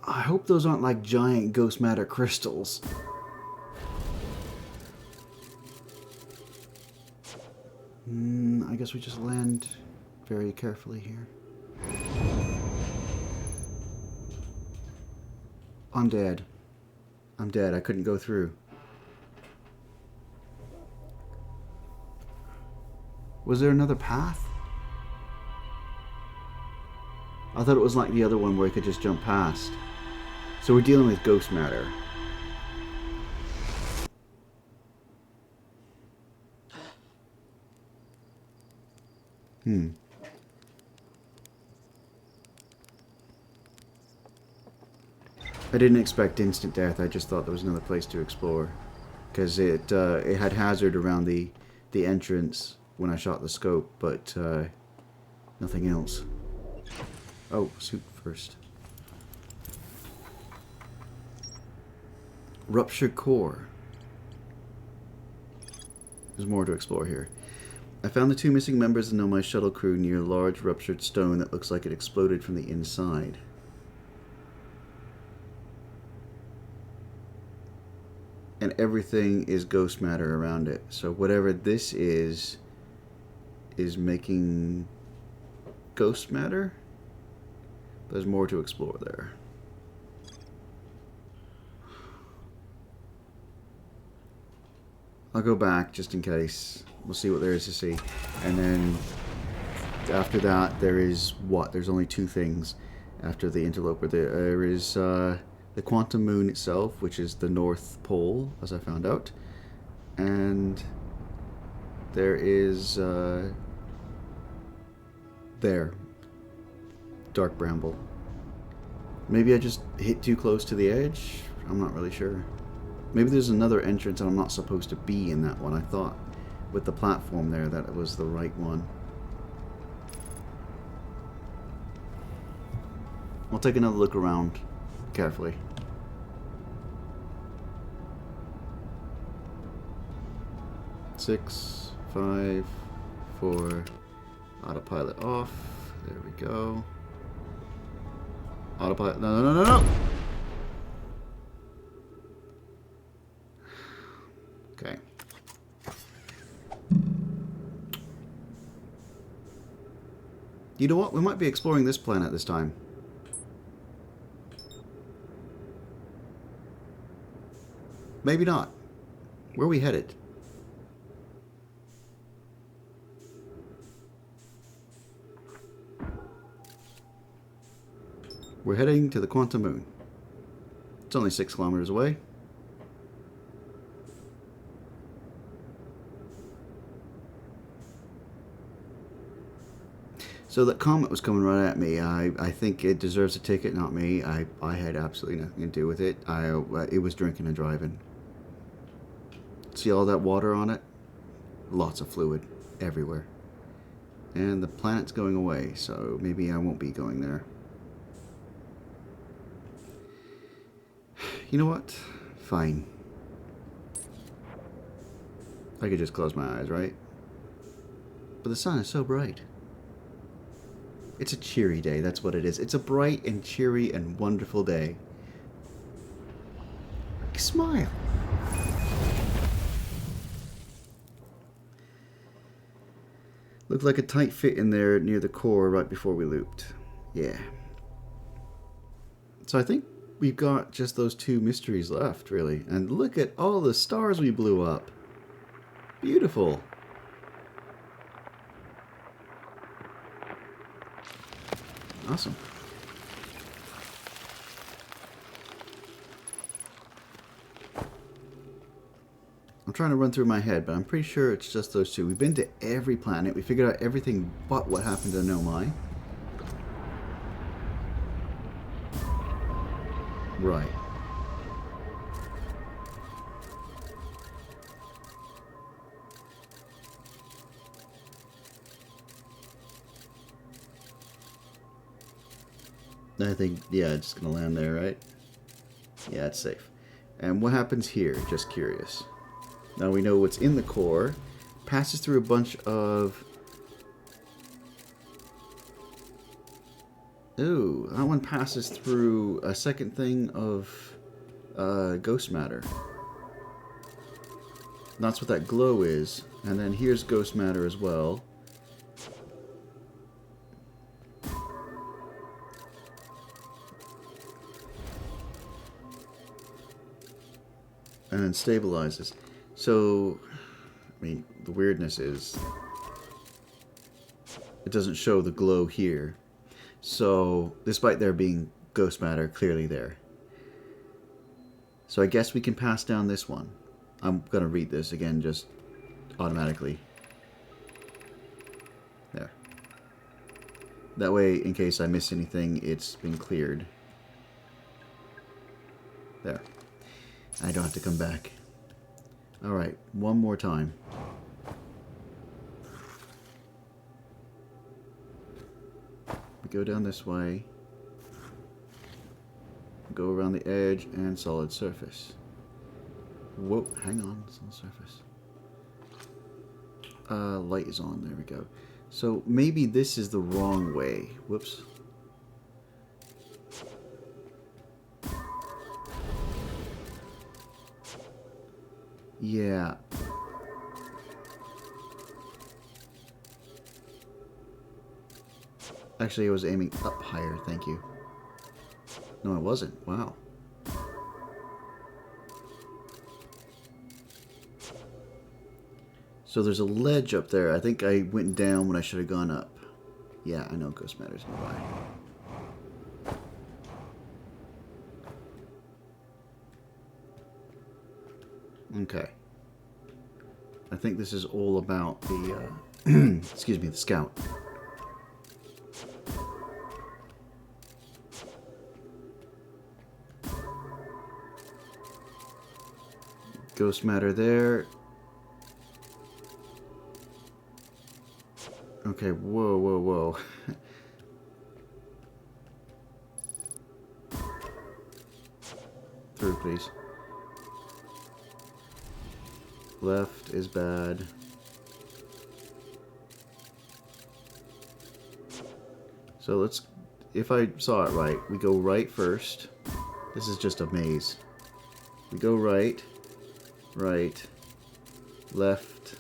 I hope those aren't like giant ghost matter crystals. I guess we just land very carefully here. I'm dead. I'm dead. I couldn't go through. Was there another path? I thought it was like the other one where I could just jump past. So we're dealing with ghost matter. I didn't expect instant death. I just thought there was another place to explore. Because it had hazard around the entrance when I shot the scope, but nothing else. Oh, suit first. Ruptured core. There's more to explore here. I found the 2 missing members of the Nomai shuttle crew near a large ruptured stone that looks like it exploded from the inside. And everything is ghost matter around it. So whatever this is making ghost matter. There's more to explore there. I'll go back just in case. We'll see what there is to see. And then after that, there is what? There's only 2 things after the interloper. There is the quantum moon itself, which is the North Pole, as I found out. And there is there. Dark bramble. Maybe I just hit too close to the edge? I'm not really sure. Maybe there's another entrance and I'm not supposed to be in that one. I thought with the platform there that it was the right one. I'll take another look around carefully. Six, 5, 4, autopilot off. There we go. Autopilot. No, no, no, no, no! Okay. You know what? We might be exploring this planet this time. Maybe not. Where are we headed? We're heading to the quantum moon. It's only 6 kilometers away. So that comet was coming right at me. I think it deserves a ticket, not me. I had absolutely nothing to do with it. It was drinking and driving. See all that water on it? Lots of fluid everywhere. And the planet's going away, so maybe I won't be going there. You know what? Fine. I could just close my eyes, right? But the sun is so bright. It's a cheery day, that's what it is. It's a bright and cheery and wonderful day. Smile. Looked like a tight fit in there near the core right before we looped. Yeah. So I think we've got just those 2 mysteries left, really. And look at all the stars we blew up. Beautiful. Awesome. I'm trying to run through my head, but I'm pretty sure it's just those 2. We've been to every planet. We figured out everything but what happened to Nomai. Right. I think, yeah, it's gonna land there, right? Yeah, it's safe. And what happens here? Just curious. Now we know what's in the core. Passes through a bunch of... Ooh, that one passes through a second thing of ghost matter. That's what that glow is. And then here's ghost matter as well. And then stabilizes. So, I mean, the weirdness is it doesn't show the glow here. So, despite there being ghost matter clearly there. So I guess we can pass down this one. I'm going to read this again just automatically. There. That way, in case I miss anything, it's been cleared. I don't have to come back. Alright, one more time. We go down this way. Go around the edge and solid surface. Whoa, hang on, solid surface. Light is on, there we go. So maybe this is the wrong way. Whoops. Yeah. Actually, I was aiming up higher, thank you. No, it wasn't. Wow. So there's a ledge up there. I think I went down when I should have gone up. Yeah, I know ghost matter's nearby. Okay. I think this is all about the, excuse me, the scout. Ghost matter there. Okay, whoa, whoa, whoa. Through, please. Left is bad. So let's, if I saw it right, we go right first. This is just a maze. We go right, right, left,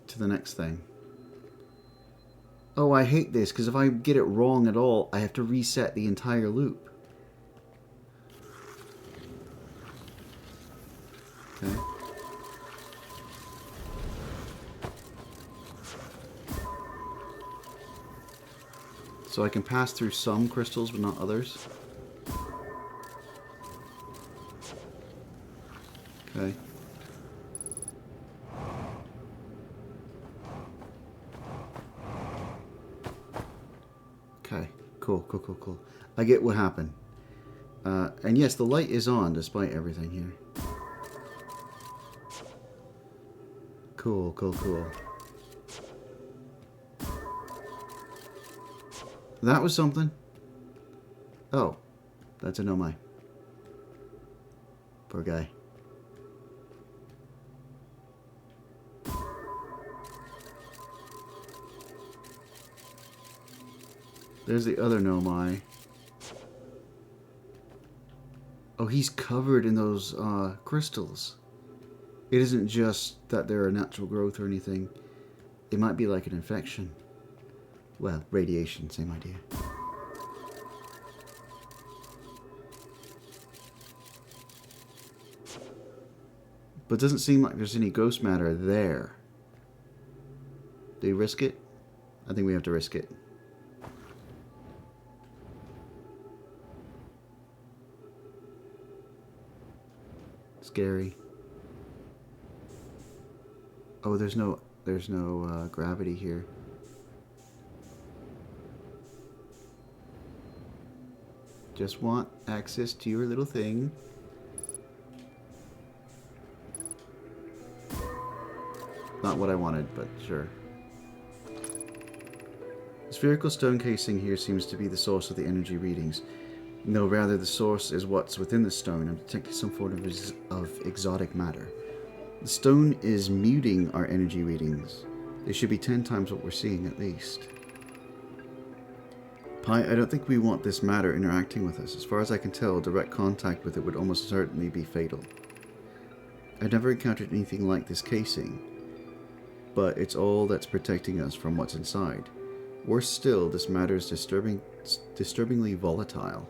to the next thing. Oh, I hate this, because if I get it wrong at all, I have to reset the entire loop. Okay. So I can pass through some crystals, but not others. Okay. Okay. Cool, cool, cool, cool. I get what happened. And yes, the light is on despite everything here. Cool, cool, cool. That was something. Oh, that's a no-my. Poor guy. There's the other no-my. Oh, he's covered in those crystals. It isn't just that they're a natural growth or anything. It might be like an infection. Well, radiation, same idea. But it doesn't seem like there's any ghost matter there. Do you risk it? I think we have to risk it. Scary. Oh, there's no gravity here. Just want access to your little thing. Not what I wanted, but sure. The spherical stone casing here seems to be the source of the energy readings. No, rather the source is what's within the stone. I'm detecting some form of exotic matter. The stone is muting our energy readings. They should be 10 times what we're seeing at least. Pi, I don't think we want this matter interacting with us. As far as I can tell, direct contact with it would almost certainly be fatal. I've never encountered anything like this casing, but it's all that's protecting us from what's inside. Worse still, this matter is disturbingly volatile.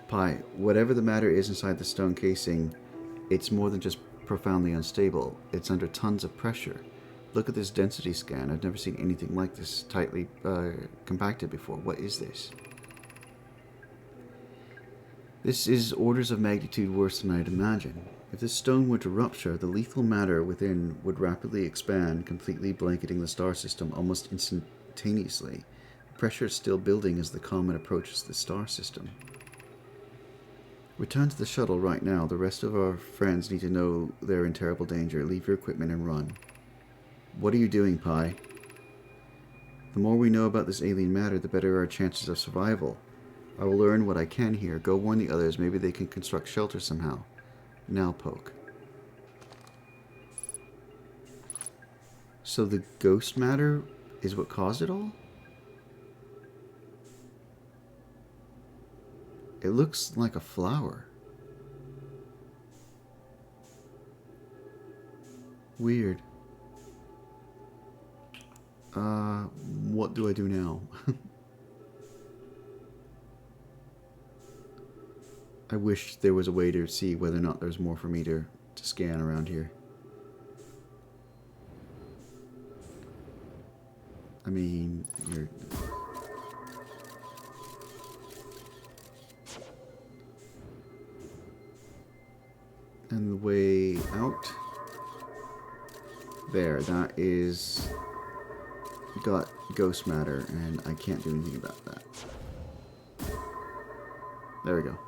Pi, whatever the matter is inside the stone casing, it's more than just profoundly unstable. It's under tons of pressure. Look at this density scan. I've never seen anything like this tightly compacted before. What is this? This is orders of magnitude worse than I'd imagine. If this stone were to rupture, the lethal matter within would rapidly expand, completely blanketing the star system almost instantaneously. The pressure is still building as the comet approaches the star system. Return to the shuttle right now. The rest of our friends need to know they're in terrible danger. Leave your equipment and run. What are you doing, Pi? The more we know about this alien matter, the better our chances of survival. I will learn what I can here. Go warn the others. Maybe they can construct shelter somehow. Now poke. So the ghost matter is what caused it all? It looks like a flower. Weird. What do I do now? I wish there was a way to see whether or not there's more for me to scan around here. I mean, you're... And the way out. There, that is... got ghost matter, and I can't do anything about that. There we go.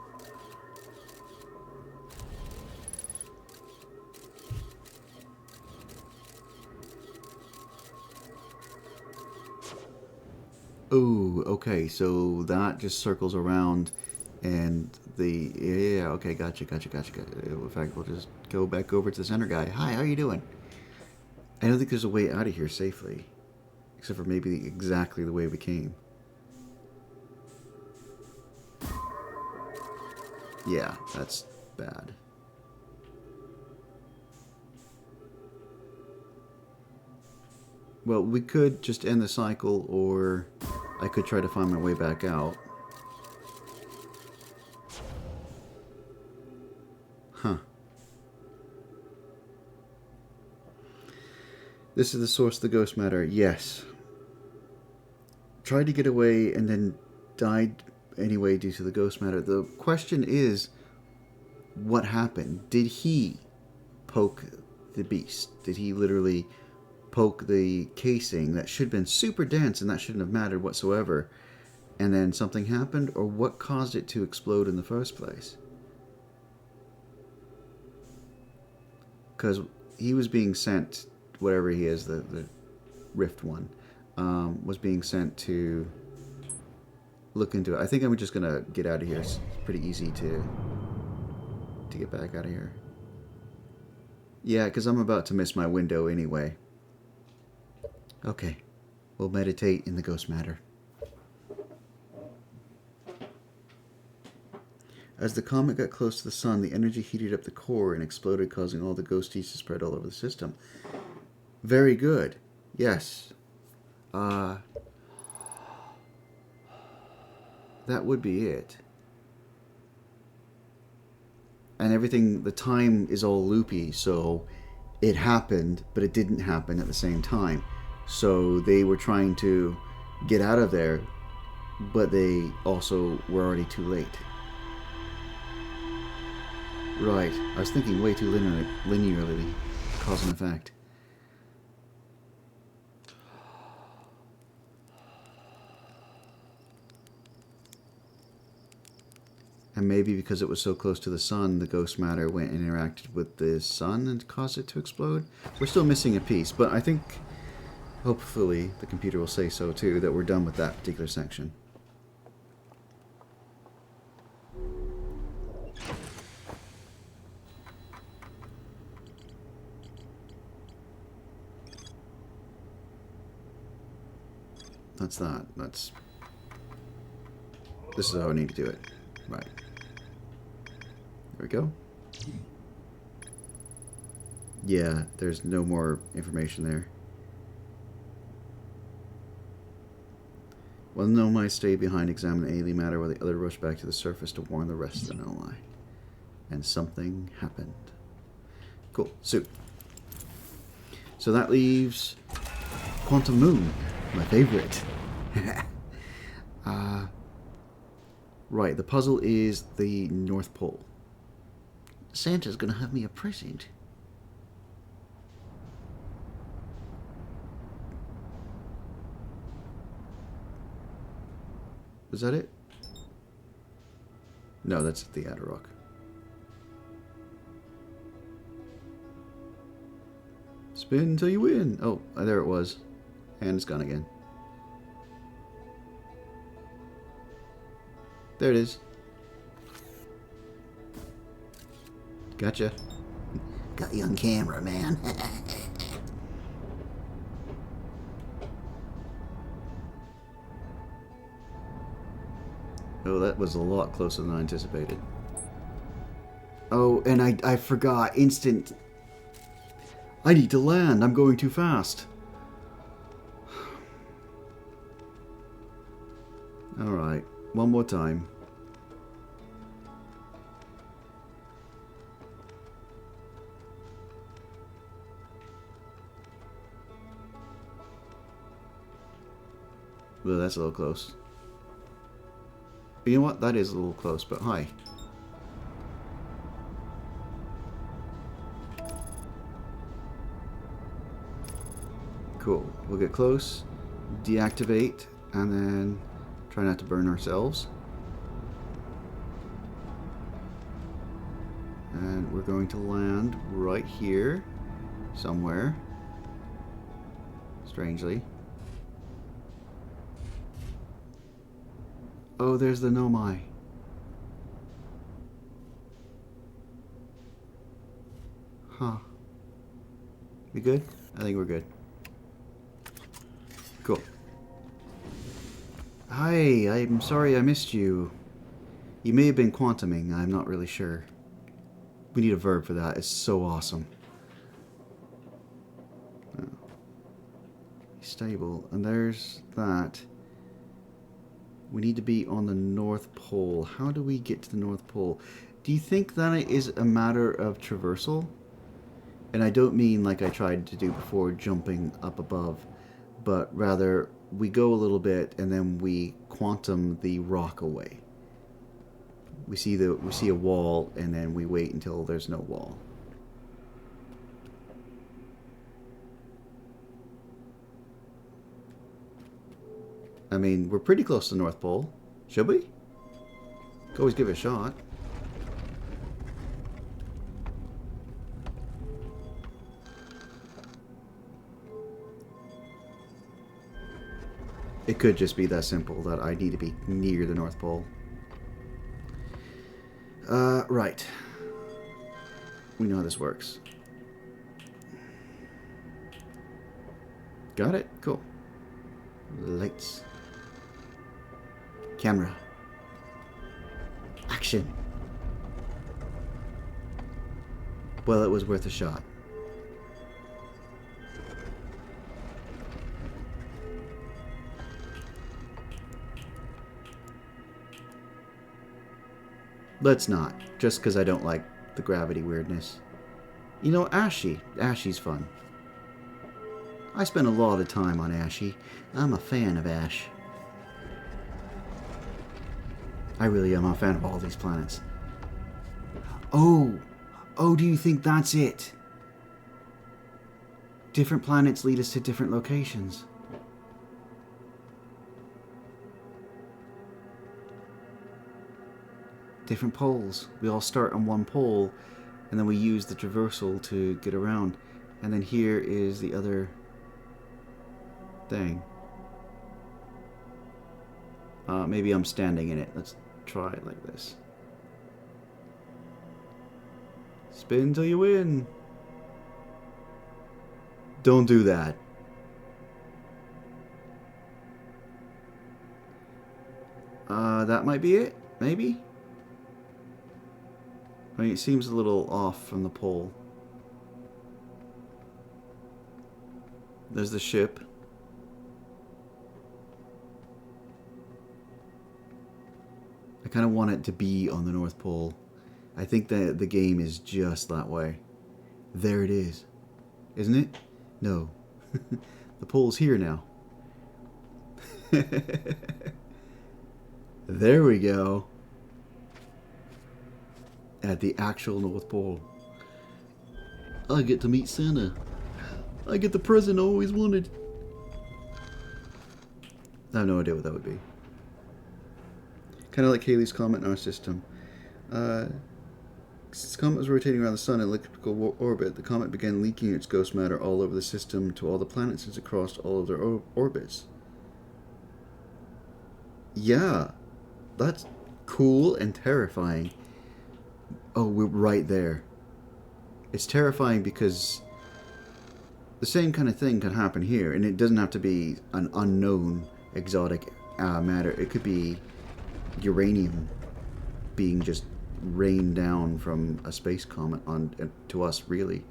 Ooh, okay, so that just circles around, and the... Yeah, okay, gotcha. In fact, we'll just go back over to the center guy. Hi, how you doing? I don't think there's a way out of here safely. Except for maybe exactly the way we came. Yeah, that's bad. Well, we could just end the cycle, or I could try to find my way back out. Huh. This is the source of the ghost matter. Yes. Tried to get away and then died anyway due to the ghost matter. The question is, what happened? Did he poke the beast? Did he literally poke the casing that should have been super dense and that shouldn't have mattered whatsoever, and then something happened? Or what caused it to explode in the first place? Because he was being sent, whatever he is, the Rift one, was being sent to look into it. I think I'm just going to get out of here. It's pretty easy to get back out of here. Yeah, because I'm about to miss my window anyway. Okay, we'll meditate in the ghost matter. As the comet got close to the sun, the energy heated up the core and exploded, causing all the ghosties to spread all over the system. Very good. Yes. That would be it. And everything, the time is all loopy, so it happened, but it didn't happen at the same time. So they were trying to get out of there, but they also were already too late. Right. I was thinking way too linearly, cause and effect. And maybe because it was so close to the sun, the ghost matter went and interacted with the sun and caused it to explode. We're still missing a piece, but I think, hopefully, the computer will say so too, that we're done with that particular section. That's that. That's... This is how I need to do it. Right. There we go. Yeah, there's no more information there. One no might stay behind, examine the alien matter, while the other rushed back to the surface to warn the rest of the no-lie. And something happened. Cool. Soup. So that leaves Quantum Moon, my favorite. Right, the puzzle is the North Pole. Santa's gonna have me a present. Was that it? No, that's the Adderrock. Spin until you win. Oh, there it was. And it's gone again. There it is. Gotcha. Got you on camera, man. Oh, that was a lot closer than I anticipated. Oh, and I forgot. Instant. I need to land. I'm going too fast. Alright. One more time. Well, that's a little close. But you know what? That is a little close, but hi. Cool. We'll get close, deactivate, and then try not to burn ourselves. And we're going to land right here, somewhere. Strangely. Oh, there's the Nomai. Huh. We good? I think we're good. Cool. Hi, I'm sorry I missed you. You may have been quantuming, I'm not really sure. We need a verb for that, it's so awesome. Oh. Stable, and there's that. We need to be on the North Pole. How do we get to the North Pole? Do you think that it is a matter of traversal? And I don't mean like I tried to do before, jumping up above, but rather we go a little bit and then we quantum the rock away. We see a wall and then we wait until there's no wall. I mean, we're pretty close to the North Pole. Should we? Could always give it a shot. It could just be that simple that I need to be near the North Pole. Right. We know how this works. Got it? Cool. Lights. Camera. Action. Well, it was worth a shot. Let's not, just because I don't like the gravity weirdness. You know, Ashy's fun. I spend a lot of time on Ashy. I'm a fan of Ash. I really am a fan of all these planets. Oh, do you think that's it? Different planets lead us to different locations. Different poles. We all start on one pole, and then we use the traversal to get around. And then here is the other thing. Maybe I'm standing in it. Let's try it like this. Spin till you win. Don't do that. That might be it. Maybe? I mean, it seems a little off from the pole. There's the ship. I kind of want it to be on the North Pole. I think that the game is just that way. There it is. Isn't it? No. The pole's here now. There we go. At the actual North Pole. I get to meet Santa. I get the present I always wanted. I have no idea what that would be. Kind of like Haley's comment in our system. Since the comet was rotating around the sun in elliptical orbit, the comet began leaking its ghost matter all over the system to all the planets as it crossed all of their orbits. Yeah, that's cool and terrifying. Oh, we're right there. It's terrifying because the same kind of thing can happen here, and it doesn't have to be an unknown exotic matter. It could be uranium being just rained down from a space comet on to us, really.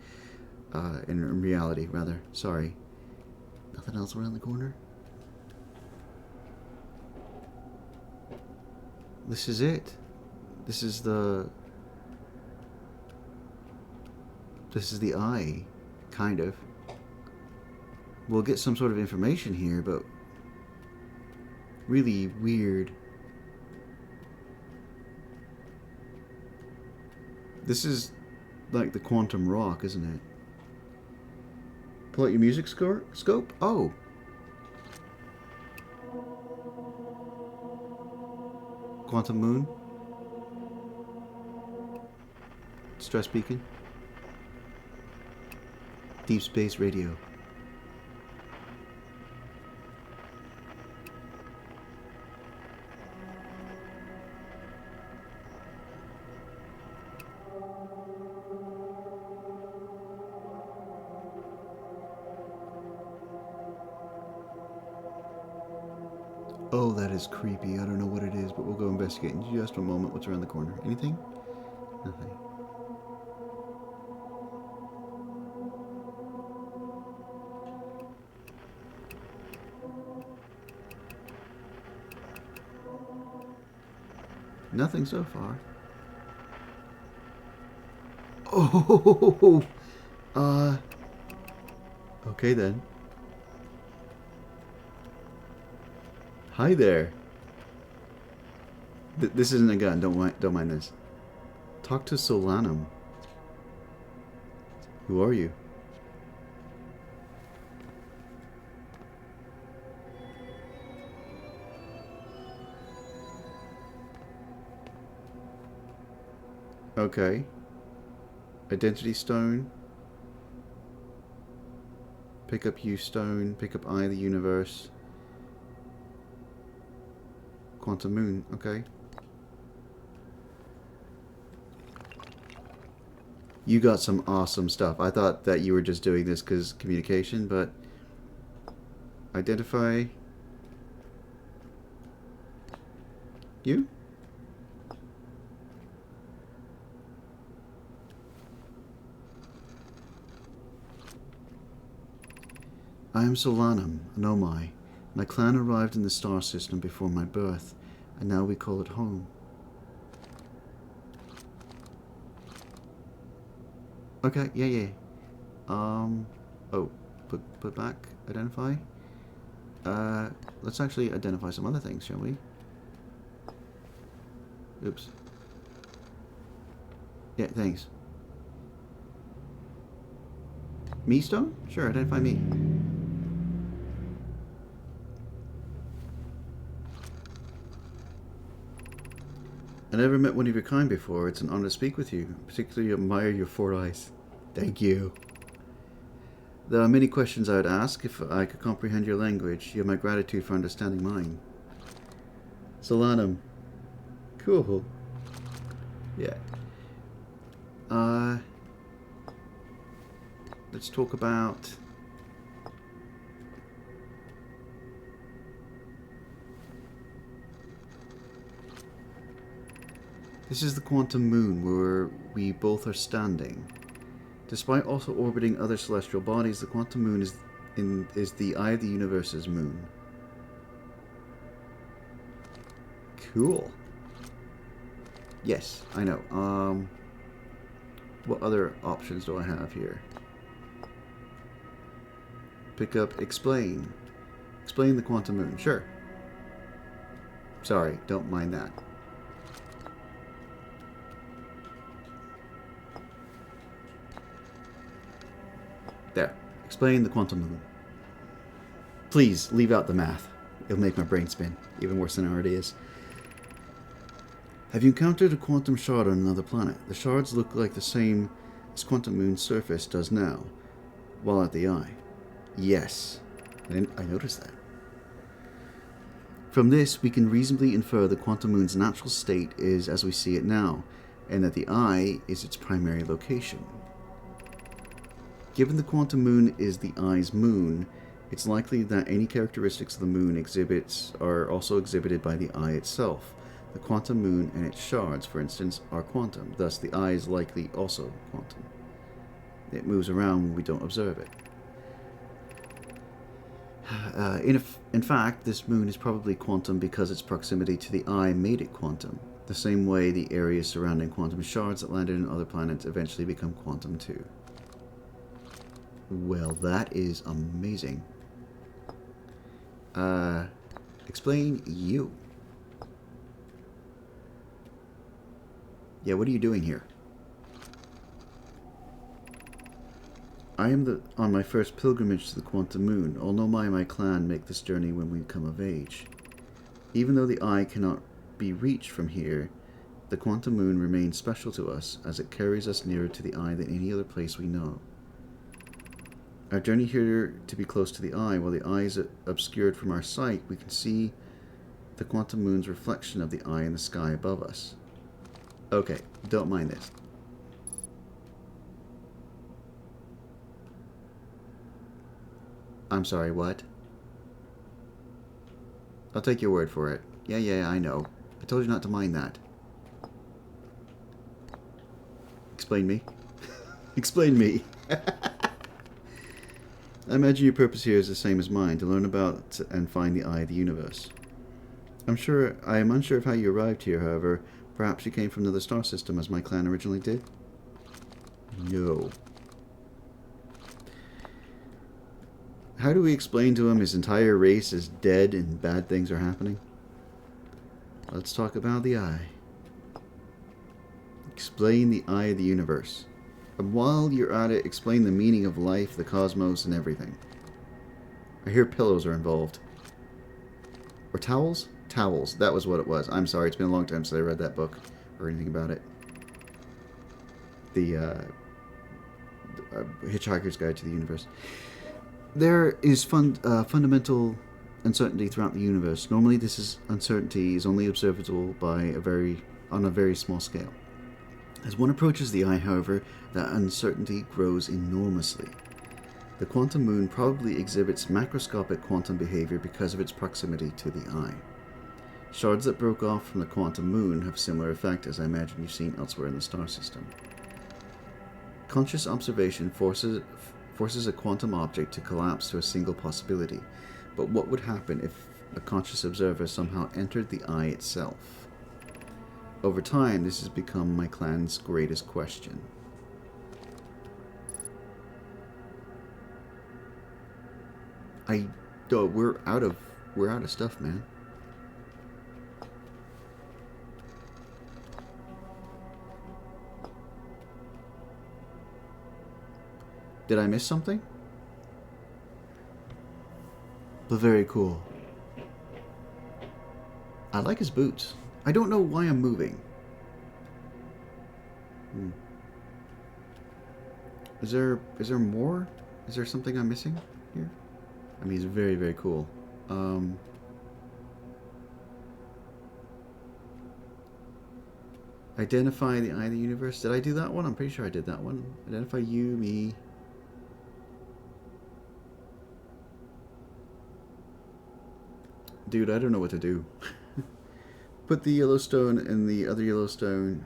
In reality, rather. Sorry. Nothing else around the corner? This is it. This is the eye, kind of. We'll get some sort of information here, but really weird. This is like the quantum rock, isn't it? Pull out your music scope? Oh. Quantum moon? Stress beacon? Deep space radio. Oh, that is creepy. I don't know what it is, but we'll go investigate in just a moment. What's around the corner? Anything? Nothing. Nothing so far. Oh, okay then. Hi there. This isn't a gun. Don't mind this. Talk to Solanum. Who are you? Okay. Identity stone. Pick up U stone. Pick up Eye of the Universe. Quantum moon. Okay. You got some awesome stuff. I thought that you were just doing this because communication, but identify you? I am Solanum, an Omai. My clan arrived in the star system before my birth, and now we call it home. Okay, yeah. Oh, put back, identify. Let's actually identify some other things, shall we? Oops. Yeah, thanks. Me stone? Sure, identify me. I never met one of your kind before. It's an honor to speak with you. I particularly admire your 4 eyes. Thank you. There are many questions I would ask if I could comprehend your language. You have my gratitude for understanding mine. Solanum. Cool. Yeah. Let's talk about... This is the quantum moon where we both are standing. Despite also orbiting other celestial bodies, the quantum moon is the eye of the universe's moon. Cool. Yes, I know. What other options do I have here? Pick up explain. Explain the quantum moon. Sure. Sorry, don't mind that. There. Explain the quantum moon. Please, leave out the math. It'll make my brain spin. Even worse than it already is. Have you encountered a quantum shard on another planet? The shards look like the same as Quantum Moon's surface does now, while at the eye. Yes, I noticed that. From this, we can reasonably infer the Quantum Moon's natural state is as we see it now, and that the eye is its primary location. Given the Quantum Moon is the eye's moon, it's likely that any characteristics of the moon exhibits are also exhibited by the eye itself. The quantum moon and its shards, for instance, are quantum, thus the eye is likely also quantum. It moves around when we don't observe it. In fact, this moon is probably quantum because its proximity to the eye made it quantum, the same way the areas surrounding quantum shards that landed on other planets eventually become quantum too. Well, that is amazing. Explain you. Yeah, what are you doing here? I am on my first pilgrimage to the Quantum Moon. All Nomai and my clan make this journey when we come of age. Even though the eye cannot be reached from here, the Quantum Moon remains special to us as it carries us nearer to the eye than any other place we know. Our journey here to be close to the eye, while the eye is obscured from our sight, we can see the Quantum Moon's reflection of the eye in the sky above us. Okay, don't mind this. I'm sorry, what? I'll take your word for it. Yeah, I know. I told you not to mind that. Explain me. Explain me. I imagine your purpose here is the same as mine, to learn about and find the eye of the universe. I am unsure of how you arrived here, however. Perhaps you came from another star system, as my clan originally did? No. How do we explain to him his entire race is dead and bad things are happening? Let's talk about the eye. Explain the eye of the universe. And while you're at it, explain the meaning of life, the cosmos, and everything. I hear pillows are involved. Or towels? Towels. That was what it was. I'm sorry, it's been a long time since I read that book or anything about it. The Hitchhiker's Guide to the Universe. There is fundamental uncertainty throughout the universe. Normally, this uncertainty is only observable on a very small scale. As one approaches the eye, however, that uncertainty grows enormously. The quantum moon probably exhibits macroscopic quantum behavior because of its proximity to the eye. Shards that broke off from the quantum moon have a similar effect, as I imagine you've seen elsewhere in the star system. Conscious observation forces a quantum object to collapse to a single possibility. But what would happen if a conscious observer somehow entered the eye itself? Over time, this has become my clan's greatest question. We're out of stuff, man. Did I miss something? But very cool. I like his boots. I don't know why I'm moving. Is there more? Is there something I'm missing here? I mean, he's very, very cool. Identify the eye of the universe. Did I do that one? I'm pretty sure I did that one. Identify you, me. Dude, I don't know what to do. Put the Yellowstone and the other Yellowstone.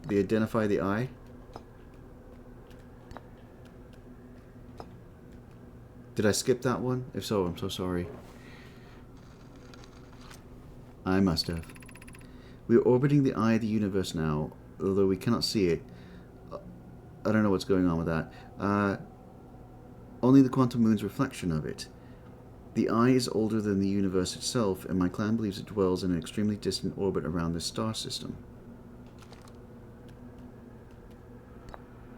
They identify the eye. Did I skip that one? If so, I'm so sorry. I must have. We are orbiting the eye of the universe now, although we cannot see it. I don't know what's going on with that. Only the quantum moon's reflection of it. The eye is older than the universe itself, and my clan believes it dwells in an extremely distant orbit around this star system.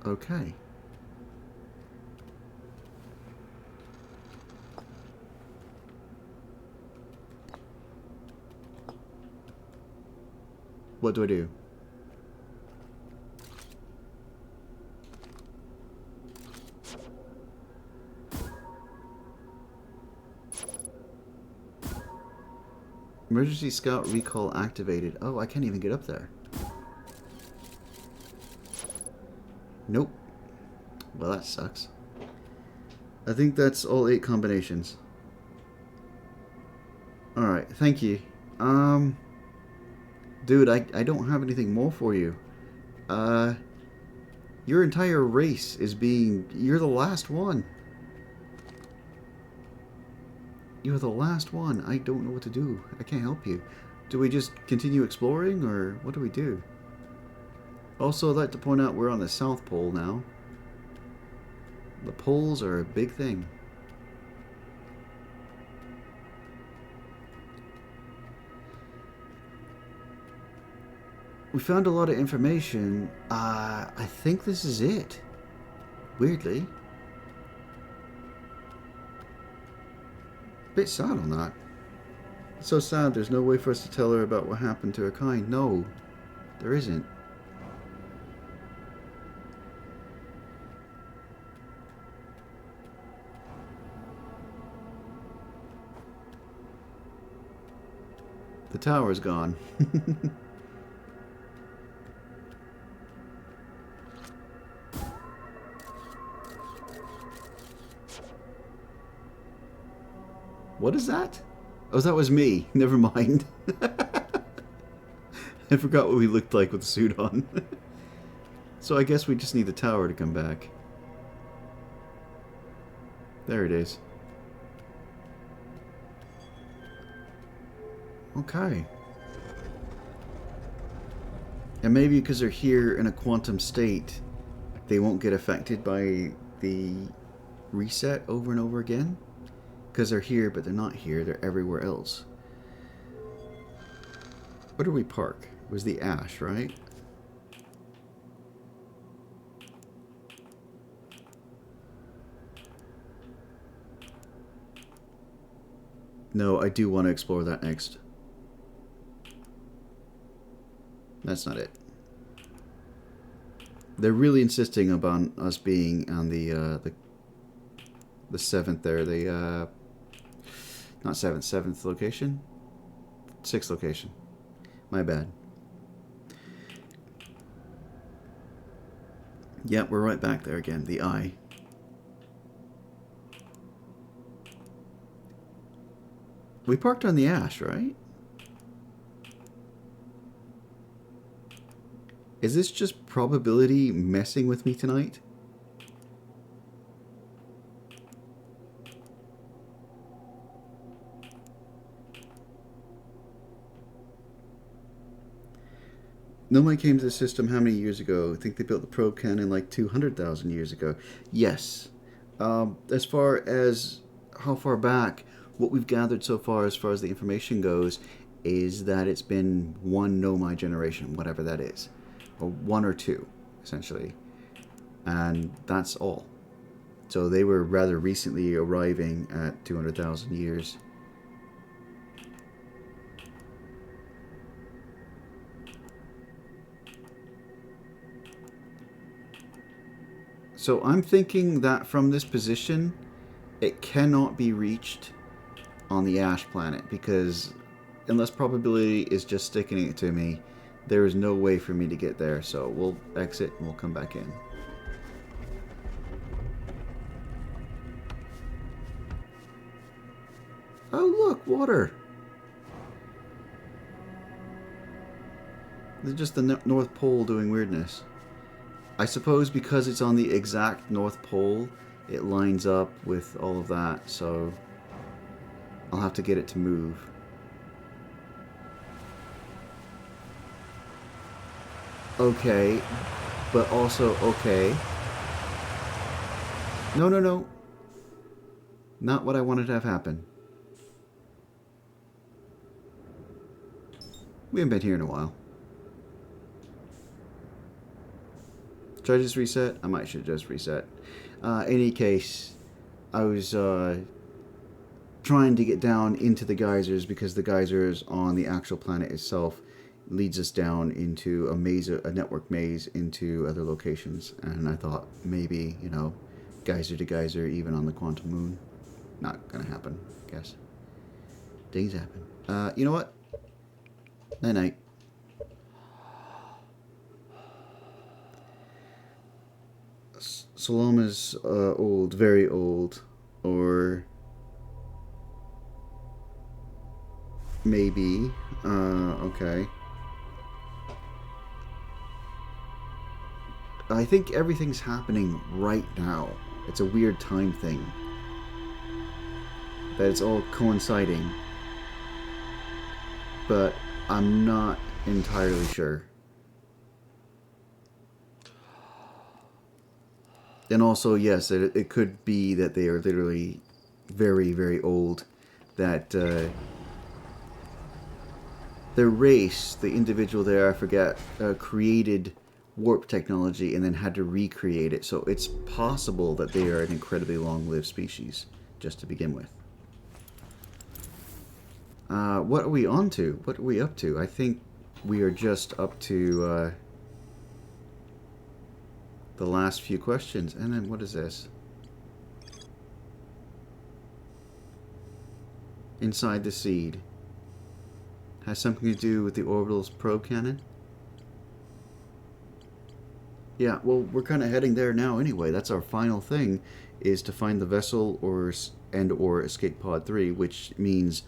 Okay. What do I do? Emergency scout recall activated. Oh, I can't even get up there. Nope. Well, that sucks. I think that's all 8 combinations. Alright, thank you. Dude, I don't have anything more for you. Your entire race is being... You're the last one. You're the last one. I don't know what to do. I can't help you. Do we just continue exploring, or what do we do? Also, I'd like to point out we're on the South Pole now. The poles are a big thing. We found a lot of information. I think this is it. Weirdly. Bit sad on that. It's so sad there's no way for us to tell her about what happened to her kind. No, there isn't. The tower's gone. What is that? Oh, that was me. Never mind. I forgot what we looked like with the suit on. So I guess we just need the tower to come back. There it is. Okay. And maybe because they're here in a quantum state, they won't get affected by the reset over and over again? Because they're here, but they're not here. They're everywhere else. Where do we park? It was the Ash, right? No, I do want to explore that next. That's not it. They're really insisting upon us being on the 7th there. The not 7th location. 6th location. My bad. Yeah, we're right back there again. The eye. We parked on the Ash, right? Is this just probability messing with me tonight? Nomai came to the system how many years ago? I think they built the probe cannon like 200,000 years ago. Yes. As far as how far back, what we've gathered so far as the information goes, is that it's been one Nomai generation, whatever that is. Or 1 or 2, essentially. And that's all. So they were rather recently arriving at 200,000 years. So I'm thinking that from this position, it cannot be reached on the Ash planet, because unless probability is just sticking it to me, there is no way for me to get there. So we'll exit and we'll come back in. Oh look, water! This is just the North Pole doing weirdness. I suppose because it's on the exact North Pole, it lines up with all of that, so I'll have to get it to move. Okay, but also okay. No, no, no. Not what I wanted to have happen. We haven't been here in a while. Should I just reset? I might should just reset. Any case, I was trying to get down into the geysers because the geysers on the actual planet itself leads us down into a maze, a network maze into other locations. And I thought maybe, you know, geyser to geyser, even on the quantum moon. Not gonna happen, I guess. Things happen. You know what? Night night. Saloma's old, very old, or maybe. Okay. I think everything's happening right now. It's a weird time thing. That it's all coinciding. But I'm not entirely sure. And also, yes, it could be that they are literally very, very old. That their race, the individual there, I forget, created warp technology and then had to recreate it. So it's possible that they are an incredibly long-lived species, just to begin with. What are we on to? What are we up to? I think we are just up to the last few questions. And then what is this? Inside the seed. Has something to do with the orbital's probe cannon? Yeah, well, we're kind of heading there now anyway. That's our final thing, is to find the vessel or escape pod 3, which means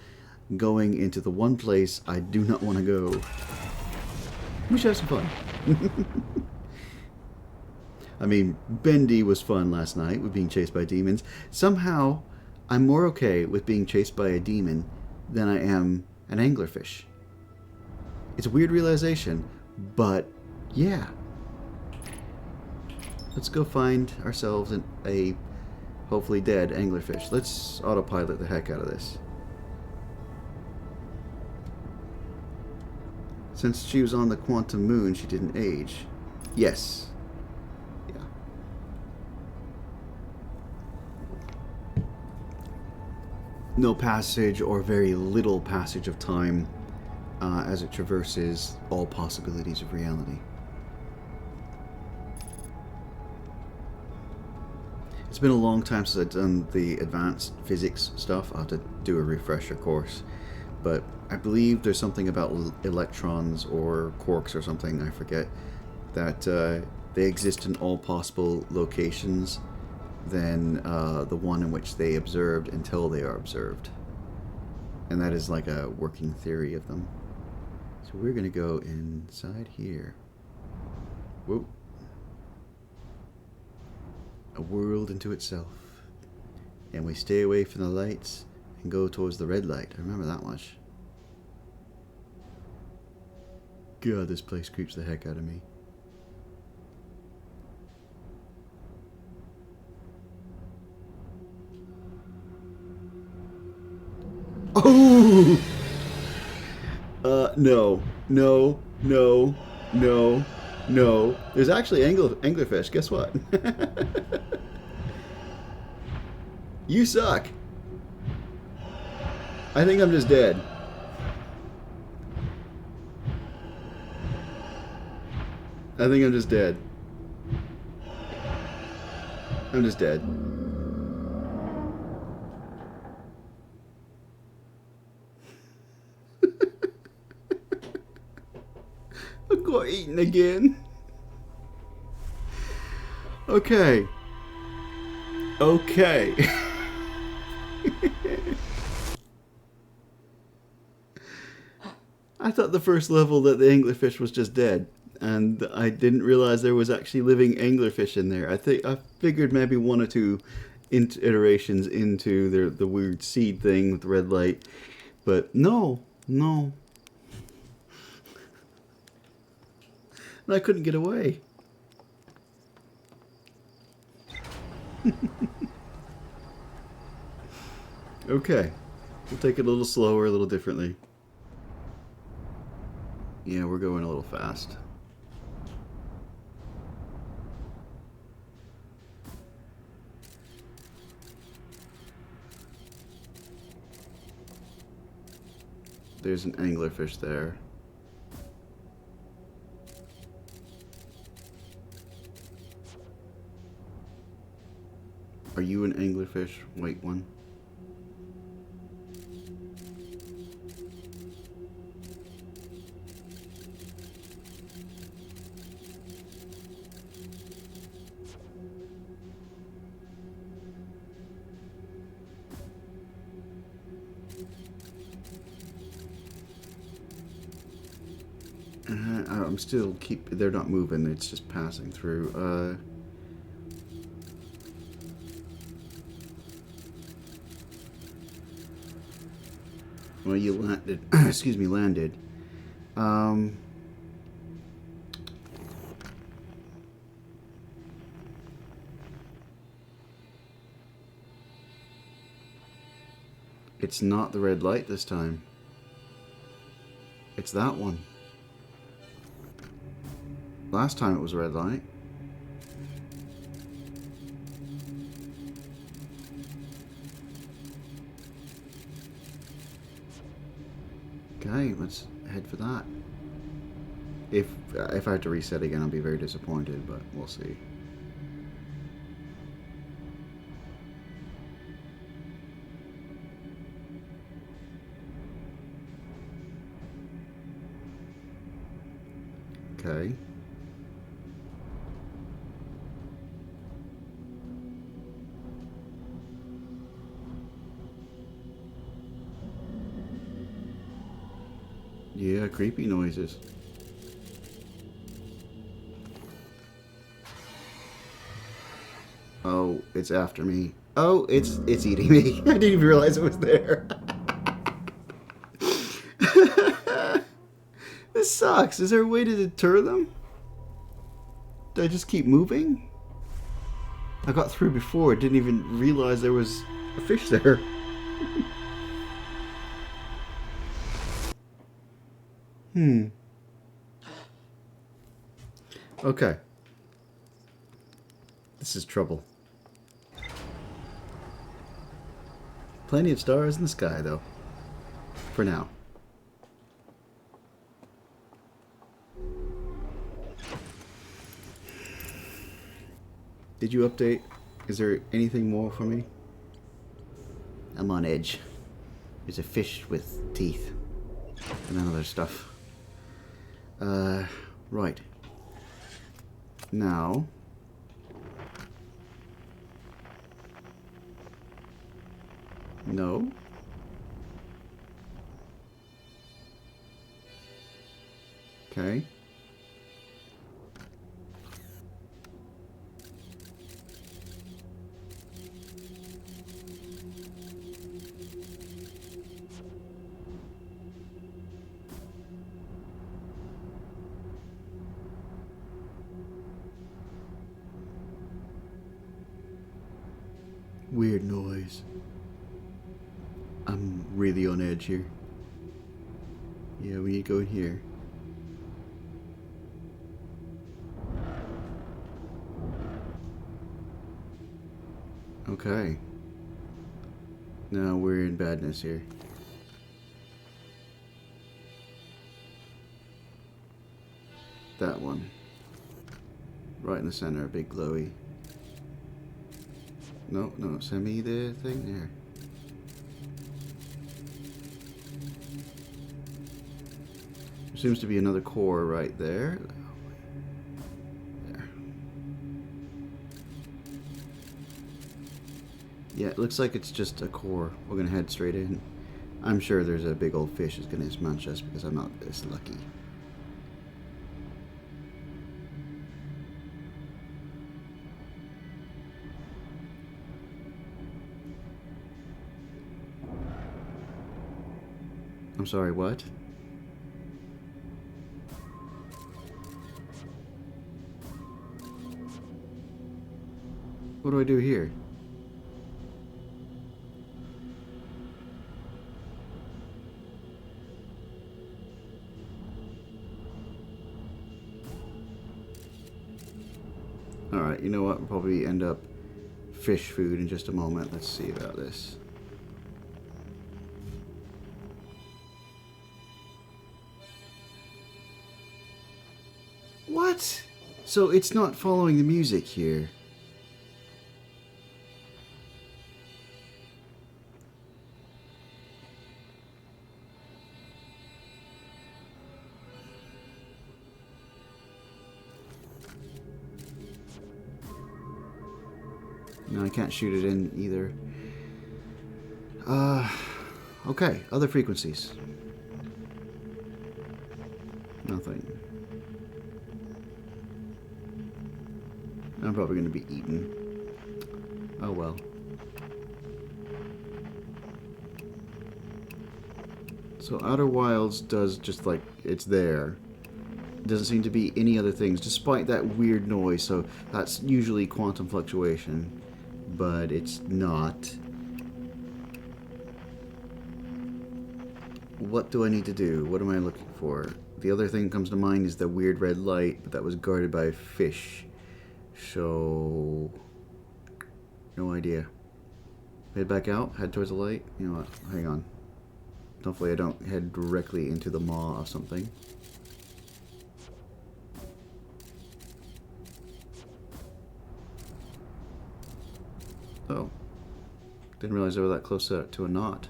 going into the one place I do not want to go. We should have some fun. I mean, Bendy was fun last night with being chased by demons. Somehow, I'm more okay with being chased by a demon than I am an anglerfish. It's a weird realization, but yeah. Let's go find ourselves a hopefully dead anglerfish. Let's autopilot the heck out of this. Since she was on the quantum moon, she didn't age. Yes. Yeah. No passage or very little passage of time as it traverses all possibilities of reality. It's been a long time since I've done the advanced physics stuff. I'll have to do a refresher course. But I believe there's something about electrons or quarks or something, I forget, that they exist in all possible locations than the one in which they observed until they are observed. And that is like a working theory of them. So we're going to go inside here. Whoa. A world into itself. And we stay away from the lights and go towards the red light. I remember that much. God, this place creeps the heck out of me. Oh! No. No. No. No. No. There's actually anglerfish. Guess what? You suck. I think I'm just dead. I think I'm just dead. I'm just dead. I got eaten again. Okay. Okay. I thought the first level that the anglerfish was just dead, and I didn't realize there was actually living anglerfish in there. I figured maybe one or two iterations into the weird seed thing with the red light, but no. And I couldn't get away. Okay, we'll take it a little slower, a little differently. Yeah, we're going a little fast. There's an anglerfish there. Are you an anglerfish? White one? I'm still they're not moving, it's just passing through. Well, you landed, excuse me, landed. It's not the red light this time. It's that one. Last time it was a red light. Okay, let's head for that. If I had to reset again, I'll be very disappointed, but we'll see. Okay. Yeah, creepy noises. Oh, it's after me. Oh, it's eating me. I didn't even realize it was there. This sucks. Is there a way to deter them? Did I just keep moving? I got through before. Didn't even realize there was a fish there. Okay. This is trouble. Plenty of stars in the sky, though. For now. Did you update? Is there anything more for me? I'm on edge. There's a fish with teeth. And then other stuff. Right. Now... No. Okay. Weird noise. I'm really on edge here. Yeah, we need to go in here. Okay. Now we're in badness here. That one. Right in the center, a big glowy. No, no, send me the thing there. There seems to be another core right there. There. Yeah, it looks like it's just a core. We're gonna head straight in. I'm sure there's a big old fish that's gonna smash us because I'm not this lucky. I'm sorry, what? What do I do here? Alright, you know what? We'll probably end up fish food in just a moment. Let's see about this. What? So it's not following the music here. No, I can't shoot it in either. Okay, other frequencies. Nothing. I'm probably going to be eaten. Oh well. So Outer Wilds does just like it's there. Doesn't seem to be any other things, despite that weird noise. So that's usually quantum fluctuation, but it's not. What do I need to do? What am I looking for? The other thing that comes to mind is the weird red light, but that was guarded by a fish. So, no idea. Head back out, head towards the light. You know what? Hang on. Hopefully I don't head directly into the maw of something. Oh. Didn't realize I was that close to a knot.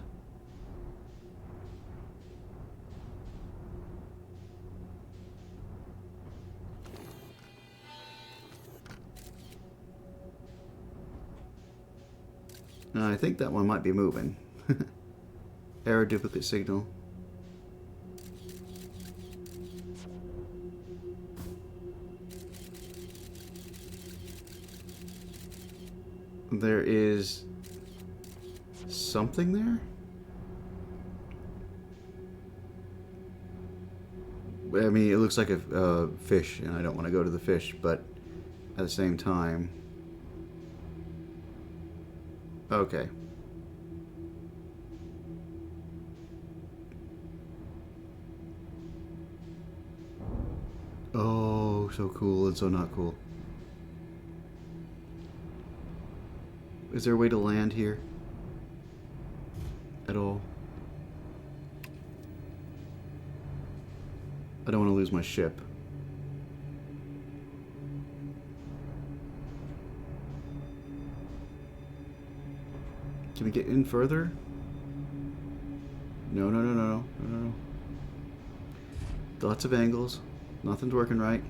I think that one might be moving. Error duplicate signal. There is something there? I mean, it looks like a fish, and I don't want to go to the fish, but at the same time... Okay. Oh, so cool and so not cool. Is there a way to land here? At all? I don't want to lose my ship. Can we get in further? No, no, no, no, no, no, no. Lots of angles. Nothing's working right.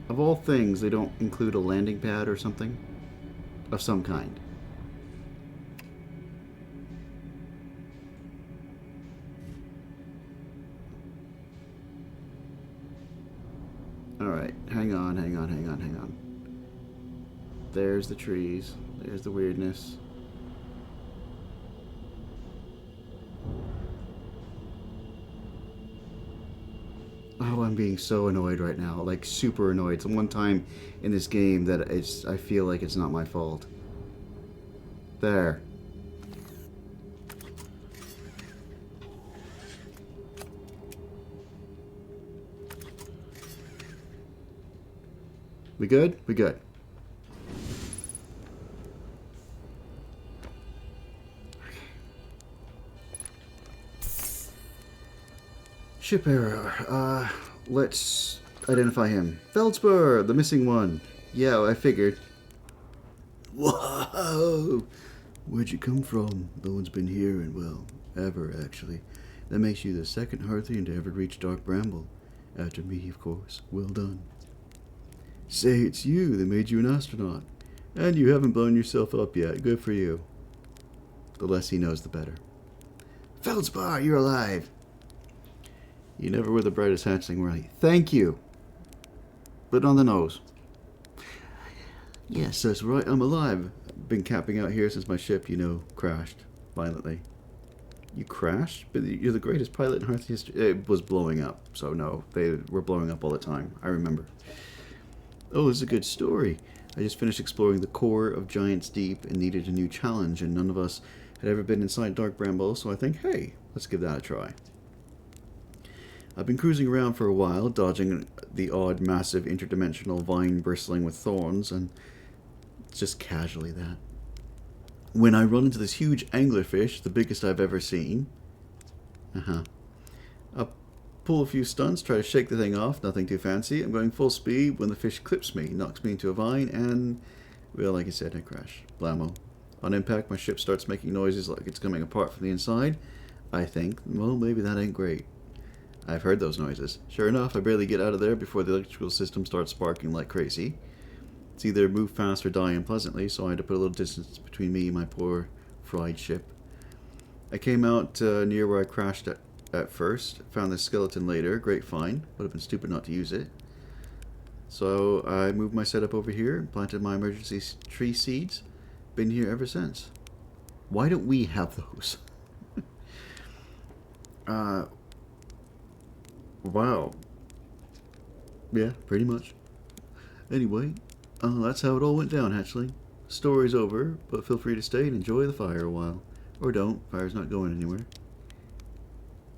Of all things, they don't include a landing pad or something of some kind. Alright, hang on, hang on, hang on, hang on. There's the trees. There's the weirdness. Oh, I'm being so annoyed right now. Like, super annoyed. It's one time in this game that I feel like it's not my fault. There. We good? We good. Ship error. Let's identify him. Feldspar, the missing one. Yeah, I figured. Whoa! Where'd you come from? No one's been here in, well, ever, actually. That makes you the second Hearthian to ever reach Dark Bramble. After me, of course. Well done. Say, it's you that made you an astronaut. And you haven't blown yourself up yet. Good for you. The less he knows, the better. Feldspar, you're alive. You never were the brightest hatchling, really. Thank you. But on the nose. Yes, that's right. I'm alive. Been camping out here since my ship, you know, crashed violently. You crashed? But you're the greatest pilot in Hearth history. It was blowing up, so no. They were blowing up all the time. I remember. Oh, this is a good story. I just finished exploring the core of Giant's Deep and needed a new challenge, and none of us had ever been inside Dark Bramble, so I think, hey, let's give that a try. I've been cruising around for a while, dodging the odd massive interdimensional vine bristling with thorns, and just casually that. When I run into this huge anglerfish, the biggest I've ever seen. I pull a few stunts, try to shake the thing off, nothing too fancy. I'm going full speed when the fish clips me, knocks me into a vine, and, well, like I said, I crash. Blammo. On impact, my ship starts making noises like it's coming apart from the inside. I think, well, maybe that ain't great. I've heard those noises. Sure enough, I barely get out of there before the electrical system starts sparking like crazy. It's either move fast or die unpleasantly, so I had to put a little distance between me and my poor fried ship. I came out near where I crashed at first, found the skeleton later, great find, would have been stupid not to use it. So I moved my setup over here, planted my emergency tree seeds, been here ever since. Why don't we have those? Wow. Yeah, pretty much. Anyway, that's how it all went down, Hatchling. Story's over, but feel free to stay and enjoy the fire a while. Or don't, fire's not going anywhere.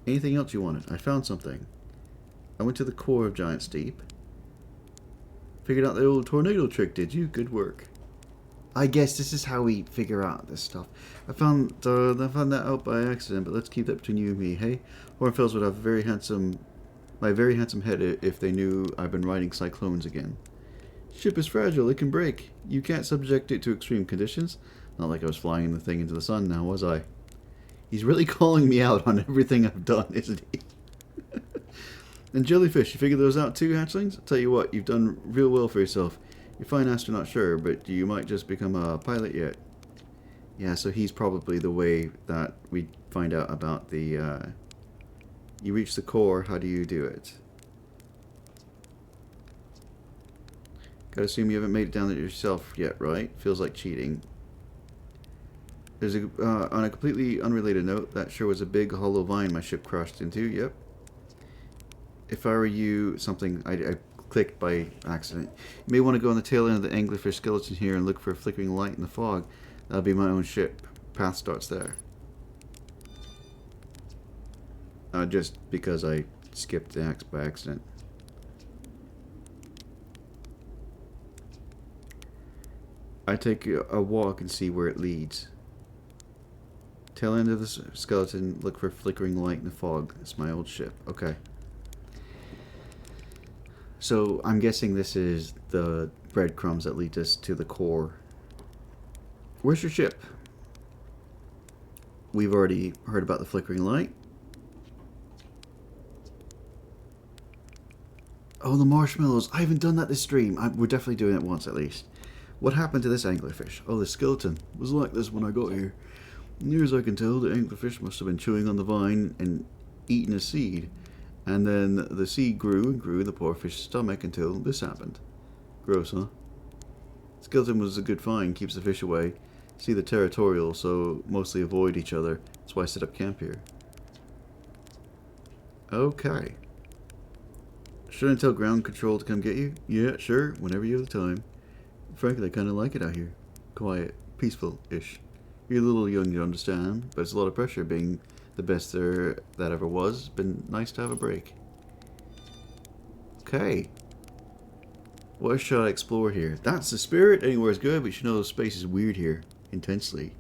Anything else you wanted? I found something. I went to the core of Giant's Deep. Figured out the old tornado trick, did you? Good work. I guess this is how we figure out this stuff. I found that out by accident, but let's keep that between you and me, hey? Hornfells would have my very handsome head if they knew I've been riding cyclones again. Ship is fragile, it can break. You can't subject it to extreme conditions. Not like I was flying the thing into the sun now, was I? He's really calling me out on everything I've done, isn't he? And jellyfish, you figured those out too, hatchlings? I'll tell you what, you've done real well for yourself. You're fine astronaut, sure, but you might just become a pilot yet. Yeah, so he's probably the way that we find out about the, you reach the core, how do you do it? Gotta assume you haven't made it down there yourself yet, right? Feels like cheating. There's on a completely unrelated note, that sure was a big hollow vine my ship crashed into, yep. If I were you, something I clicked by accident. You may want to go on the tail end of the anglerfish skeleton here and look for a flickering light in the fog. That'll be my own ship. Path starts there. Just because I skipped the axe by accident. I take a walk and see where it leads. Tail end of the skeleton, look for flickering light in the fog. It's my old ship. Okay. So I'm guessing this is the breadcrumbs that lead us to the core. Where's your ship? We've already heard about the flickering light. Oh, the marshmallows. I haven't done that this stream. We're definitely doing it once at least. What happened to this anglerfish? Oh, the skeleton was like this when I got here. Near as I can tell, the anglerfish must have been chewing on the vine and eating a seed. And then the seed grew and grew in the poor fish's stomach until this happened. Gross, huh? Skeleton was a good find, keeps the fish away. See, the territorial, so mostly avoid each other. That's why I set up camp here. Okay. Shouldn't tell ground control to come get you? Yeah, sure, whenever you have the time. Frankly, I kind of like it out here. Quiet, peaceful-ish. You're a little young to understand, but it's a lot of pressure being the best there that ever was. Been nice to have a break. Okay. What should I explore here? That's the spirit. Anywhere's good, but you know space is weird here. Intensely.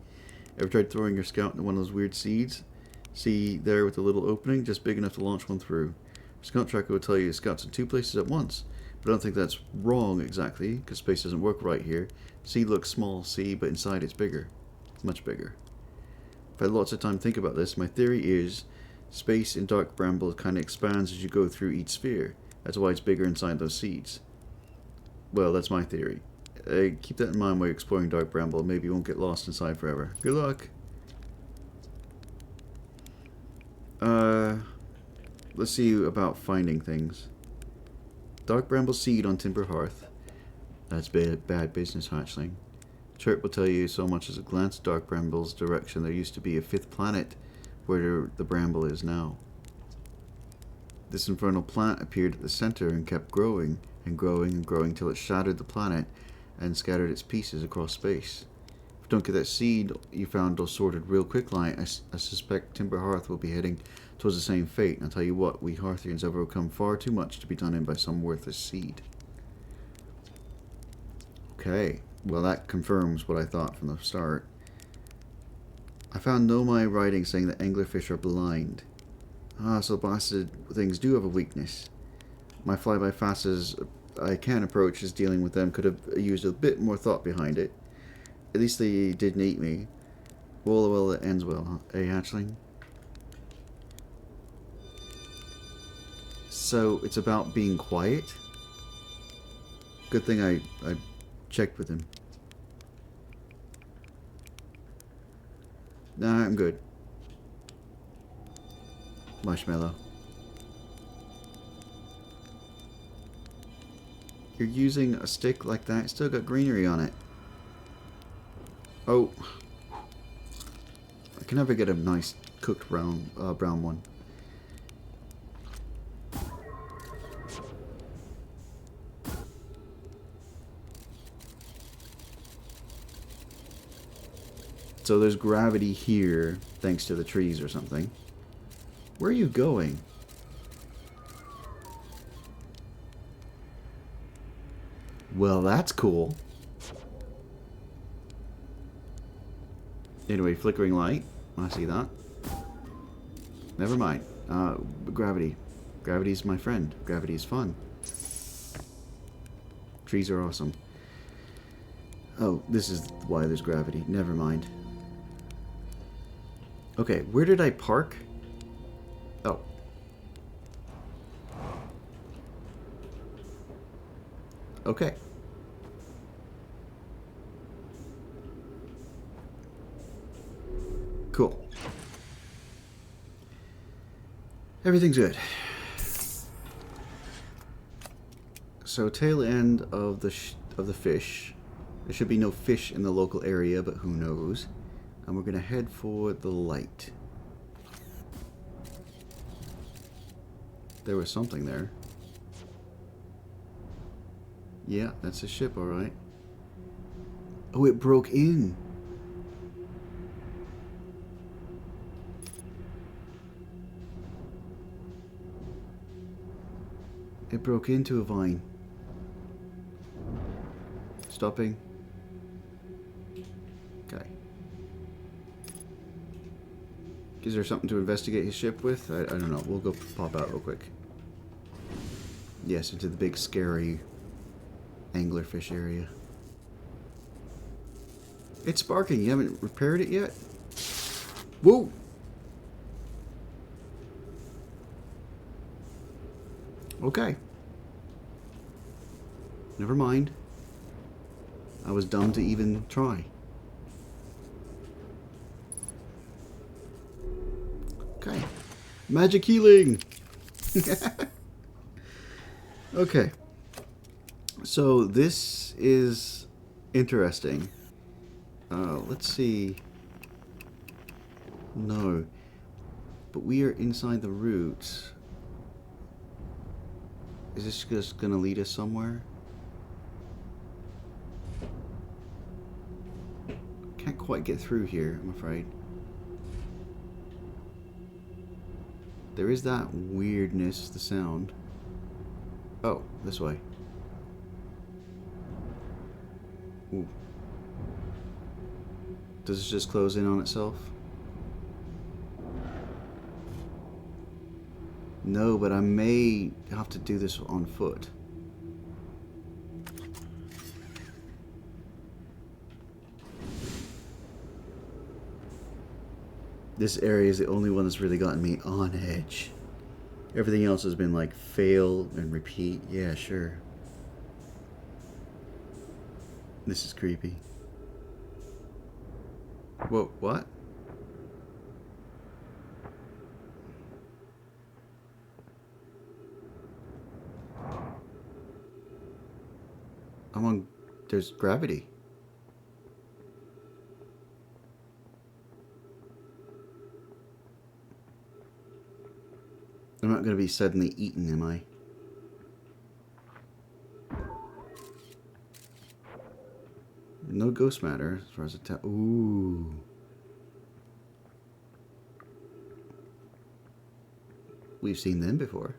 Ever tried throwing your scout into one of those weird seeds? See there with a little opening, just big enough to launch one through. Scout tracker will tell you scouts in two places at once. But I don't think that's wrong exactly, because space doesn't work right here. Seed looks small, see, but inside it's bigger. Much bigger. I've had lots of time to think about this. My theory is space in dark bramble kind of expands as you go through each sphere. That's why it's bigger inside those seeds. Well, that's my theory. Keep that in mind while you're exploring dark bramble. Maybe you won't get lost inside forever. Good luck. Let's see about finding things. Dark bramble seed on timber hearth. That's bad business, hatchling. Chirp will tell you so much as a glance at dark bramble's direction. There used to be a fifth planet where the bramble is now. This infernal plant appeared at the center and kept growing and growing and growing till it shattered the planet and scattered its pieces across space. If you don't get that seed you found all sorted real quick, I suspect Timber Hearth will be heading towards the same fate. And I'll tell you what, we Hearthians have overcome far too much to be done in by some worthless seed. Okay, well that confirms what I thought from the start. I found no my writing saying that anglerfish are blind. So blasted things do have a weakness. My flyby fast as I can approach is dealing with them could have used a bit more thought behind it. At least they didn't eat me. Well, it ends well, huh? Hatchling? So it's about being quiet. Good thing I checked with him. Nah, I'm good. Marshmallow. You're using a stick like that. It's still got greenery on it. Oh. I can never get a nice cooked brown one. So there's gravity here, thanks to the trees or something. Where are you going? Well, that's cool. Anyway, flickering light. I see that. Never mind. Gravity. Gravity's my friend. Gravity is fun. Trees are awesome. Oh, this is why there's gravity. Never mind. Okay, where did I park? Oh. Okay. Cool. Everything's good. So tail end of the fish. There should be no fish in the local area, but who knows? And we're gonna head for the light. There was something there. Yeah, that's a ship, all right. Oh, it broke in. It broke into a vine. Stopping. Okay. Is there something to investigate his ship with? I don't know. We'll go pop out real quick. Yes, into the big scary anglerfish area. It's sparking. You haven't repaired it yet? Whoa! Okay. Never mind. I was dumb to even try. Okay. Magic healing! Okay. So this is interesting. Let's see. No. But we are inside the roots. Is this just gonna lead us somewhere? Can't quite get through here, I'm afraid. There is that weirdness, the sound. Oh, this way. Ooh. Does it just close in on itself? No, but I may have to do this on foot. This area is the only one that's really gotten me on edge. Everything else has been like fail and repeat. Yeah, sure. This is creepy. Whoa, what? I'm on... There's gravity. I'm not going to be suddenly eaten, am I? No ghost matter as far as the ooh. We've seen them before.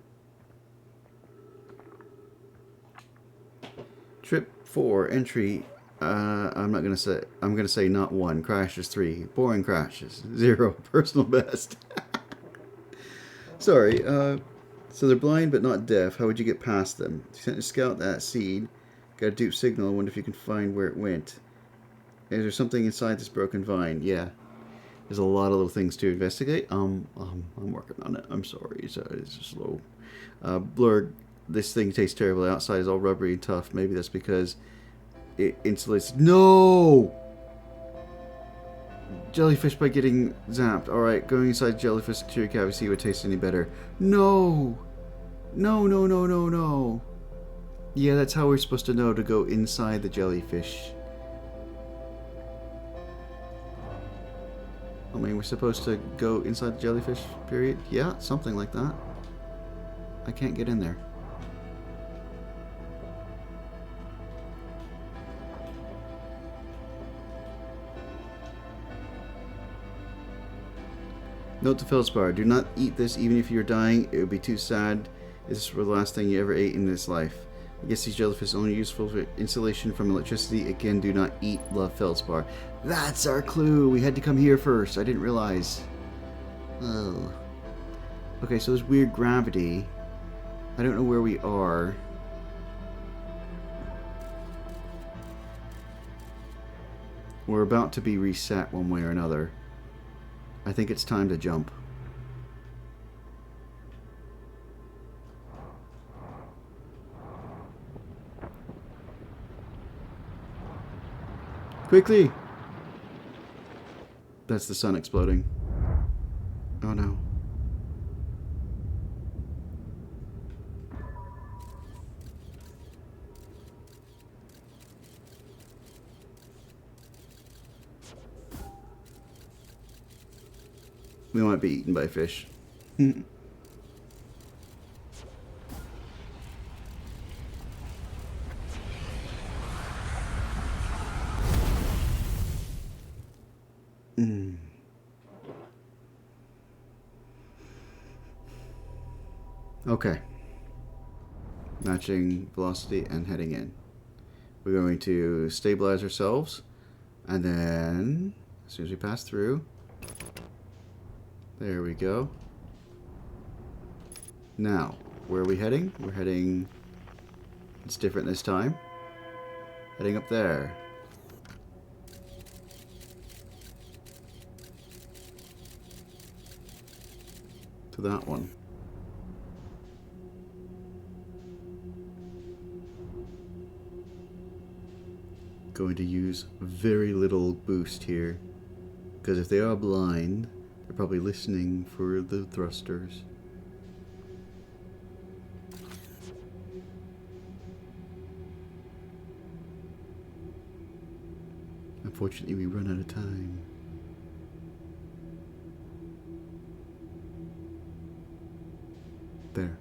Trip 4, entry. I'm not gonna say. I'm gonna say not 1. Crashes 3. Boring crashes 0. Personal best. Sorry. So they're blind but not deaf. How would you get past them? You sent to scout that seed. Got a dupe signal. I wonder if you can find where it went. Is there something inside this broken vine? Yeah. There's a lot of little things to investigate. I'm working on it. I'm sorry, it's just slow. Blur, this thing tastes terrible. The outside is all rubbery and tough. Maybe that's because it insulates. No! Jellyfish by getting zapped. Alright, going inside jellyfish to your cavity, see if it tastes any better. No! No, no, no, no, no. Yeah, that's how we're supposed to know to go inside the jellyfish. I mean, we're supposed to go inside the jellyfish, period? Yeah, something like that. I can't get in there. Note to Feldspar, do not eat this even if you're dying. It would be too sad. This was the last thing you ever ate in this life. I guess these jellyfish are only useful for insulation from electricity. Again, do not eat love Feldspar. That's our clue. We had to come here first. I didn't realize. Oh. Okay, so there's weird gravity. I don't know where we are. We're about to be reset one way or another. I think it's time to jump. Quickly! That's the sun exploding. Oh no. We might be eaten by fish. Okay. Matching velocity and heading in. We're going to stabilize ourselves, and then as soon as we pass through, there we go. Now, where are we heading? We're heading, it's different this time. Heading up there. To that one. Going to use very little boost here, because if they are blind, they're probably listening for the thrusters. Unfortunately, we run out of time. There.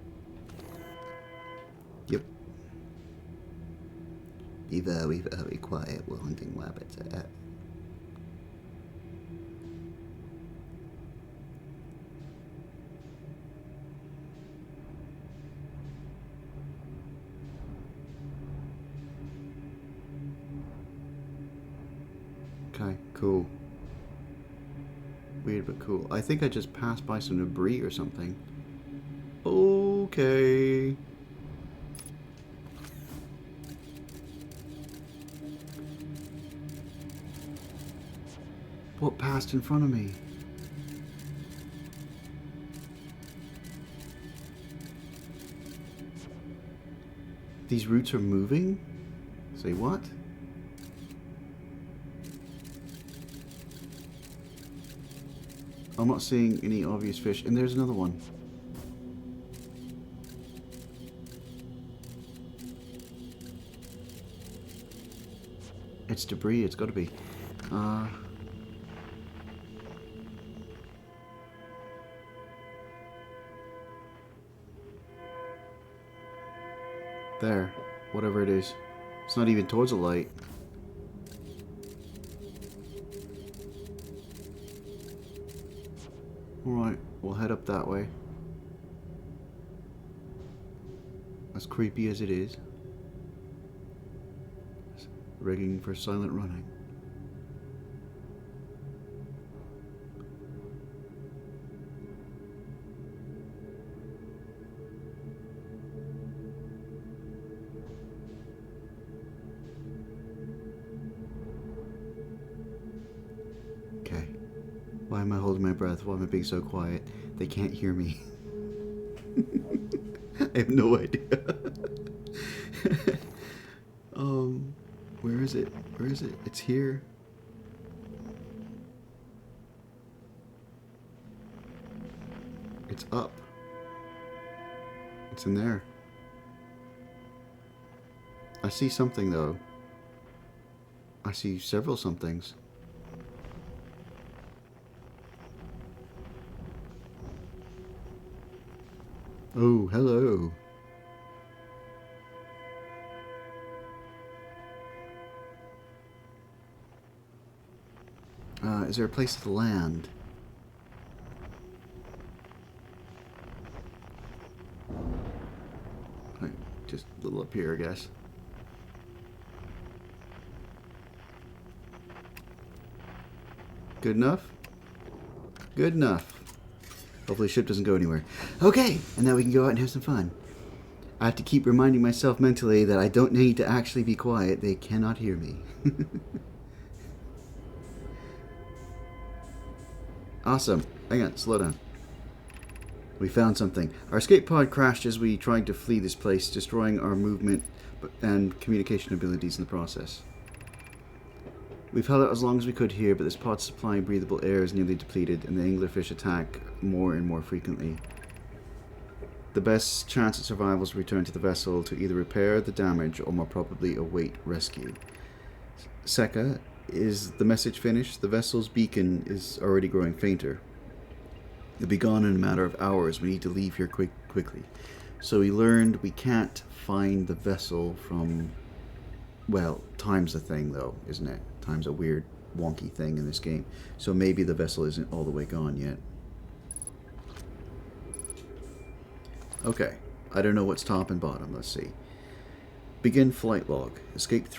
Yep. Be very, very quiet, we're hunting rabbits. Okay, cool. Weird but cool. I think I just passed by some debris or something. Okay. What passed in front of me? These roots are moving? Say what? I'm not seeing any obvious fish. And there's another one. It's debris, it's gotta be. There. Whatever it is. It's not even towards the light. Alright, we'll head up that way. As creepy as it is. Rigging for silent running. Why am I holding my breath? Why am I being so quiet? They can't hear me. I have no idea. Where is it? Where is it? It's here. It's up. It's in there. I see something though. I see several somethings. Oh, hello. Is there a place to land? Right, just a little up here, I guess. Good enough? Good enough. Hopefully the ship doesn't go anywhere. Okay, and now we can go out and have some fun. I have to keep reminding myself mentally that I don't need to actually be quiet. They cannot hear me. Awesome. Hang on, slow down. We found something. Our escape pod crashed as we tried to flee this place, destroying our movement and communication abilities in the process. We've held out as long as we could here, but this pod's supplying breathable air is nearly depleted, and the anglerfish attack more and more frequently. The best chance of survival is to return to the vessel to either repair the damage or more probably await rescue. Seka, is the message finished? The vessel's beacon is already growing fainter. It'll be gone in a matter of hours. We need to leave here quickly. So we learned we can't find the vessel from... Well, time's a thing though, isn't it? Time's a weird, wonky thing in this game. So maybe the vessel isn't all the way gone yet. Okay, I don't know what's top and bottom. Let's see. Begin flight log. Escape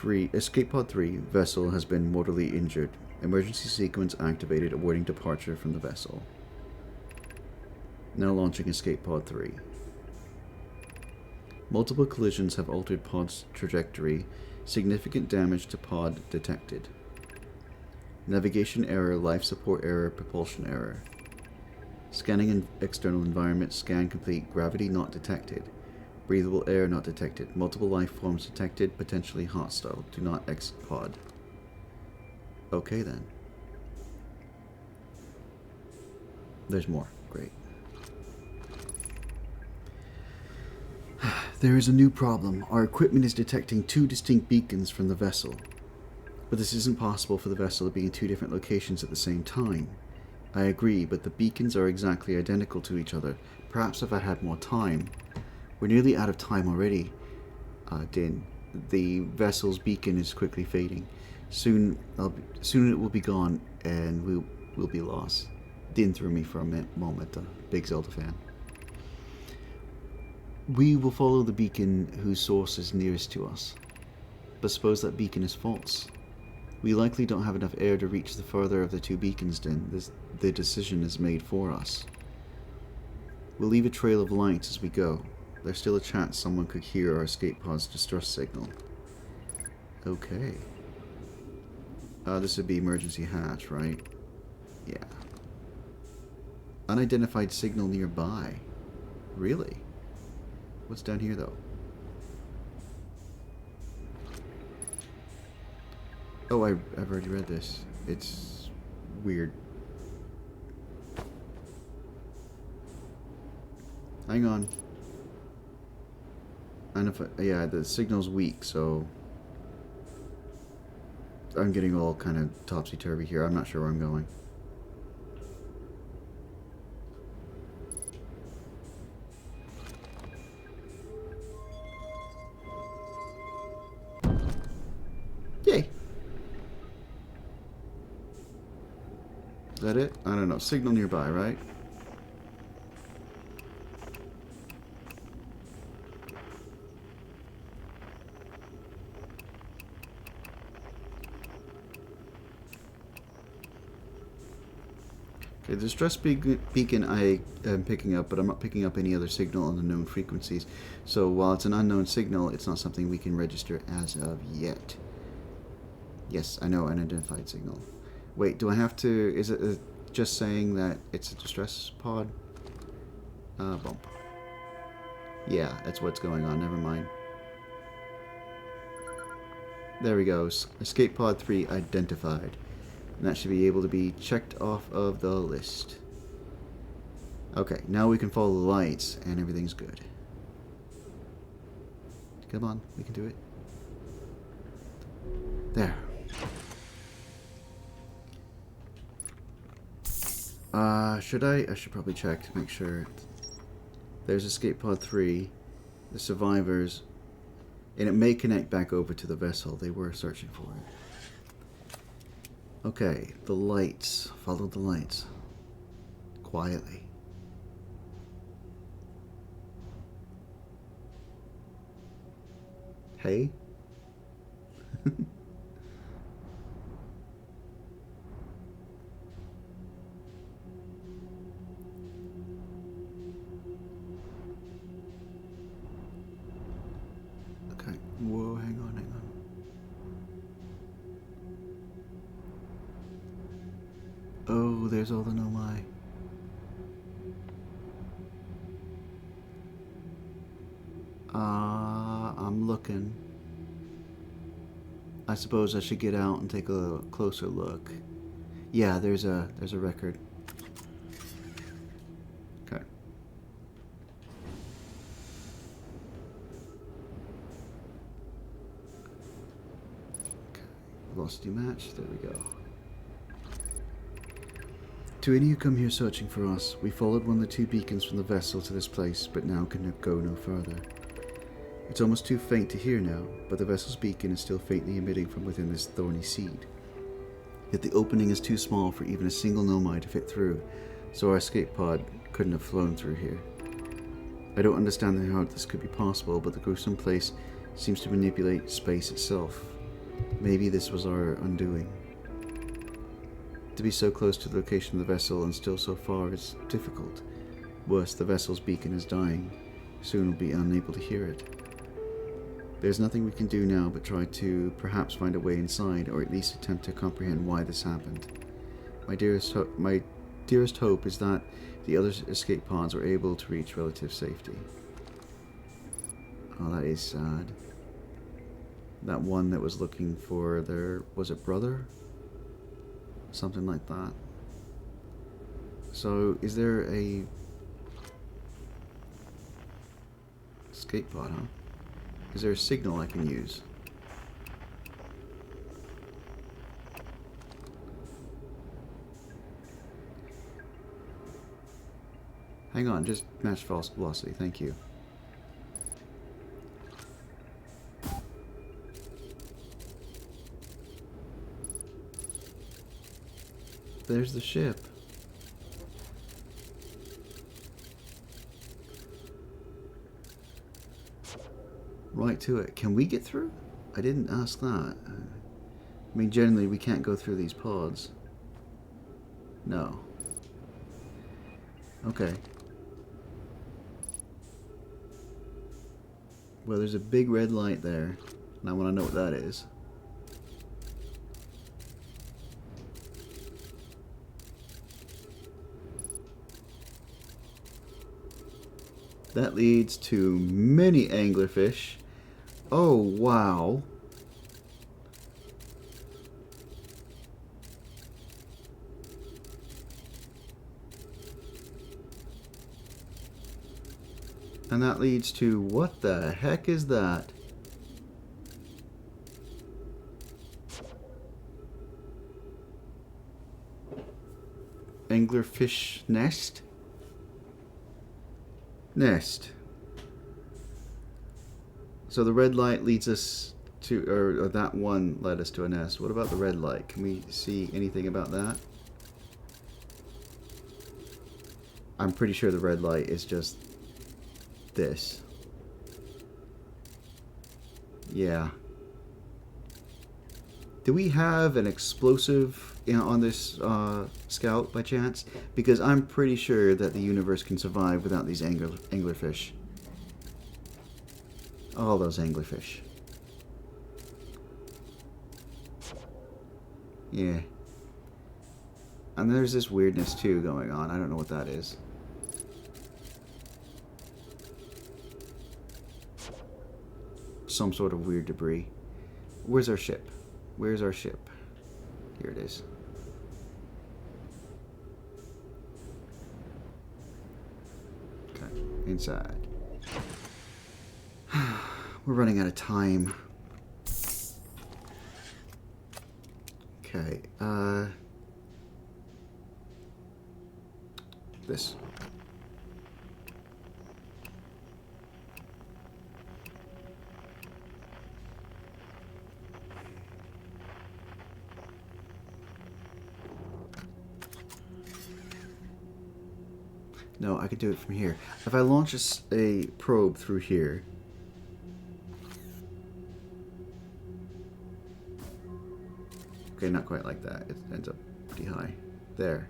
Pod 3 vessel has been mortally injured. Emergency sequence activated, awaiting departure from the vessel. Now launching Escape Pod 3. Multiple collisions have altered pod's trajectory. Significant damage to pod detected. Navigation error, life support error, propulsion error. Scanning in external environment. Scan complete. Gravity not detected. Breathable air not detected. Multiple life forms detected. Potentially hostile. Do not exit pod. Okay then. There's more. Great. There is a new problem. Our equipment is detecting two distinct beacons from the vessel. But this isn't possible for the vessel to be in two different locations at the same time. I agree, but the beacons are exactly identical to each other. Perhaps if I had more time. We're nearly out of time already, Din. The vessel's beacon is quickly fading. Soon it will be gone, and we'll be lost. Din threw me for a moment, big Zelda fan. We will follow the beacon whose source is nearest to us. But suppose that beacon is false. We likely don't have enough air to reach the further of the two beacons, Din. The decision is made for us. We'll leave a trail of lights as we go. There's still a chance someone could hear our escape pod's distress signal. Okay. This would be emergency hatch, right? Yeah. Unidentified signal nearby. Really? What's down here, though? Oh, I've already read this. It's weird. Hang on. And if yeah, the signal's weak, so I'm getting all kind of topsy-turvy here. I'm not sure where I'm going. Yay! Is that it? I don't know. Signal nearby, right? Okay, the distress beacon I am picking up, but I'm not picking up any other signal on the known frequencies. So while it's an unknown signal, it's not something we can register as of yet. Yes, I know, unidentified signal. Wait, do I have to... Is it just saying that it's a distress pod? Bump. Yeah, that's what's going on. Never mind. There we go. Escape pod 3 identified. And that should be able to be checked off of the list. Okay, now we can follow the lights and everything's good. Come on, we can do it. There. Should I? I should probably check to make sure. There's escape pod 3. The survivors. And it may connect back over to the vessel. They were searching for it. Okay, the lights. Follow the lights. Quietly. Hey? Okay. Whoa, hang on, hang on. Oh, there's all the nomai. I'm looking. I suppose I should get out and take a closer look. Yeah, there's a record. Okay. Velocity match. There we go. To any who come here searching for us, we followed one of the 2 beacons from the vessel to this place, but now can go no further. It's almost too faint to hear now, but the vessel's beacon is still faintly emitting from within this thorny seed. Yet the opening is too small for even a single nomai to fit through, so our escape pod couldn't have flown through here. I don't understand how this could be possible, but the gruesome place seems to manipulate space itself. Maybe this was our undoing. To be so close to the location of the vessel and still so far is difficult. Worse, the vessel's beacon is dying. Soon we'll be unable to hear it. There's nothing we can do now but try to perhaps find a way inside, or at least attempt to comprehend why this happened. My dearest hope is that the other escape pods are able to reach relative safety. Oh, that is sad. That one that was looking for their, was it brother? Something like that. So, is there a escape pod, huh? Is there a signal I can use? Hang on, just match false velocity, thank you. There's the ship. Right to it. Can we get through? I didn't ask that. I mean, generally we can't go through these pods. No. Okay. Well, there's a big red light there, and I want to know what that is. That leads to many anglerfish. Oh, wow. And that leads to, what the heck is that? Anglerfish nest? Nest. So the red light leads us to, or that one led us to a nest. What about the red light? Can we see anything about that? I'm pretty sure the red light is just this. Yeah. Do we have an explosive on this scout by chance? Because I'm pretty sure that the universe can survive without these anglerfish. All those anglerfish. Yeah. And there's this weirdness too going on. I don't know what that is. Some sort of weird debris. Where's our ship? Where's our ship? Here it is. Okay, inside. We're running out of time. Okay, this. No, I could do it from here. If I launch a probe through here... Okay, not quite like that. It ends up pretty high. There.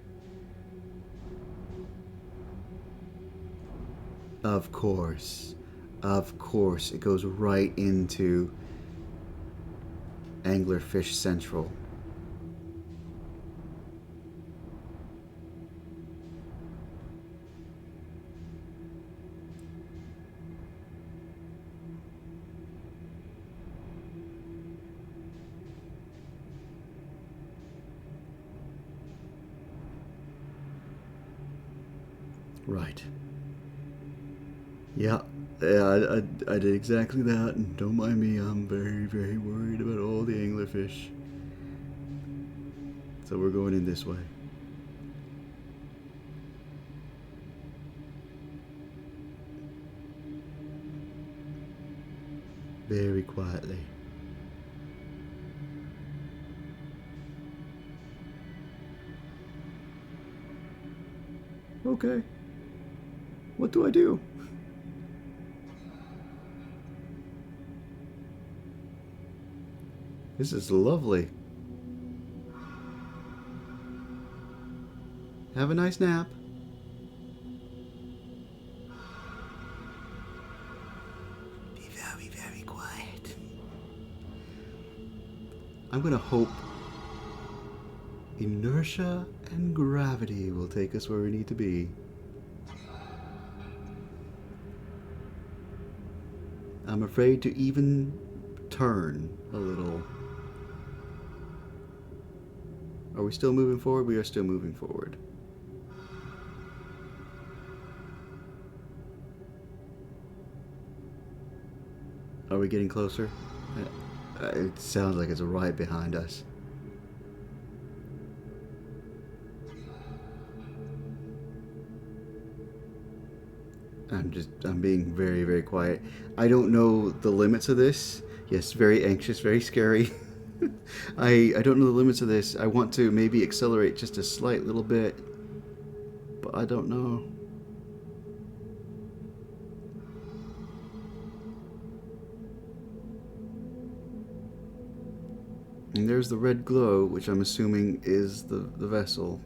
Of course. Of course. It goes right into Anglerfish Central. Right. Yeah, I did exactly that, and don't mind me, I'm very, very worried about all the anglerfish. So we're going in this way. Very quietly. Okay. What do I do? This is lovely. Have a nice nap. Be very, very quiet. I'm gonna hope inertia and gravity will take us where we need to be. I'm afraid to even turn a little. Are we still moving forward? We are still moving forward. Are we getting closer? It sounds like it's right behind us. I'm being very, very quiet. I don't know the limits of this. Yes, very anxious, very scary. I don't know the limits of this. I want to maybe accelerate just a slight little bit, but I don't know. And there's the red glow, which I'm assuming is the vessel.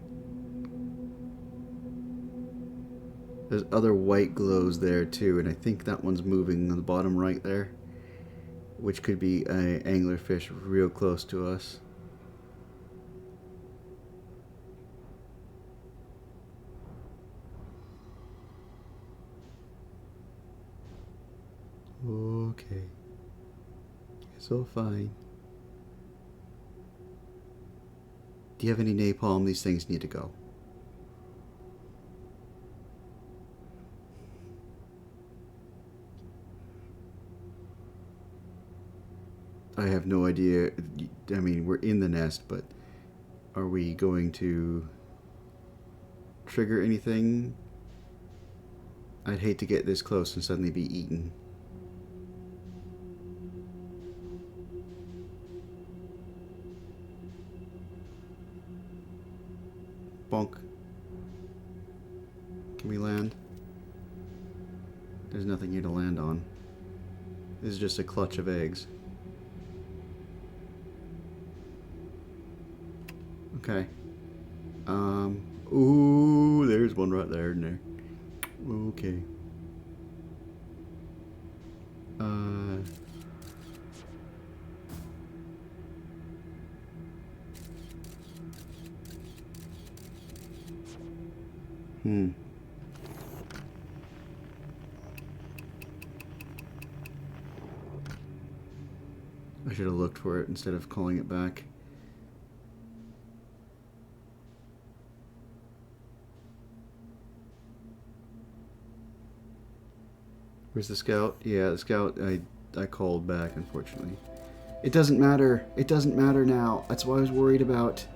There's other white glows there too, and I think that one's moving on the bottom right there, which could be an anglerfish real close to us. Okay. It's all fine. Do you have any napalm? These things need to go. I have no idea. I mean, we're in the nest, but are we going to trigger anything? I'd hate to get this close and suddenly be eaten. Bonk. Can we land? There's nothing here to land on. This is just a clutch of eggs. Okay. Ooh, there's one right there in there. Okay. Hmm. I should have looked for it instead of calling it back. Where's the scout? Yeah, the scout I called back, unfortunately. It doesn't matter. It doesn't matter now. That's what I was worried about.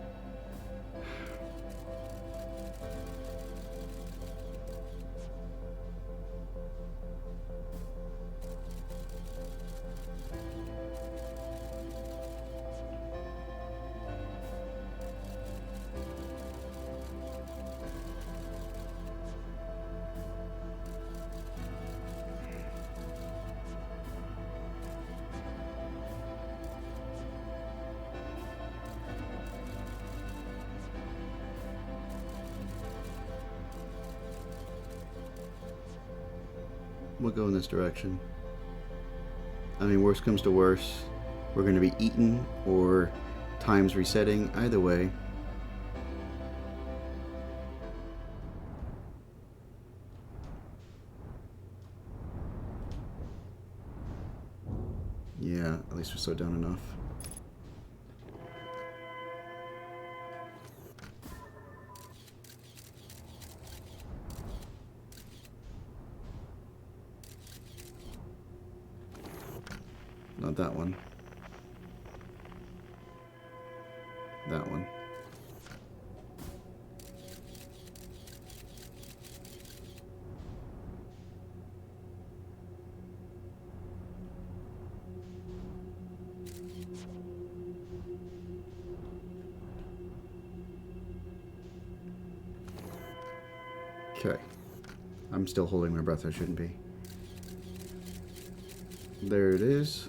We'll go in this direction. I mean, worst comes to worst, we're going to be eaten or time's resetting. Either way. Yeah, at least we're so down enough. Not that one. That one. Okay. I'm still holding my breath. I shouldn't be. There it is.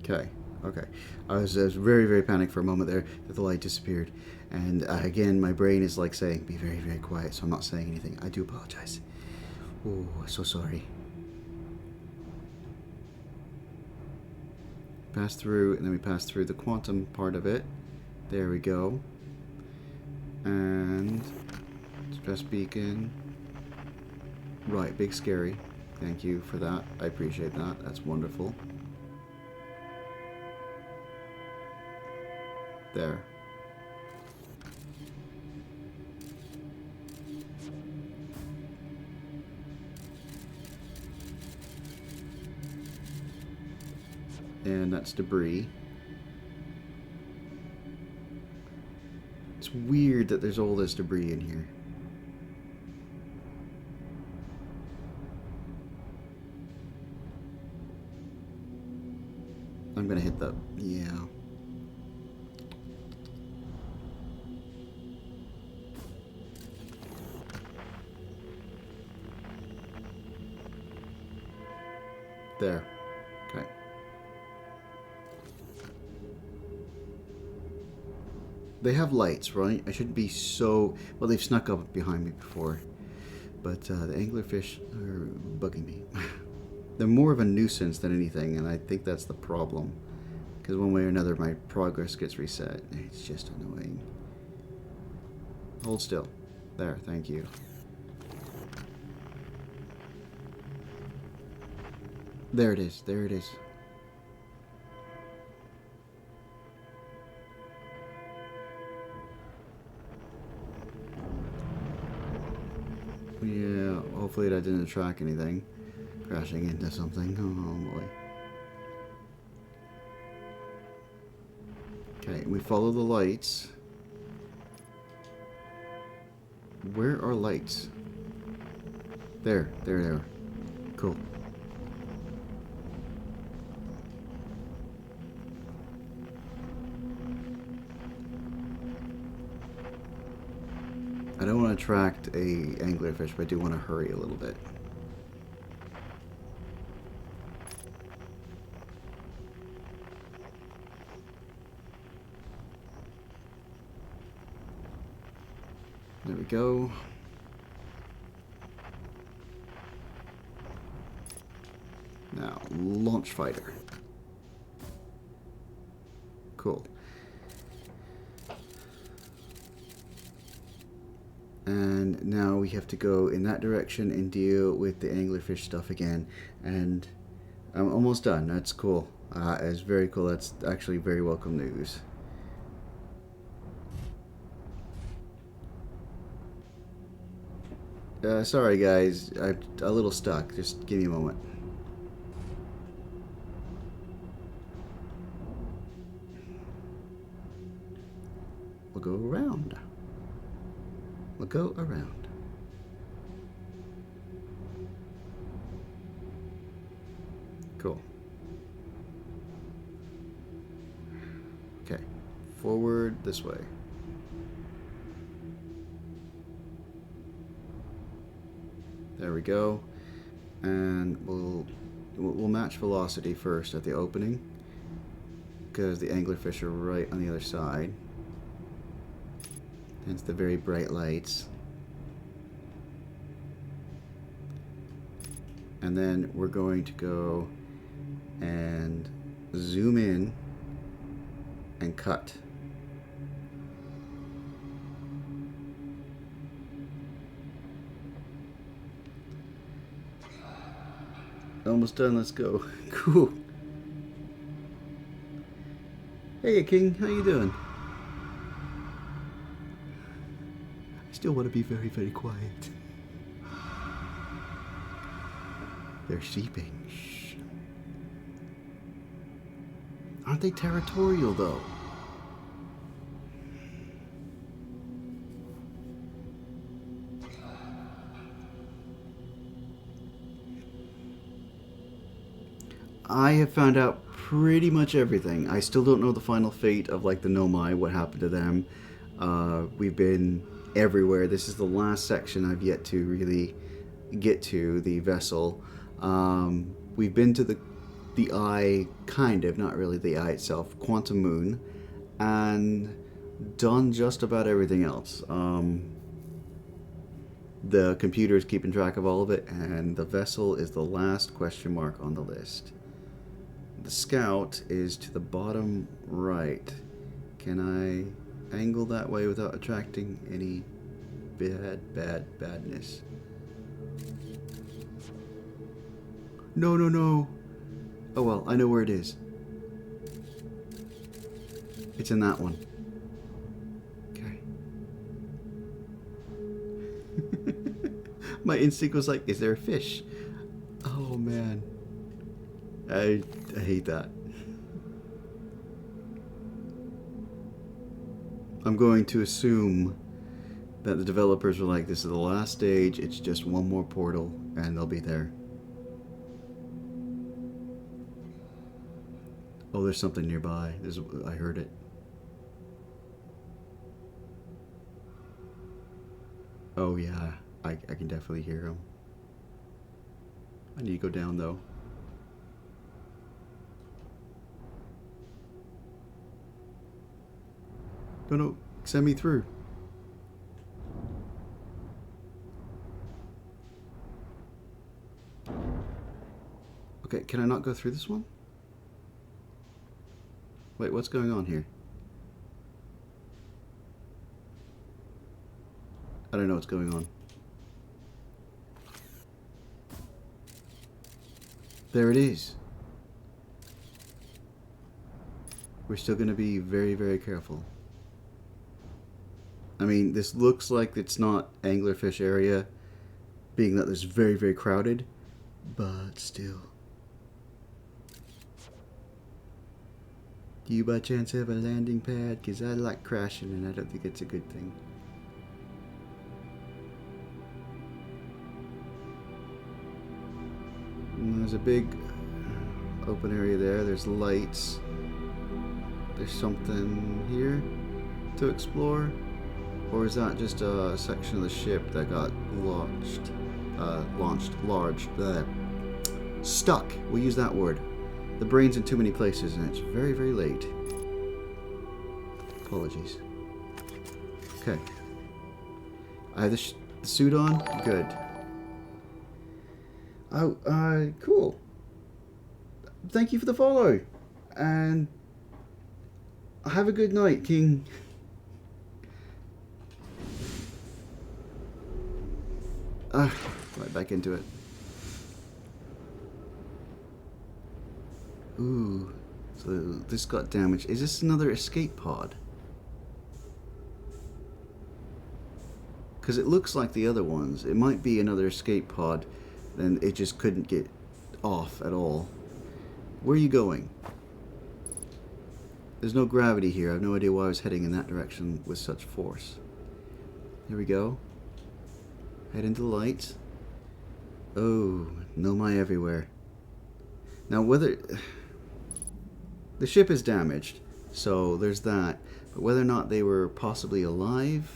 Okay. Okay. I was very, very panicked for a moment there that the light disappeared. And again, my brain is like saying, be very, very quiet, so I'm not saying anything. I do apologize. Oh, so sorry. Pass through, and then we pass through the quantum part of it. There we go. And stress beacon. Right, big scary. Thank you for that. I appreciate that. That's wonderful. There. And that's debris. It's weird that there's all this debris in here. I'm gonna hit the... yeah. There. Okay. They have lights, right? I shouldn't be so... well, they've snuck up behind me before. But the anglerfish are bugging me. They're more of a nuisance than anything, and I think that's the problem. Because one way or another, my progress gets reset. It's just annoying. Hold still. There, thank you. There it is. There it is. Yeah, hopefully that didn't attract anything. Crashing into something. Oh boy. Okay, we follow the lights. Where are lights? There they are. Cool. I don't want to attract a anglerfish, but I do want to hurry a little bit. There we go. launch fighter. Cool. And now we have to go in that direction and deal with the anglerfish stuff again. And I'm almost done. That's cool. It's very cool. That's actually very welcome news. Sorry guys, I'm a little stuck. Just give me a moment. We'll go around. We'll go around. Cool. Okay. Forward this way. There we go. And we'll match velocity first at the opening, because the anglerfish are right on the other side. Hence the very bright lights. And then we're going to go and zoom in and cut. Almost done, let's go. Cool. Hey King, how you doing? I still want to be very, very quiet. They're sleeping. Shh. Aren't they territorial though? I have found out pretty much everything. I still don't know the final fate of like the Nomai, what happened to them. We've been everywhere. This is the last section I've yet to really get to, the vessel. We've been to the eye, kind of, not really the eye itself, Quantum Moon, and done just about everything else. The computer is keeping track of all of it, and the vessel is the last question mark on the list. The scout is to the bottom right. Can I angle that way without attracting any badness? No, no, no. Oh well, I know where it is. It's in that one. Okay. My instinct was like, is there a fish? Oh man. I hate that. I'm going to assume that the developers were like, this is the last stage, it's just one more portal, and they'll be there. Oh, there's something nearby. I heard it. Oh yeah, I can definitely hear him. I need to go down though. No, send me through. Okay, can I not go through this one? Wait, what's going on here? I don't know what's going on. There it is. We're still going to be very, very careful. I mean, this looks like it's not anglerfish area, being that it's very, very crowded, but still. Do you by chance have a landing pad? Because I like crashing and I don't think it's a good thing. And there's a big open area there. There's lights. There's something here to explore. Or is that just a section of the ship that got stuck? We'll use that word. The brain's in too many places and it's very, very late. Apologies. Okay. I have the suit on? Good. Oh, cool. thank you for the follow. And have a good night, King. Right back into it. Ooh, so this got damaged. Is this another escape pod? Because it looks like the other ones. It might be another escape pod, then it just couldn't get off at all. Where are you going? There's no gravity here. I have no idea why I was heading in that direction with such force. Here we go. Head into the light. Oh, no my everywhere. Now whether... The ship is damaged, so there's that. But whether or not they were possibly alive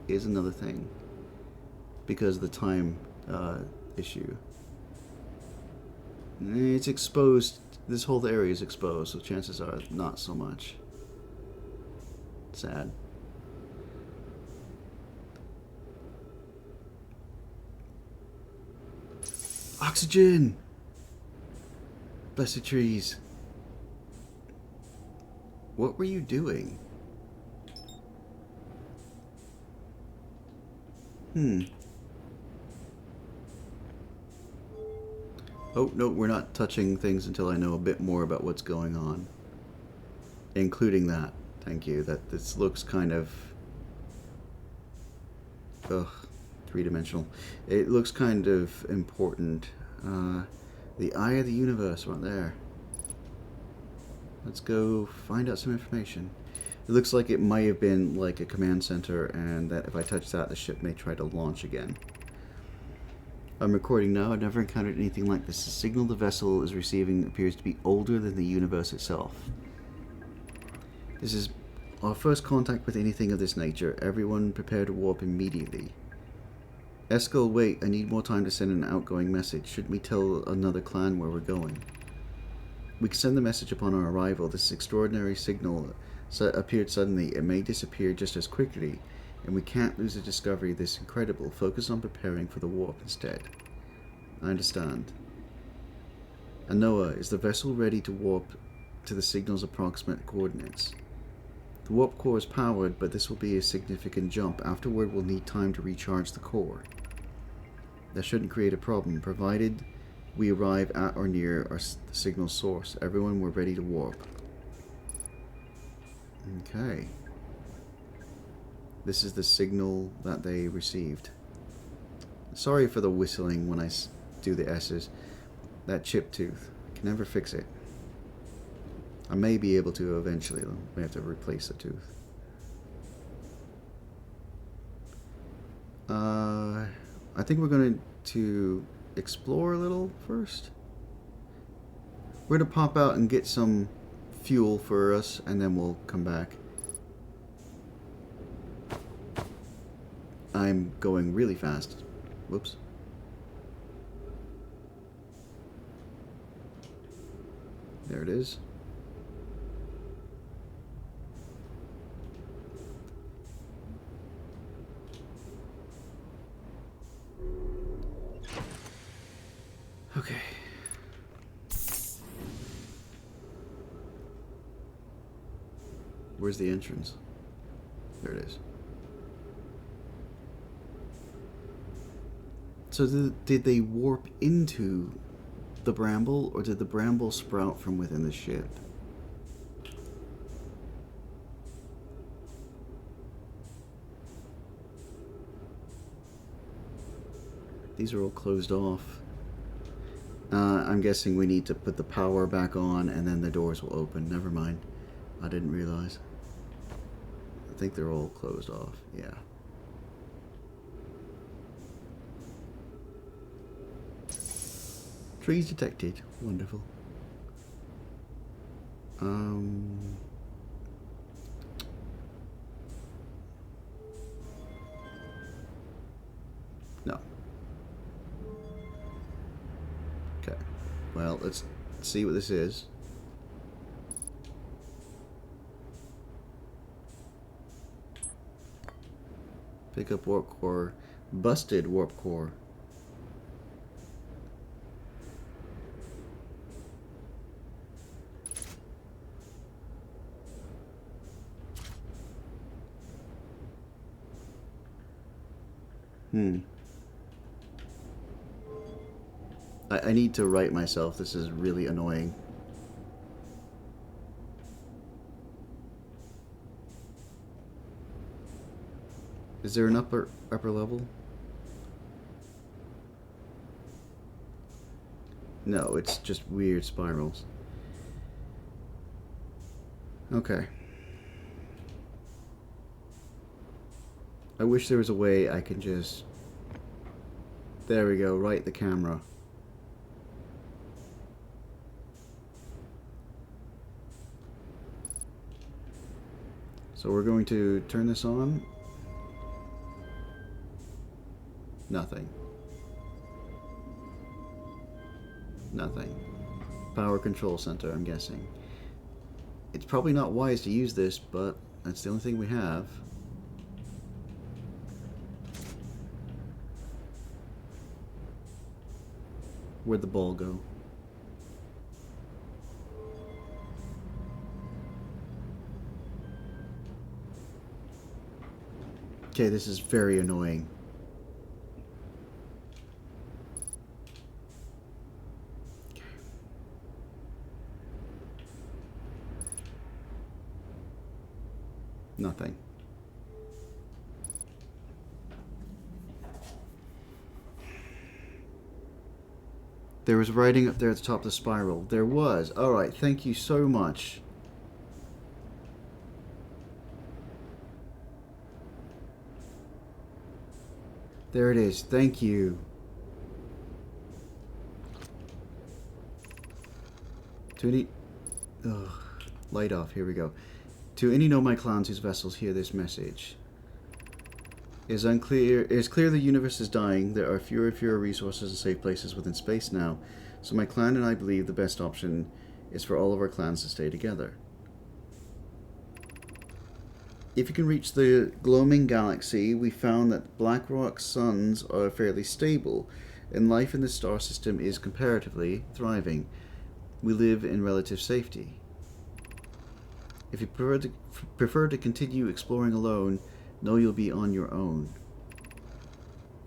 is another thing. Because of the time issue. It's exposed. This whole area is exposed, so chances are not so much. Sad. Oxygen! Blessed trees. What were you doing? Oh, no, we're not touching things until I know a bit more about what's going on. Including that. Thank you. That this looks kind of... Ugh. Three-dimensional. It looks kind of important. The eye of the universe right there. Let's go find out some information. It looks like it might have been like a command center, and that if I touch that, the ship may try to launch again. I'm recording now. I've never encountered anything like this. The signal the vessel is receiving appears to be older than the universe itself. This is our first contact with anything of this nature. Everyone prepare to warp immediately. Eskel, wait. I need more time to send an outgoing message. Shouldn't we tell another clan where we're going? We can send the message upon our arrival. This extraordinary signal appeared suddenly. It may disappear just as quickly, and we can't lose the discovery of this incredible. Focus on preparing for the warp instead. I understand. Anoa, is the vessel ready to warp to the signal's approximate coordinates? The warp core is powered, but this will be a significant jump. Afterward, we'll need time to recharge the core. That shouldn't create a problem, provided we arrive at or near the signal source. Everyone, we're ready to warp. Okay. This is the signal that they received. Sorry for the whistling when I do the S's. That chip tooth. I can never fix it. I may be able to eventually, though. We have to replace the tooth. I think we're going to explore a little first. We're going to pop out and get some fuel for us, and then we'll come back. I'm going really fast. Whoops. There it is. Okay. Where's the entrance? There it is. So did they warp into the bramble, or did the bramble sprout from within the ship? These are all closed off. I'm guessing we need to put the power back on and then the doors will open. Never mind. I didn't realize. I think they're all closed off. Yeah. Trees detected. Wonderful. No. Okay. Well, let's see what this is. Pick up warp core. Busted warp core. I need to right myself. This is really annoying. Is there an upper level? No, it's just weird spirals. Okay. I wish there was a way I can just... There we go, right the camera. So we're going to turn this on. Nothing. Nothing. Power control center, I'm guessing. It's probably not wise to use this, but that's the only thing we have. Where'd the ball go? Okay, this is very annoying. Nothing. There was writing up there at the top of the spiral. There was. Alright, thank you so much. There it is. Thank you. To any... Ugh. Light off. Here we go. To any Nomai clans whose vessels hear this message. It is clear the universe is dying. There are fewer and fewer resources and safe places within space now. So my clan and I believe the best option is for all of our clans to stay together. If you can reach the gloaming galaxy, we found that Blackrock suns are fairly stable, and life in the star system is comparatively thriving. We live in relative safety. If you prefer to continue exploring alone, know you'll be on your own.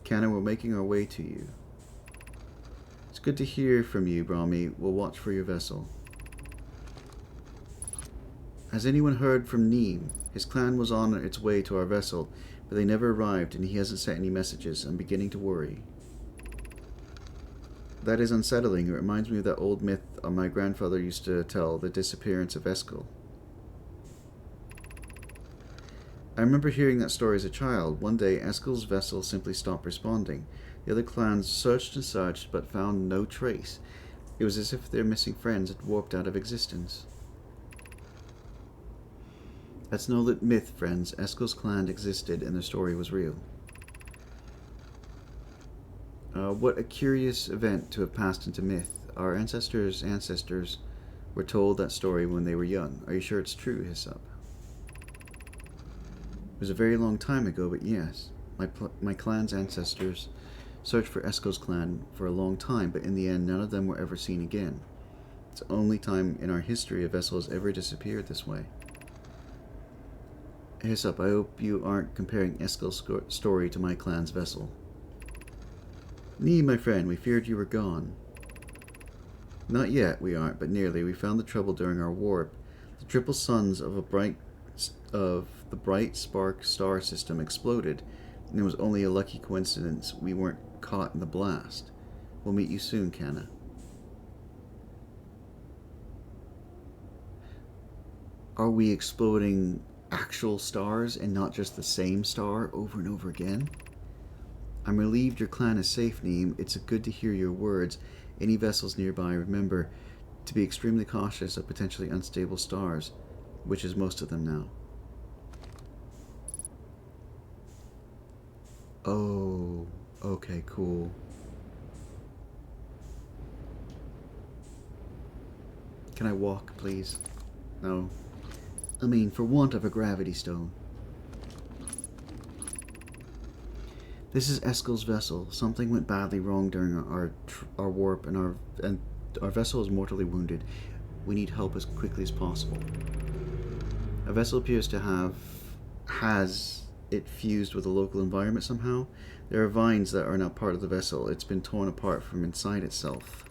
Canna, we're making our way to you. It's good to hear from you, Brahmi. We'll watch for your vessel. Has anyone heard from Neem? His clan was on its way to our vessel, but they never arrived and he hasn't sent any messages. I'm beginning to worry. That is unsettling. It reminds me of that old myth my grandfather used to tell, the disappearance of Eskel. I remember hearing that story as a child. One day, Eskel's vessel simply stopped responding. The other clans searched and searched, but found no trace. It was as if their missing friends had warped out of existence. That's no myth, friends. Eskel's clan existed, and the story was real. What a curious event to have passed into myth. Our ancestors' ancestors were told that story when they were young. Are you sure it's true, Hyssop? It was a very long time ago, but yes. My clan's ancestors searched for Eskel's clan for a long time, but in the end, none of them were ever seen again. It's the only time in our history a vessel has ever disappeared this way. Hyssop, I hope you aren't comparing Eskel's story to my clan's vessel. Nee, my friend, we feared you were gone. Not yet, we aren't, but nearly. We found the trouble during our warp. The triple suns of the bright spark star system exploded, and it was only a lucky coincidence we weren't caught in the blast. We'll meet you soon, Canna. Are we exploding actual stars and not just the same star over and over again? I'm relieved your clan is safe, Neem. It's good to hear your words. Any vessels nearby, remember to be extremely cautious of potentially unstable stars, which is most of them now. Oh, okay, cool. Can I walk, please? No. I mean, for want of a gravity stone. This is Eskel's vessel. Something went badly wrong during our warp, and our vessel is mortally wounded. We need help as quickly as possible. A vessel appears to has it fused with the local environment somehow. There are vines that are not part of the vessel. It's been torn apart from inside itself.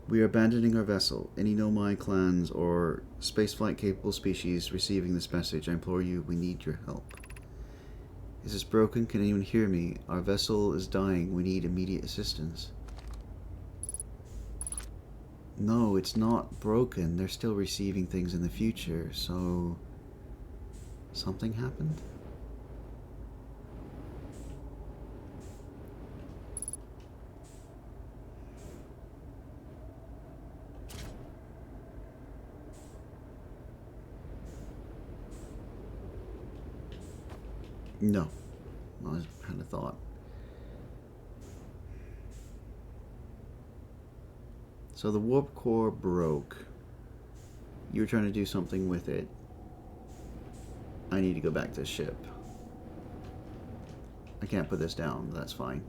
We are abandoning our vessel. Any Nomai clans or spaceflight capable species receiving this message, I implore you, we need your help. Is this broken? Can anyone hear me? Our vessel is dying. We need immediate assistance. No, it's not broken. They're still receiving things in the future, so... something happened? No. I had a thought. So the warp core broke. You were trying to do something with it. I need to go back to the ship. I can't put this down, that's fine.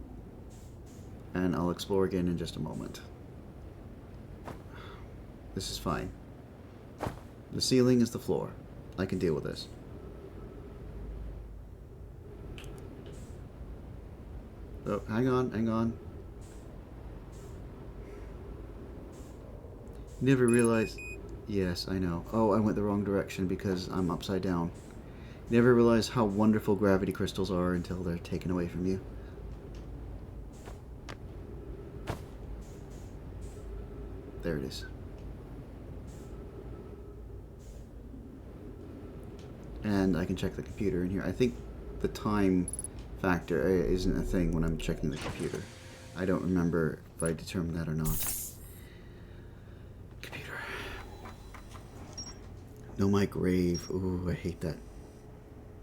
And I'll explore again in just a moment. This is fine. The ceiling is the floor. I can deal with this. Oh, hang on, hang on. Never realized... Yes, I know. Oh, I went the wrong direction because I'm upside down. Never realized how wonderful gravity crystals are until they're taken away from you. There it is. And I can check the computer in here. I think the time factor isn't a thing when I'm checking the computer. I don't remember if I determined that or not. Computer. No, my grave. Ooh, I hate that.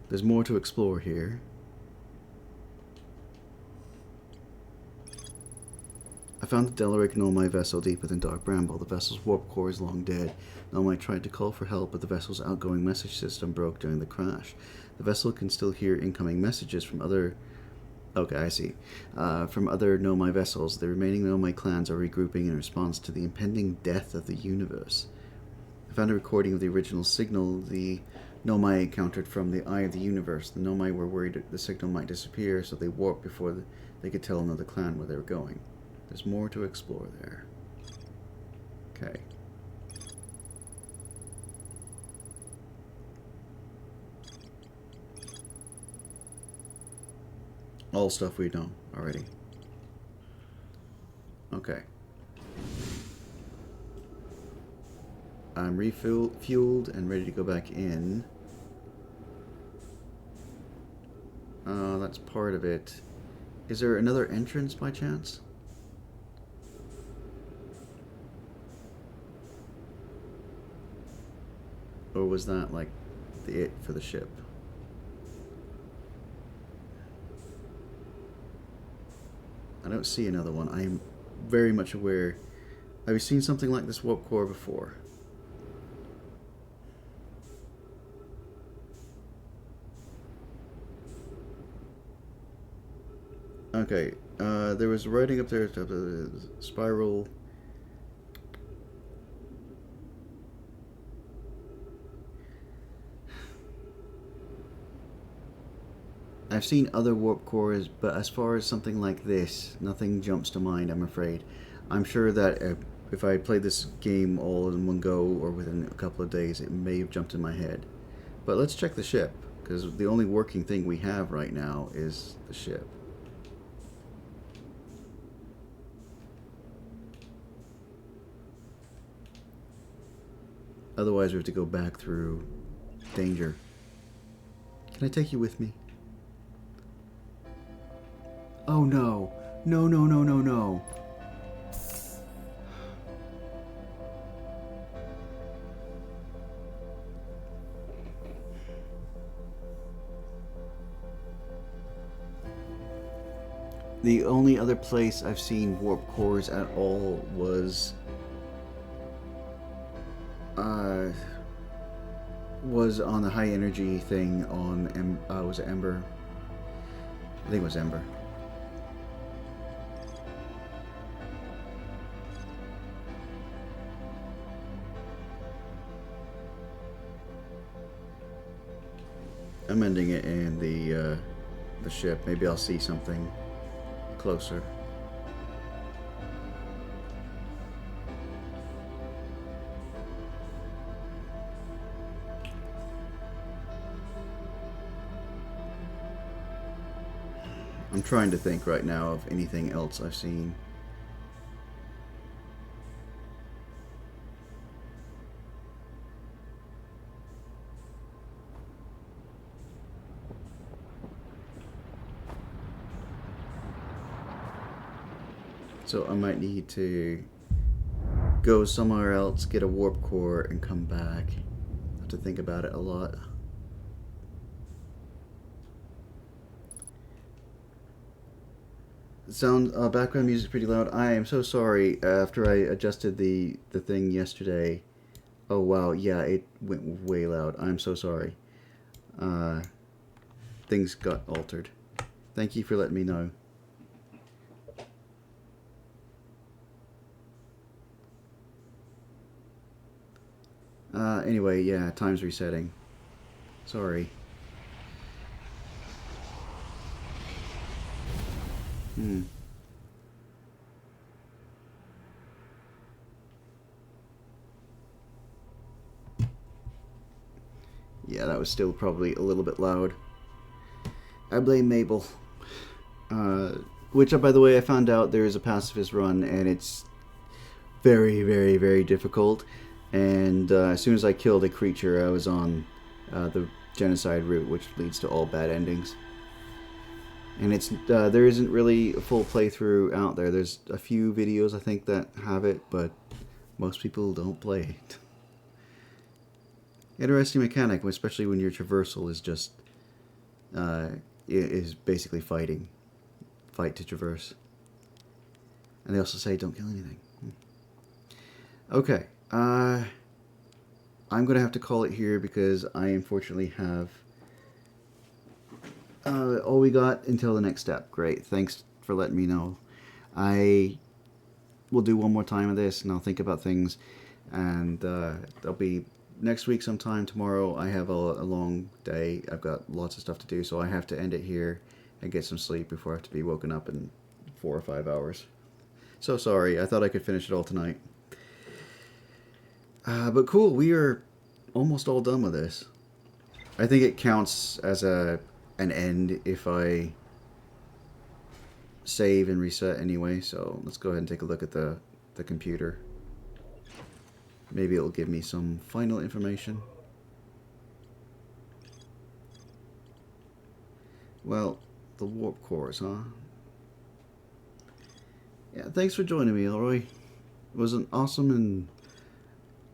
There's more to explore here. I found the Delaric Nomai vessel deep within Dark Bramble. The vessel's warp core is long dead. Nomai tried to call for help, but the vessel's outgoing message system broke during the crash. The vessel can still hear incoming messages from other... Okay, I see. From other Nomai vessels. The remaining Nomai clans are regrouping in response to the impending death of the universe. I found a recording of the original signal the Nomai encountered from the Eye of the Universe. The Nomai were worried the signal might disappear, so they warped before they could tell another clan where they were going. There's more to explore there. Okay. All stuff we know already. Okay. I'm refueled and ready to go back in. That's part of it. Is there another entrance by chance? Or was that like it for the ship? I don't see another one. I am very much aware. I've seen something like this warp core before. Okay, there was writing up there, spiral. I've seen other warp cores, but as far as something like this, nothing jumps to mind, I'm afraid. I'm sure that if I played this game all in one go or within a couple of days, it may have jumped in my head. But let's check the ship, because the only working thing we have right now is the ship. Otherwise, we have to go back through danger. Can I take you with me? Oh no. No, no, no, no, no. The only other place I've seen warp cores at all was on the high energy thing on was it Ember? I think it was Ember. I'm ending it in the ship. Maybe I'll see something closer. I'm trying to think right now of anything else I've seen. So I might need to go somewhere else, get a warp core, and come back. I have to think about it a lot. Sound background music pretty loud. I am so sorry. After I adjusted the thing yesterday, oh wow, yeah, it went way loud. I'm so sorry. Things got altered. Thank you for letting me know. Anyway, yeah, time's resetting. Sorry. Yeah, that was still probably a little bit loud. I blame Mabel. Which, by the way, I found out there is a pacifist run, and it's very, very, very difficult. And as soon as I killed a creature, I was on the genocide route, which leads to all bad endings. And it's there isn't really a full playthrough out there. There's a few videos, I think, that have it, but most people don't play it. Interesting mechanic, especially when your traversal is just is basically fighting. Fight to traverse. And they also say don't kill anything. Okay. I'm going to have to call it here because I unfortunately have all we got until the next step. Great. Thanks for letting me know. I will do one more time of this and I'll think about things. And there'll be next week sometime. Tomorrow I have a long day. I've got lots of stuff to do, so I have to end it here and get some sleep before I have to be woken up in 4 or 5 hours. So sorry. I thought I could finish it all tonight. But cool, we are almost all done with this. I think it counts as an end if I save and reset anyway, so let's go ahead and take a look at the computer. Maybe it'll give me some final information. Well, the warp cores, huh? Yeah, thanks for joining me, Elroy. It was an awesome and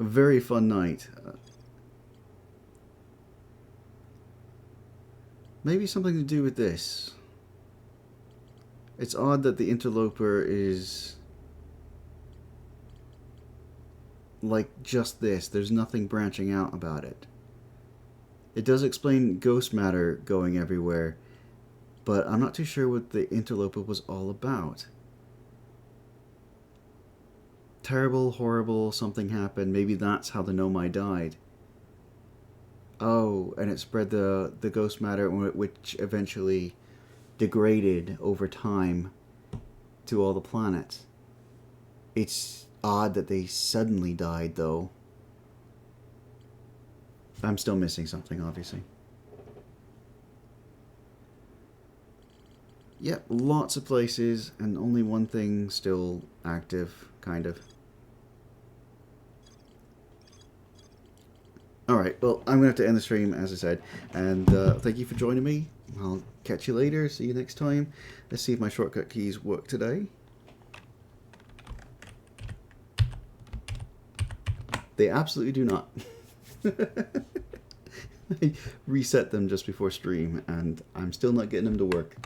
a very fun night. Maybe something to do with this. It's odd that the interloper is like just this. There's nothing branching out about it. It does explain ghost matter going everywhere, but I'm not too sure what the interloper was all about. Terrible, horrible, something happened. Maybe that's how the Nomai died. Oh, and it spread the ghost matter, which eventually degraded over time to all the planets. It's odd that they suddenly died, though. I'm still missing something, obviously. Yep, lots of places, and only one thing still active, kind of. Alright, well, I'm going to have to end the stream, as I said, and thank you for joining me. I'll catch you later, see you next time. Let's see if my shortcut keys work today. They absolutely do not. I reset them just before stream, and I'm still not getting them to work.